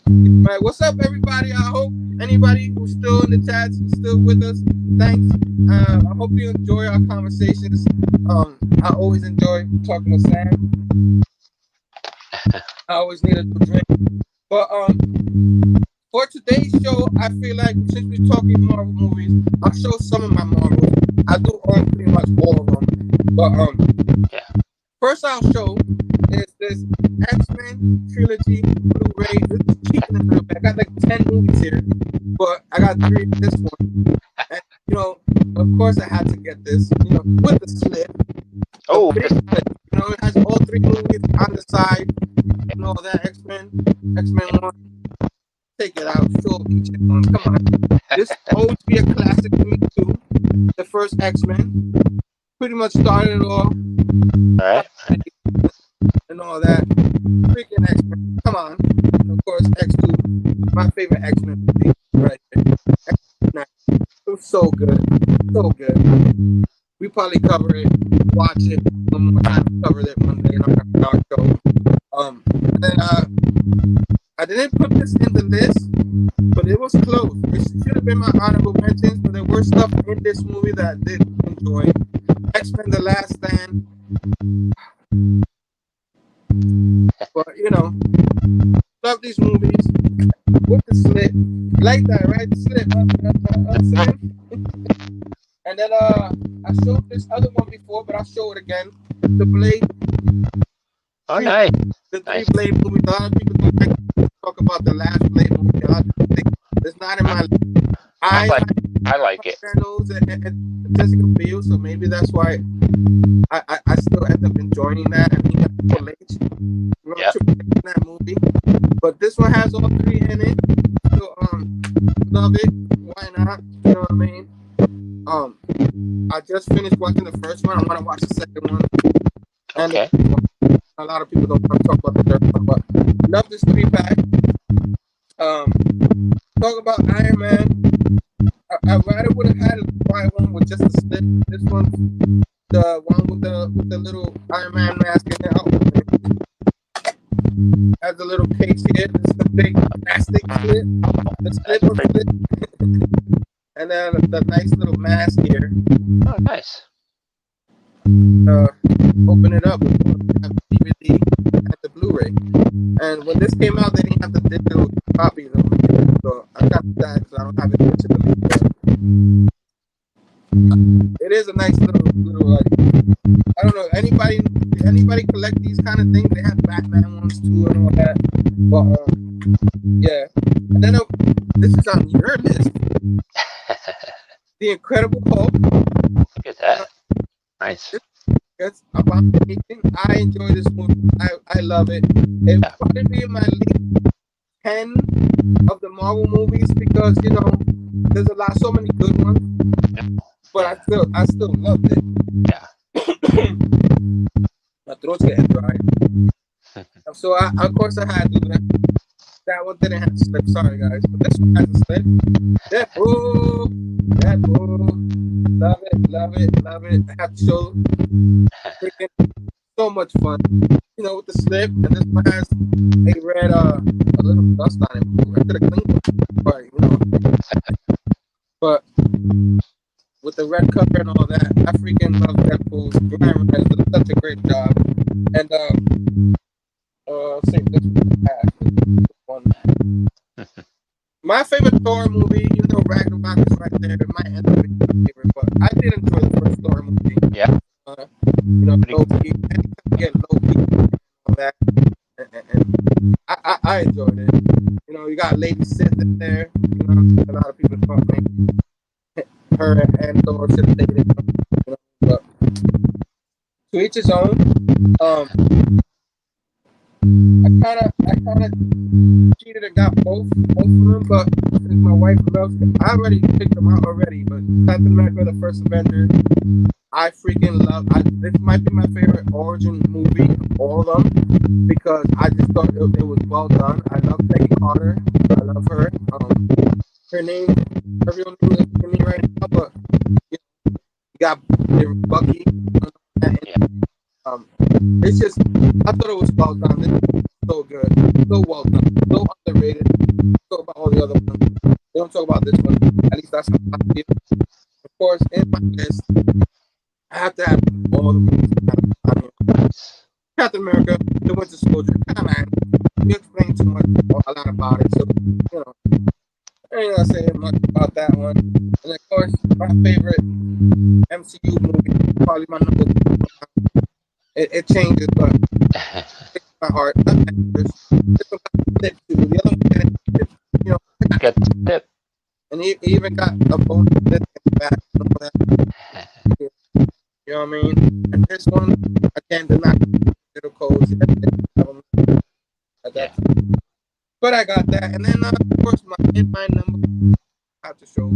All right, what's up, everybody? I hope anybody who's still in the chats is still with us. Thanks. I hope you enjoy our conversations. I always enjoy talking with Sam. I always need a new drink. But for today's show, I feel like since we're talking Marvel movies, I'll show some of my Marvels. I do own pretty much all of them. But Yeah. first I'll show is this X-Men trilogy Blu-ray. This is cheap in a little bit. I got like 10 movies here, but I got 3 of this one. And you know, of course I had to get this, you know, with the slip. Oh, The big slip. You know, it has all 3 movies on the side. You know that X-Men 1. Take it out, show each one. Come on. This always be a classic to me too. The first X-Men. Pretty much started it all. all right. And all that. Freaking X-Men. Come on. Of course, X2. My favorite X-Men movie right there. X-Men. It was so good. So good. We probably cover it, watch it one more time, cover it one day in our show. And then I didn't put this in the list, but it was close. It should have been my honorable mentions, but there were stuff in this movie that I did enjoy. X-Men: The Last Stand. But you know, love these movies with the slip. Like that, right? The slip. And then I showed this other one before, but I'll show it again. The Blade. Oh, nice. The 3 Blade movies. A lot of people don't like to talk about the last Blade movie. It's not in my list. I like it. Reynolds and Jessica Biel, so maybe that's why I still end up enjoying that. I mean, Triple H, Yep. that movie. But this one has all 3 in it. So love it. Why not? You know what I mean? I just finished watching the first one. I want to watch the second one. And Okay. a lot of people don't want to talk about the third one, but love this 3-pack. Talk about Iron Man. I rather would have had a one with just a slip. This one, the one with the little Iron Man mask in it. Has a little case here. This is the big plastic slip. The slip of slip. And then the nice little mask here. Oh, nice. Open it up. Have the DVD and the Blu-ray. And when this came out, they didn't have the digital copies of it. So I got that because I don't have it digitally. It is a nice little like, I don't know, anybody collect these kind of things? They have Batman ones too and all that. But yeah. And then this is on your list. The Incredible Hulk. Look at that. Nice. It's about anything. I enjoy this movie. I love it. It would probably be in my league 10 of the Marvel movies because you know there's so many good ones. But I still loved it. Yeah. My throat's getting dry. So of course I had to do that. That one didn't have to slip. Sorry guys, but this one has a slip. Deadpool. Love it. I have to show. Freaking so much fun. You know, with the slip, and this one has a red a little dust on it. I could have cleaned it, but you know. But with the red cover and all that, I freaking love Deadpool. Ryan Reynolds did such a great job. And see this one. My favorite Thor movie, even though Ragnarok is right there, it might end up being my favorite, but I did enjoy the first Thor movie. Yeah. You know, Loki, get Loki, and all that, and I enjoyed it. You know, you got Lady Sif in there. You know, a lot of people thought maybe her and Thor should have dated. You know, but to each his own. I kind of cheated and got both of them, but since my wife loves them, I already picked them out already. But Captain America: The First Avenger, I freaking love. This might be my favorite origin movie of all of them because I just thought it was well done. I love Peggy Carter. I love her. Her real name is to me right now, but you got Bucky. It's just, I thought it was well done. It was so good, so well done, so underrated. Talk about all the other ones. They don't talk about this one. At least that's how I feel. Of course, in my list, I have to have all the movies. Captain America, the Winter Soldier. Come on, you explained too much, a lot about it, so you know, I ain't gonna say much about that one. And of course, my favorite MCU movie, probably my number one. It changes, but it's my heart. This one got tip too. The other one didn't, you know, Got the tip. and he even got a bonus disc in the back. You know, that, you know what I mean? And this one, I can't deny little codes. Yeah. But I got that, and then of course my number have to show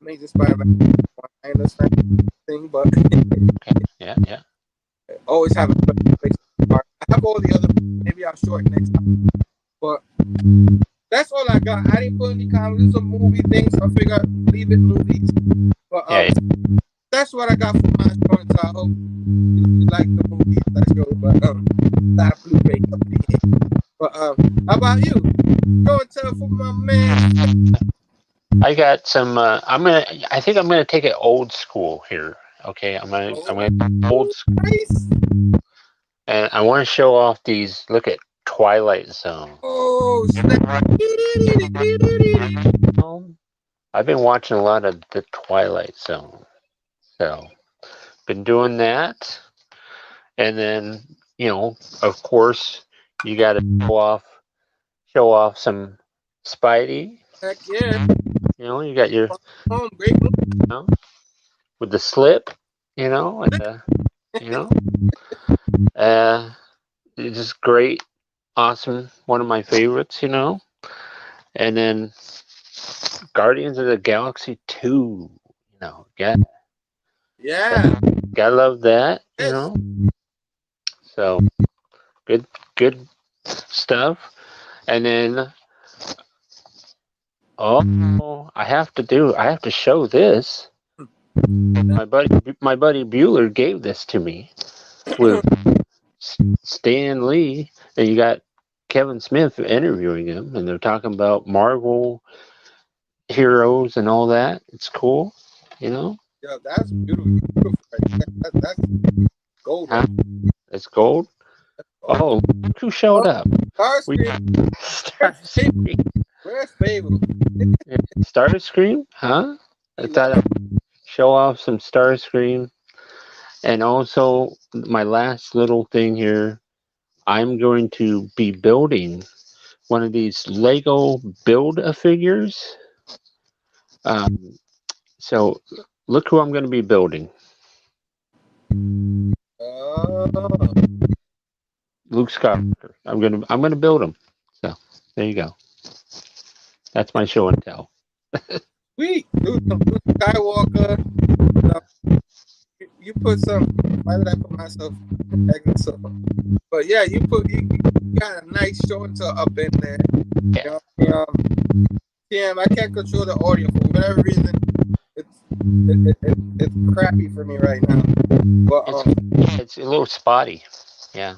Amazing Spider-Man. I understand thing, but Yeah. always have a special place in my heart. I have all the other. Maybe I'll show it next time. But that's all I got. I didn't put any comments. These are movie things. I figured leave it movies. But Yeah. that's what I got for my show. So I hope you like the movies I show. But that Blu-ray up there. But how about you? Go and tell for my man. I got some. I think I'm gonna take it old school here. Okay, I'm gonna old school, Nice. and I want to show off these. Look at Twilight Zone. Oh, snap. I've been watching a lot of the Twilight Zone, so been doing that, and then of course, you got to show off some Spidey. Heck yeah. You got your Great movie. with the slip, and it's just great, awesome, one of my favorites, and then Guardians of the Galaxy 2, gotta love that, Yes. So good stuff. And then I have to show this. My buddy Bueller gave this to me with Stan Lee, and you got Kevin Smith interviewing him, and they're talking about Marvel heroes and all that. It's cool, Yeah, that's beautiful. That's gold. Huh? It's gold. Oh, look who showed up. Starscream. Where's Phable? Starscream? Huh? I thought I'd show off some Starscream. And also, my last little thing here, I'm going to be building one of these Lego Build-A-Figures. So, look who I'm going to be building. Luke Skywalker. I'm gonna build him. So there you go. That's my show and tell. Sweet, Luke Skywalker. You put some. Why did I put myself? But yeah, you got a nice show and tell up in there. Yeah. Tim, I can't control the audio for whatever reason. It's crappy for me right now. But it's a little spotty. Yeah.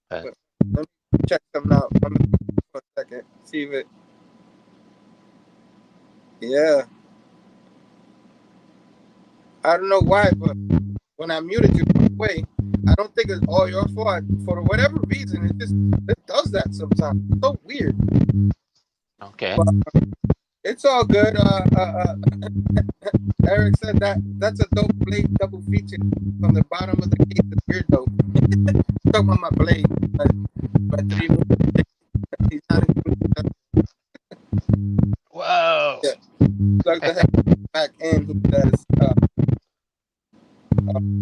But let me check them out for a second. See if it. Yeah. I don't know why, but when I muted you away, I don't think it's all your fault. For whatever reason, it does that sometimes. It's so weird. Okay. But, it's all good. Eric said that's a dope blade double feature from the bottom of the case. It's weird though. Talking about my blade, my 3 moves. Whoa! Yeah. Plug the headphones back in. He says.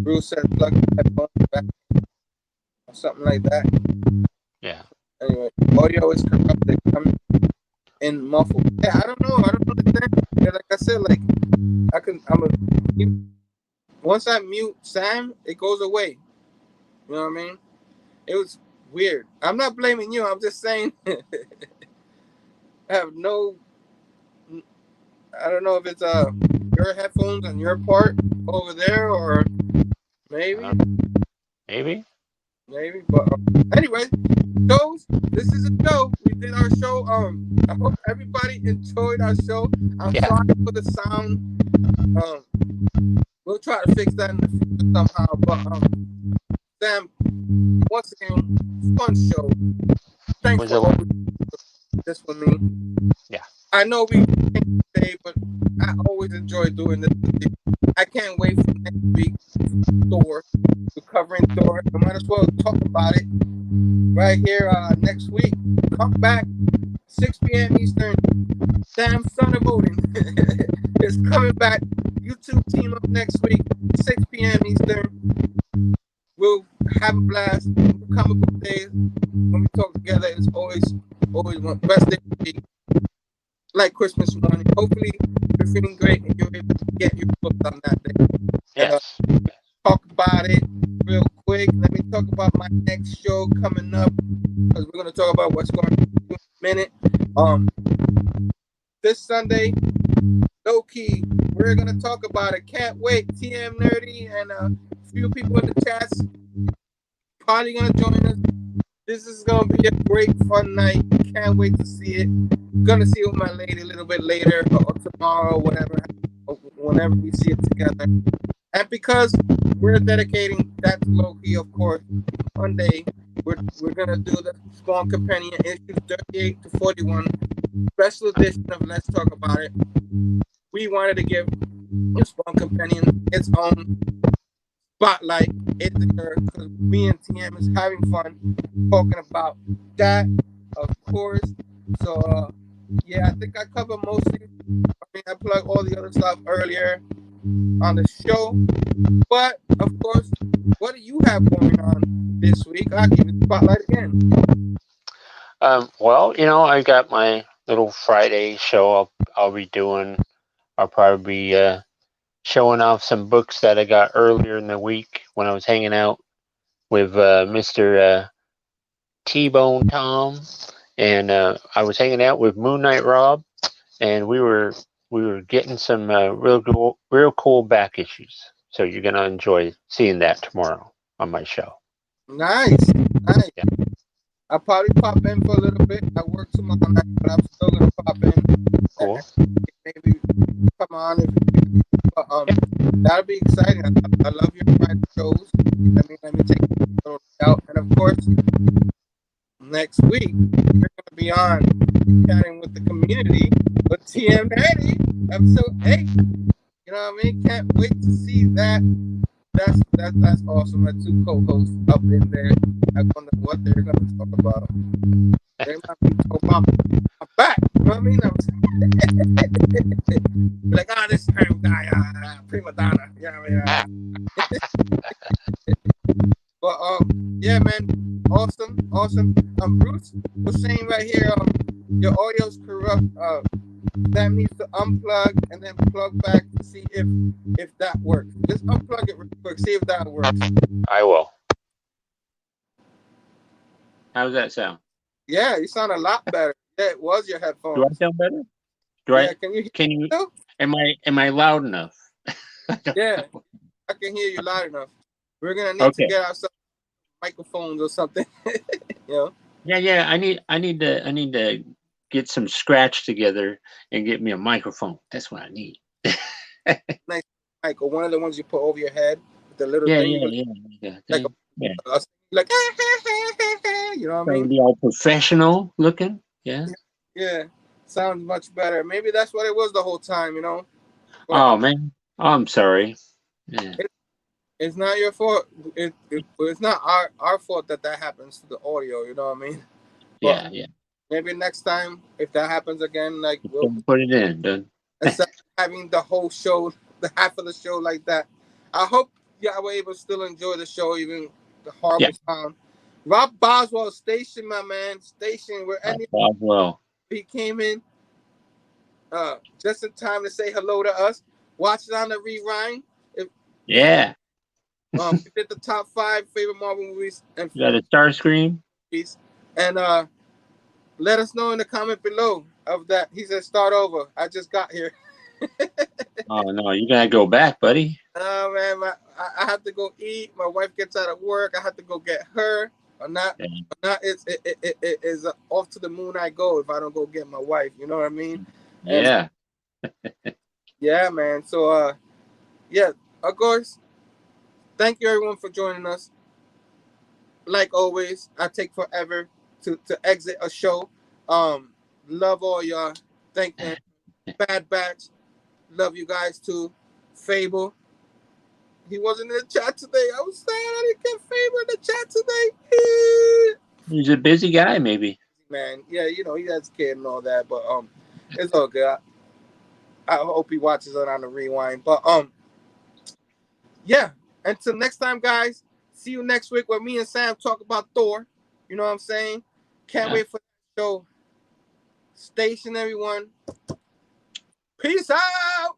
Bruce said plug the headphones back in, or something like that. Yeah. Anyway, audio is corrupted. Coming in muffled. Yeah, I don't know. I don't understand. Yeah, like I said, once I mute Sam, it goes away. You know what I mean? It was weird. I'm not blaming you. I'm just saying. I have no. I don't know if it's your headphones on your part over there, or maybe. Maybe, but anyway, shows. This is a show. We did our show. I hope everybody enjoyed our show. I'm sorry for the sound. We'll try to fix that in the future somehow. But Sam, once again, fun show. Thanks Was for it? always this with me. Yeah. I know we can't today, but I always enjoy doing this with you. I can't wait for next week. Thor. We're covering Thor. I might as well talk about it right here next week. Come back, 6 p.m. Eastern. Damn son of Odin is coming back. YouTube team up next week, 6 p.m. Eastern. We'll have a blast. Comic book days when we talk together. It's always one best day of the week. Like Christmas morning. Hopefully you're feeling great and you're able to get your book on that day. Yes. Talk about it real quick. Let me talk about my next show coming up because we're gonna talk about what's going on in a minute. This Sunday, low key, we're gonna talk about it. Can't wait. TM Nerdy and a few people in the chats probably gonna join us. This is gonna be a great fun night. Can't wait to see it. Gonna see it with my lady a little bit later or tomorrow, whenever we see it together. And because we're dedicating that to Loki, of course, Monday we're gonna do the Spawn Companion issues 38 to 41 special edition of Let's Talk About It. We wanted to give the Spawn Companion its own spotlight because me and TM is having fun talking about that, of course. So yeah, I think I covered mostly. I mean, I plugged all the other stuff earlier on the show, but of course, what do you have going on this week? I'll give you the spotlight again. Well, I got my little Friday show I'll be doing. I'll probably be showing off some books that I got earlier in the week when I was hanging out with Mr. T-Bone Tom, and I was hanging out with Moon Knight Rob, and we were getting some real cool back issues. So you're gonna enjoy seeing that tomorrow on my show. Nice. Yeah. I'll probably pop in for a little bit. I work tomorrow night, but I'm still gonna pop in. Cool. Maybe come on that'll be exciting. I love your Friday shows. Let me take a little out, and of course, next week we're gonna be on chatting with the community with TM Daddy episode 8. You know what I mean? Can't wait to see that. That's awesome. My two co-hosts up in there. I wonder what they're gonna talk about. They might be talking about my back. You know what I mean? Be like, this guy, prima donna. You know what I mean? But yeah, man, awesome. Bruce was saying right here, your audio's corrupt. That needs to unplug and then plug back to see if that works. Just unplug it real quick, see if that works. I will. How does that sound? Yeah, you sound a lot better. Yeah, it was your headphones. Do I sound better? Can you? Am I loud enough? Yeah, I can hear you loud enough. We're gonna need to get out some microphones or something. You know? Yeah. I need to get some scratch together and get me a microphone. That's what I need. Nice mic, or one of the ones you put over your head with the little thing. Like you know what I mean? Be all professional looking. Yeah. Yeah. Sounds much better. Maybe that's what it was the whole time, you know. But, oh man, I'm sorry. Yeah. It's not your fault. It's not our fault that happens to the audio. You know what I mean? But yeah. Maybe next time, if that happens again, like we'll put it in. Instead of having the whole show, the half of the show like that. I hope y'all were able to still enjoy the show, even the horrible sound. Rob Boswell, station, my man, station. Where any Boswell. He came in just in time to say hello to us. Watch it on the rewind. Yeah. We did the top 5 favorite Marvel movies and you got a star screen. And let us know in the comment below of that. He said start over. I just got here. Oh no, you gotta go back, buddy. Oh man, I have to go eat. My wife gets out of work. I have to go get her. Or not, it is off to the moon I go if I don't go get my wife. You know what I mean? Yeah. Yeah, man. So yeah, of course. Thank you everyone for joining us. like always, I take forever to exit a show. Love all y'all. Thank you. Bad Batch. Love you guys too. Phable. He wasn't in the chat today. I was sad I didn't get Phable in the chat today. He's a busy guy, maybe. Man, yeah, you know, he has a kid and all that, but it's all good. I hope he watches it on the rewind. But yeah. Until next time, guys. See you next week where me and Sam talk about Thor. You know what I'm saying? Can't wait for the show. Station, everyone. Peace out.